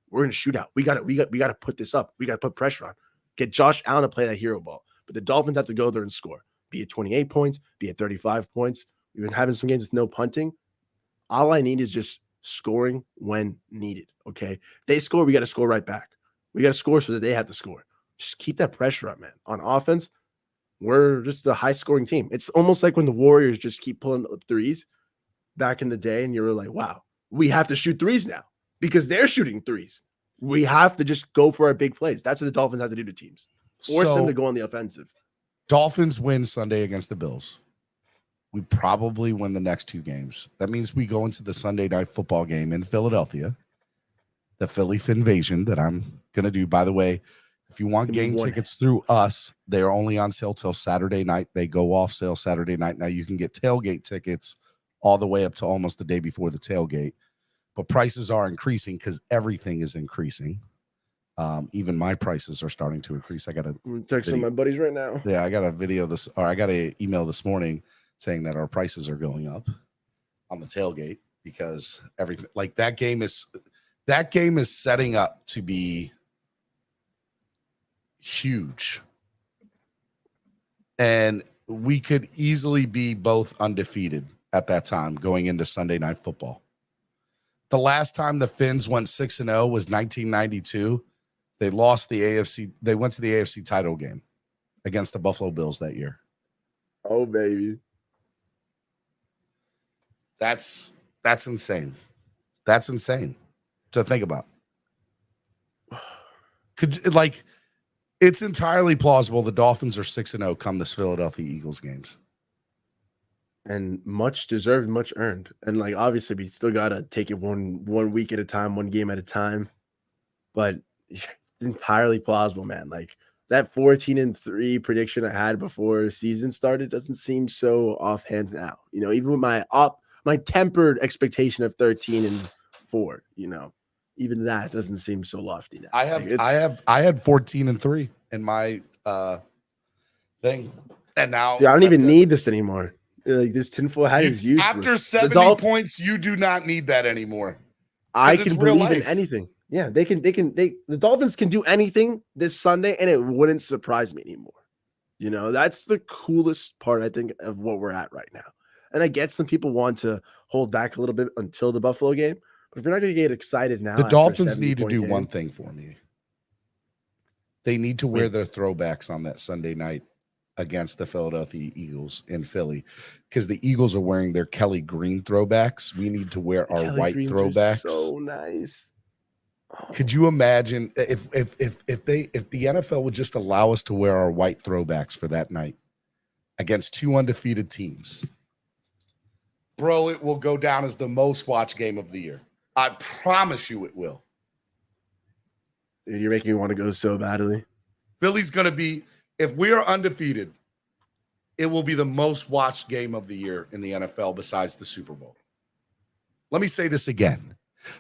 S6: We're in a shootout. We got to put this up. We got to put pressure on. Get Josh Allen to play that hero ball. But the Dolphins have to go there and score. Be it 28 points, be it 35 points. We've been having some games with no punting. All I need is just scoring when needed, okay? They score, we got to score right back. We got to score so that they have to score. Just keep that pressure up, man. On offense, we're just a high-scoring team. It's almost like when the Warriors just keep pulling up threes back in the day, and you were like, wow, we have to shoot threes now because they're shooting threes. We have to just go for our big plays. That's what the Dolphins have to do to teams. Force them to go on the offensive.
S3: Dolphins win Sunday against the Bills. We probably win the next two games. That means we go into the Sunday night football game in Philadelphia, the Philly Finvasion that I'm going to do. By the way, if you want game tickets through us, they are only on sale till Saturday night. They go off sale Saturday night. Now you can get tailgate tickets all the way up to almost the day before the tailgate. But prices are increasing because everything is increasing. Even my prices are starting to increase. I got to
S6: text some of my buddies right now.
S3: Yeah, I got I got an email this morning saying that our prices are going up on the tailgate because everything, like, that game is setting up to be huge. And we could easily be both undefeated at that time going into Sunday Night Football. The last time the Fins went 6-0 was 1992. They lost the AFC. They went to the AFC title game against the Buffalo Bills that year.
S6: Oh, baby.
S3: That's insane. That's insane to think about. It's entirely plausible the Dolphins are 6-0 come this Philadelphia Eagles games.
S6: And much deserved, much earned. And, like, obviously we still got to take it one week at a time, one game at a time. But it's entirely plausible, man. Like, that 14-3 prediction I had before the season started doesn't seem so offhand now. Even with my tempered expectation of 13-4, even that doesn't seem so lofty now.
S3: I had 14-3 in my thing, and now
S6: dude, I don't even need this anymore. Like, this tinfoil hat is useless.
S3: After 70 points, you do not need that anymore.
S6: I can believe in anything. Yeah, the Dolphins can do anything this Sunday, and it wouldn't surprise me anymore. That's the coolest part, I think, of what we're at right now. And I get some people want to hold back a little bit until the Buffalo game. But if you're not going to get excited now,
S3: the Dolphins need to do one thing for me. They need to wear their throwbacks on that Sunday night against the Philadelphia Eagles in Philly, because the Eagles are wearing their Kelly Green throwbacks. We need to wear our Kelly white Greens throwbacks.
S6: So nice.
S3: Oh. Could you imagine if the NFL would just allow us to wear our white throwbacks for that night against two undefeated teams? Bro, it will go down as the most watched game of the year. I promise you it will.
S6: Dude, you're making me want to go so badly.
S3: Philly's going to be, if we are undefeated, it will be the most watched game of the year in the NFL besides the Super Bowl. Let me say this again.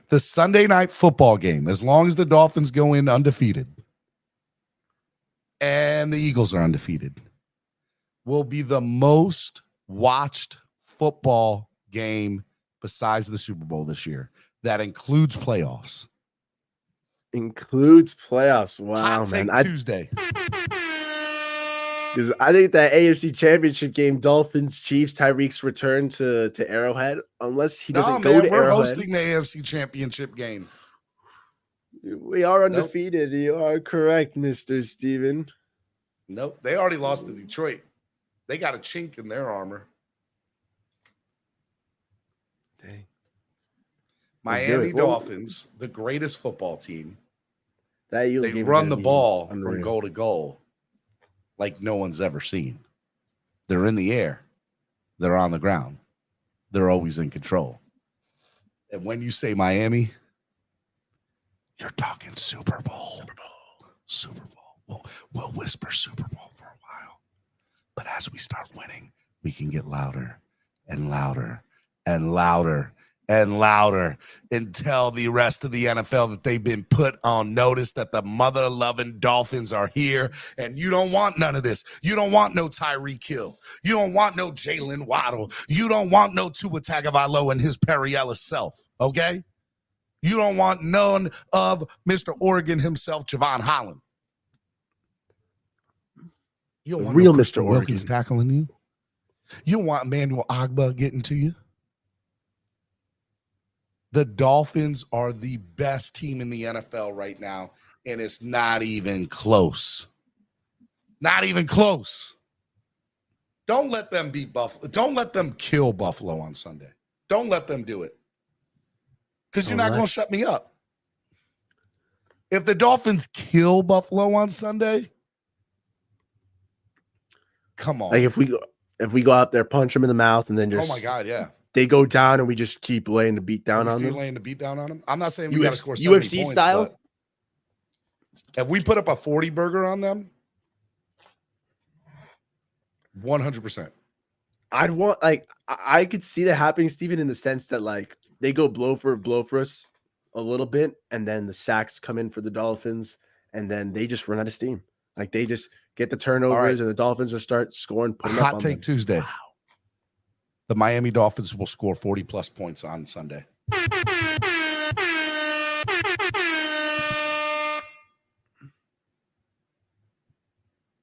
S3: The Sunday night football game, as long as the Dolphins go in undefeated and the Eagles are undefeated, will be the most watched football game besides the Super Bowl this year. That includes playoffs.
S6: Includes playoffs. Wow,
S3: Hot
S6: man.
S3: Take Tuesday.
S6: Because I think that AFC Championship game, Dolphins, Chiefs, Tyreek's return to Arrowhead, unless he doesn't go to
S3: we're
S6: Arrowhead.
S3: hosting the AFC Championship game.
S6: We are undefeated. Nope. You are correct, Mr. Steven.
S3: Nope. They already lost to Detroit. They got a chink in their armor.
S6: Dang.
S3: Miami Dolphins, the greatest football team.
S6: They
S3: run the ball from goal to goal like no one's ever seen. They're in the air. They're on the ground. They're always in control. And when you say Miami, you're talking Super Bowl. Super Bowl. We'll whisper Super Bowl for a while. But as we start winning, we can get louder and louder and louder and louder and tell the rest of the NFL that they've been put on notice that the mother-loving Dolphins are here, and you don't want none of this. You don't want no Tyreek Hill. You don't want no Jalen Waddle. You don't want no Tua Tagovailoa and his Perry Ellis self, okay? You don't want none of Mr. Oregon himself, Javon Holland. You don't want
S6: real
S3: no
S6: Mr. Oregon
S3: tackling you. You don't want Emmanuel Ogbah getting to you. The Dolphins are the best team in the NFL right now, and it's not even close. Not even close. Don't let them beat Buffalo. Don't let them kill Buffalo on Sunday. Don't let them do it. Because you're not going to shut me up. If the Dolphins kill Buffalo on Sunday, come on.
S6: Like if we go out there, punch them in the mouth, and then just
S3: oh my God, yeah.
S6: They go down and we just keep laying the beat down on them.
S3: Laying the beat down on them. I'm not saying we got to score 70
S6: UFC
S3: points,
S6: style.
S3: If we put up a 40 burger on them, 100%.
S6: I'd want I could see that happening, Steven, in the sense that like they go blow for us a little bit, and then the sacks come in for the Dolphins, and then they just run out of steam. Like they just get the turnovers, and the Dolphins will start scoring.
S3: Hot take Tuesday. Wow. The Miami Dolphins will score 40-plus points on Sunday.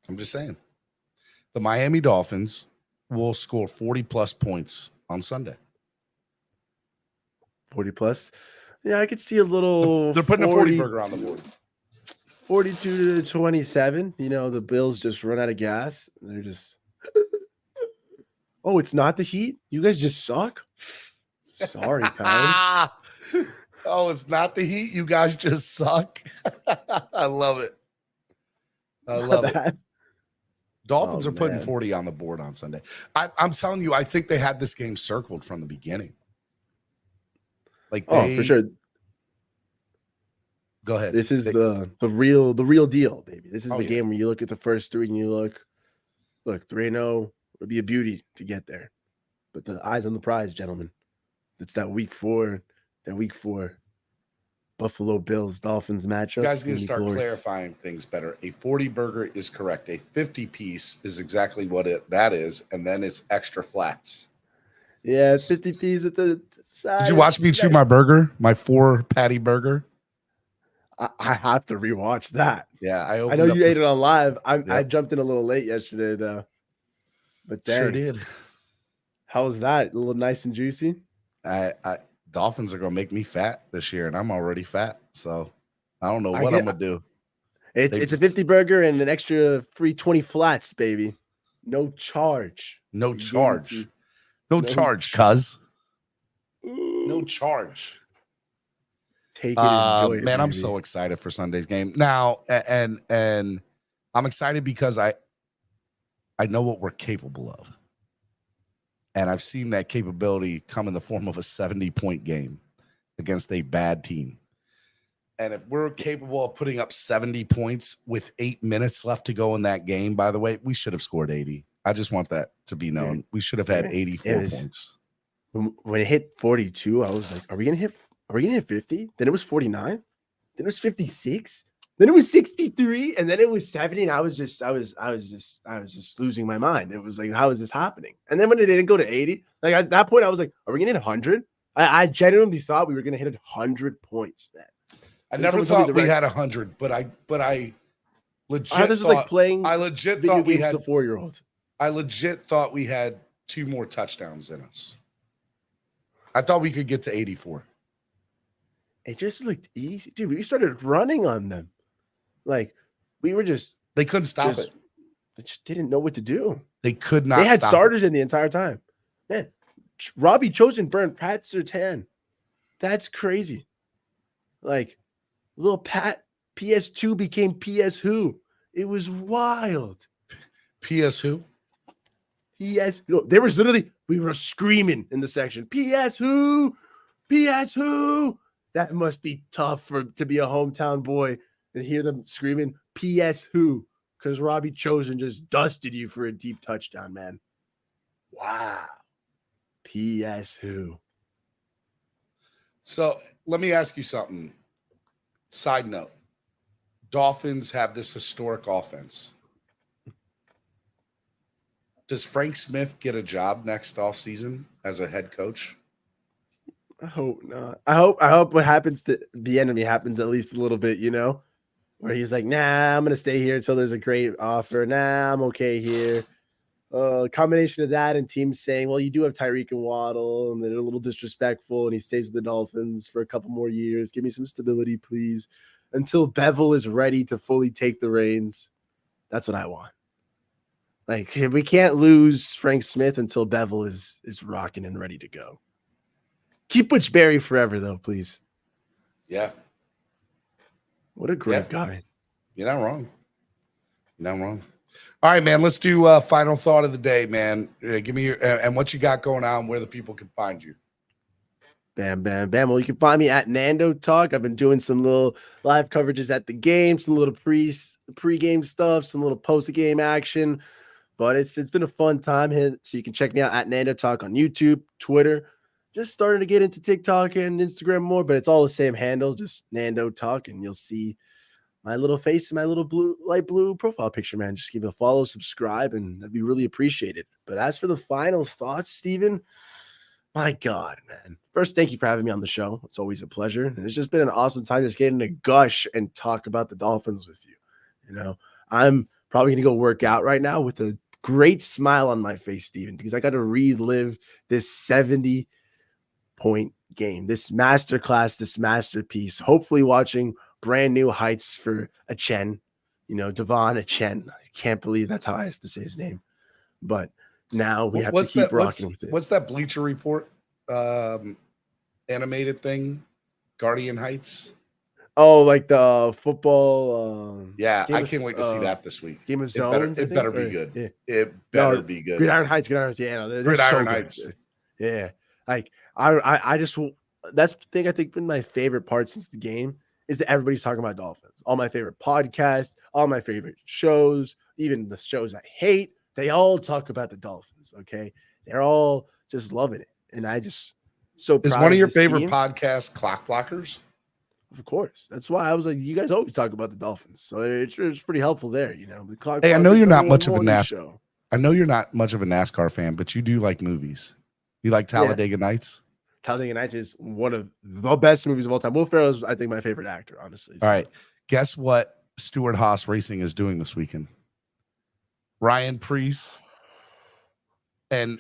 S3: I'm just saying. The Miami Dolphins will score 40-plus points on Sunday.
S6: 40-plus? Yeah, I could see a little.
S3: They're putting 40, a 40 burger on the board.
S6: 42-27. You know, the Bills just run out of gas. They're just... Oh, it's not the Heat? You guys just suck? Sorry, guys.
S3: Oh, it's not the Heat? You guys just suck? I love it. I love it. Dolphins are putting 40 on the board on Sunday. I'm telling you, I think they had this game circled from the beginning. Like
S6: for sure.
S3: Go ahead.
S6: This is the real deal, baby. This is the game where you look at the first three and you look 3-0. It'd be a beauty to get there. But the eyes on the prize, gentlemen. It's that week four Buffalo Bills Dolphins matchup.
S3: You guys need to start clarifying things better. A 40 burger is correct. A 50 piece is exactly what that is, and then it's extra flats.
S6: Yeah, 50 piece at the side.
S3: Did you watch me chew my burger? My 4 patty burger?
S6: I have to rewatch that.
S3: Yeah,
S6: I know you ate it on live. I jumped in a little late yesterday though. But dang,
S3: sure did.
S6: How was that? A little nice and juicy?
S3: Dolphins are gonna make me fat this year, and I'm already fat, so I don't know what I'm gonna do.
S6: It's a 50 burger and an extra free 20 flats, baby. No charge.
S3: No charge. No charge, cuz. No charge.
S6: Take it and enjoy it,
S3: man,
S6: baby.
S3: I'm so excited for Sunday's game now, and I'm excited because I know what we're capable of. And I've seen that capability come in the form of a 70-point game against a bad team. And if we're capable of putting up 70 points with 8 minutes left to go in that game, by the way, we should have scored 80. I just want that to be known. We should have had 84 points.
S6: When it hit 42, I was like, are we gonna hit 50? Then it was 49. Then it was 56. Then it was 63, and then it was 70. And I was just losing my mind. It was like, how is this happening? And then when it didn't go to 80, like at that point, I was like, are we gonna hit 100? I genuinely thought we were gonna hit 100 points, man.
S3: I never thought we had 100, but I legit
S6: this was like playing
S3: I legit
S6: video
S3: thought we
S6: games
S3: had
S6: to 4-year-olds.
S3: I legit thought we had 2 more touchdowns in us. I thought we could get to 84.
S6: It just looked easy. Dude, we started running on them. Like, we were just...
S3: They couldn't stop it.
S6: They just didn't know what to do.
S3: They could not.
S6: They had
S3: stop
S6: starters in the entire time. Man, Robbie Chosen burned Pat Surtain. That's crazy. Like, little Pat, PS2 became PS Who. It was wild.
S3: PS Who?
S6: PS. No, there was literally, we were screaming in the section. PS Who? PS Who? That must be tough to be a hometown boy and hear them screaming PS Who, because Robbie Chosen just dusted you for a deep touchdown, man. Wow. PS Who.
S3: So let me ask you something. Side note. Dolphins have this historic offense. Does Frank Smith get a job next offseason as a head coach?
S6: I hope not. I hope what happens to the enemy happens at least a little bit, you know, where he's like, nah, I'm going to stay here until there's a great offer. Nah, I'm okay here. Combination of that and teams saying, well, you do have Tyreek and Waddle, and they're a little disrespectful, and he stays with the Dolphins for a couple more years. Give me some stability, please, until Bevel is ready to fully take the reins. That's what I want. Like, we can't lose Frank Smith until Bevel is rocking and ready to go. Keep Butch-Berry forever, though, please.
S3: Yeah.
S6: What a great guy.
S3: You're not wrong. You're not wrong. All right, man. Let's do final thought of the day, man. Give me your and what you got going on, where the people can find you.
S6: Bam, bam, bam. Well, you can find me at Nando Talk. I've been doing some little live coverages at the game, some little pre-game stuff, some little post-game action. But it's been a fun time here. So you can check me out at Nando Talk on YouTube, Twitter. Just starting to get into TikTok and Instagram more, but it's all the same handle, just Nando Talk, and you'll see my little face and my little light blue profile picture, man. Just give it a follow, subscribe, and that'd be really appreciated. But as for the final thoughts, Steven, my God, man. First, thank you for having me on the show. It's always a pleasure. And it's just been an awesome time just getting to gush and talk about the Dolphins with you. You know, I'm probably going to go work out right now with a great smile on my face, Steven, because I got to relive this 70-point game, this masterclass, this masterpiece, hopefully watching brand new heights for Achen, you know, Devon Achen. I can't believe that's how I have to say his name. But now we have to keep rocking with it.
S3: What's that Bleacher Report animated thing? Guardian Heights?
S6: Oh, like the football.
S3: Yeah, I can't wait to see that this week.
S6: Game of Zones.
S3: It better be good. Yeah. It better be good.
S6: Gridiron Heights. Yeah, no,
S3: Gridiron Heights.
S6: Yeah, like I just that's the thing I think been my favorite part since the game is that everybody's talking about Dolphins. All my favorite podcasts, all my favorite shows, even the shows I hate, they all talk about the Dolphins. Okay, they're all just loving it, and I just so proud.
S3: Is one of your favorite
S6: team.
S3: podcasts Clock Blockers?
S6: Of course. That's why I was like, you guys always talk about the Dolphins. So it's pretty helpful there, you know.
S3: Hey, I know you're not much of a NASCAR. I know you're not much of a NASCAR fan, but you do like movies. You like Talladega Nights?
S6: Talladega Nights is one of the best movies of all time. Will Ferrell's, I think, my favorite actor, honestly.
S3: All right. Guess what Stewart Haas Racing is doing this weekend? Ryan Preece and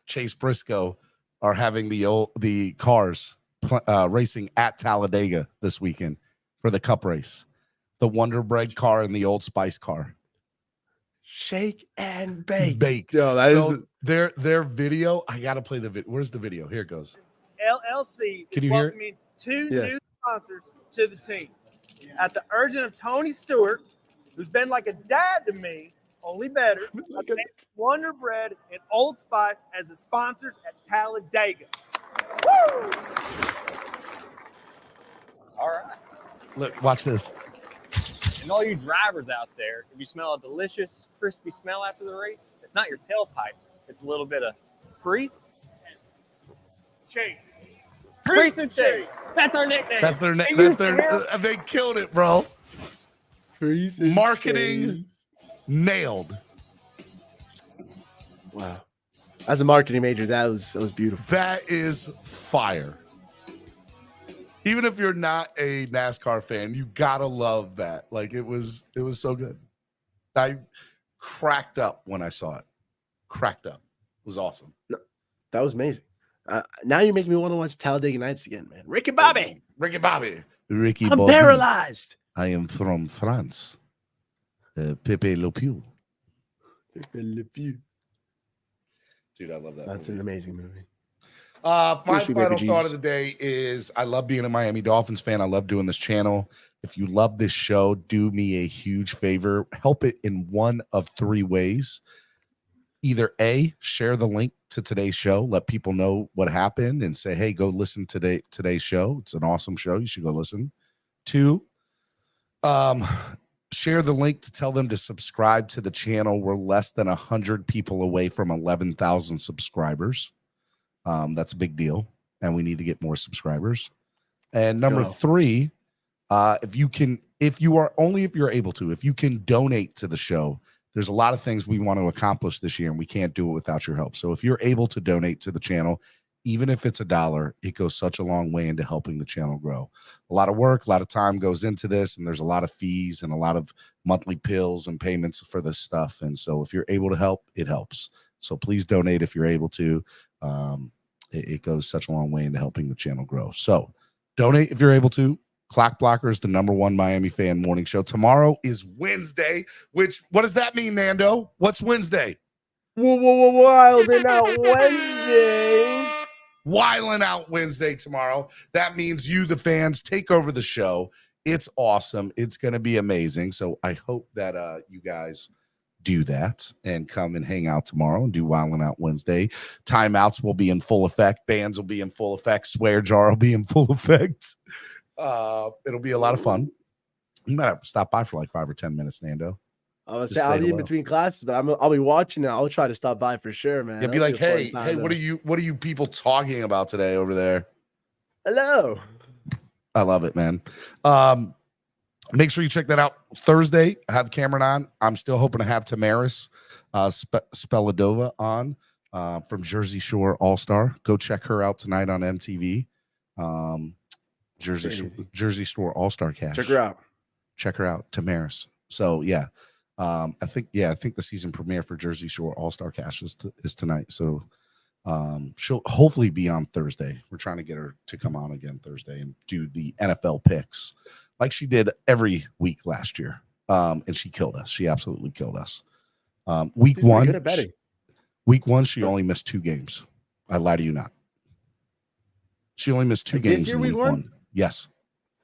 S3: Chase Briscoe are having the cars racing at Talladega this weekend for the Cup race. The Wonder Bread car and the Old Spice car.
S6: Shake and bake.
S3: Yo, is their video. I gotta play the video. Where's the video? Here it goes.
S7: LLC
S3: Can
S7: is
S3: you hear
S7: welcoming 2 new sponsors to the team. At the urging of Tony Stewart, who's been like a dad to me, only better. Wonder Bread and Old Spice as the sponsors at Talladega. Woo!
S8: All right.
S3: Look, watch this.
S8: And all you drivers out there, if you smell a delicious, crispy smell after the race, it's not your tailpipes. It's a little bit of Preece.
S7: Chase.
S8: Preece and Chase. That's our nickname.
S3: That's their name. They killed it, bro.
S6: Preece
S3: Marketing nailed.
S6: Wow. As a marketing major, that was beautiful.
S3: That is fire. Even if you're not a NASCAR fan, you gotta love that. Like it was so good. I cracked up when I saw it. Cracked up. It was awesome.
S6: That was amazing. Now you're making me want to watch Talladega Nights again, man. Ricky Bobby.
S3: Ricky Bobby. Ricky
S6: I'm
S3: Bobby.
S6: paralyzed.
S3: I am from France. Pepe Le Pew.
S6: Pepe Le Pew.
S3: Dude, I love that.
S6: That's an amazing movie.
S3: My final thought of the day is I love being a Miami Dolphins fan. I love doing this channel. If you love this show, do me a huge favor. Help it in one of three ways. Either A, share the link to today's show. Let people know what happened and say, hey, go listen to today's show. It's an awesome show. You should go listen. 2, share the link to tell them to subscribe to the channel. We're less than 100 people away from 11,000 subscribers. That's a big deal, and we need to get more subscribers. And number 3, if you're able to, if you can donate to the show, there's a lot of things we want to accomplish this year, and we can't do it without your help. So if you're able to donate to the channel, even if it's $1, it goes such a long way into helping the channel grow. A lot of work, a lot of time goes into this, and there's a lot of fees and a lot of monthly bills and payments for this stuff. And so if you're able to help, it helps. So please donate if you're able to. It goes such a long way into helping the channel grow. So donate if you're able to. Clock Blockers, the #1 Miami fan morning show. Tomorrow is Wednesday, what does that mean, Nando? What's Wednesday?
S6: Wilding Out Wednesday.
S3: Wilding Out Wednesday tomorrow. That means you, the fans, take over the show. It's awesome. It's going to be amazing. So I hope that you guys do that and come and hang out tomorrow and do Wilding Out Wednesday. Timeouts will be in full effect. Bans will be in full effect. Swear jar will be in full effect. It'll be a lot of fun. You might have to stop by for like 5 or 10 minutes, Nando.
S6: I'll be in between classes, but I'll be watching it. I'll try to stop by for sure, man.
S3: Yeah, be like, hey, what are you people talking about today over there?
S6: Hello.
S3: I love it, man. Make sure you check that out Thursday. I have Cameron on. I'm still hoping to have Tamaris Speladova on from Jersey Shore All-Star. Go check her out tonight on MTV. Jersey Shore All-Star Cash. Check her out, Tamaris. So yeah, I think the season premiere for Jersey Shore All-Star Cash is tonight. So she'll hopefully be on Thursday. We're trying to get her to come on again Thursday and do the NFL picks like she did every week last year. And she killed us. She absolutely killed us. Week one, she only missed 2 games. I lie to you not. She only missed 2 games in week one. Yes.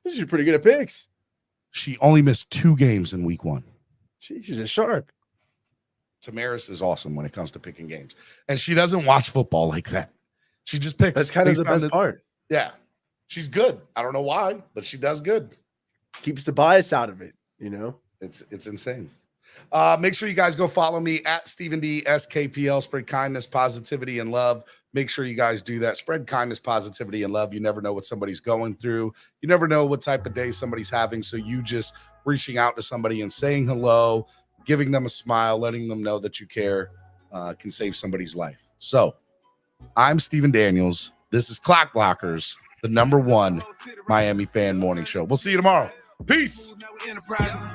S6: She's pretty good at picks.
S3: She only missed 2 games in week 1.
S6: She's a sharp.
S3: Tamaris is awesome when it comes to picking games. And she doesn't watch football like that. She just picks.
S6: That's kind of the best part.
S3: Yeah. She's good. I don't know why, but she does good.
S6: Keeps the bias out of it, you know?
S3: It's insane. Make sure you guys go follow me at Stephen D. SKPL. Spread kindness, positivity, and love. Make sure you guys do that. Spread kindness, positivity, and love. You never know what somebody's going through. You never know what type of day somebody's having. So you just reaching out to somebody and saying hello, giving them a smile, letting them know that you care can save somebody's life. So I'm Stephen Daniels. This is Clock Blockers, the #1 Miami fan morning show. We'll see you tomorrow. Peace.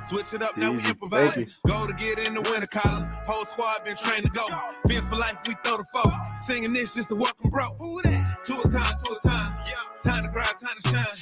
S1: Switch it up, now we improvise. Go to get in the winter college. Whole squad been trained to go. Fence for life, we throw the folk. Singing this just to welcome bro. To a time. Time to grind, time to shine.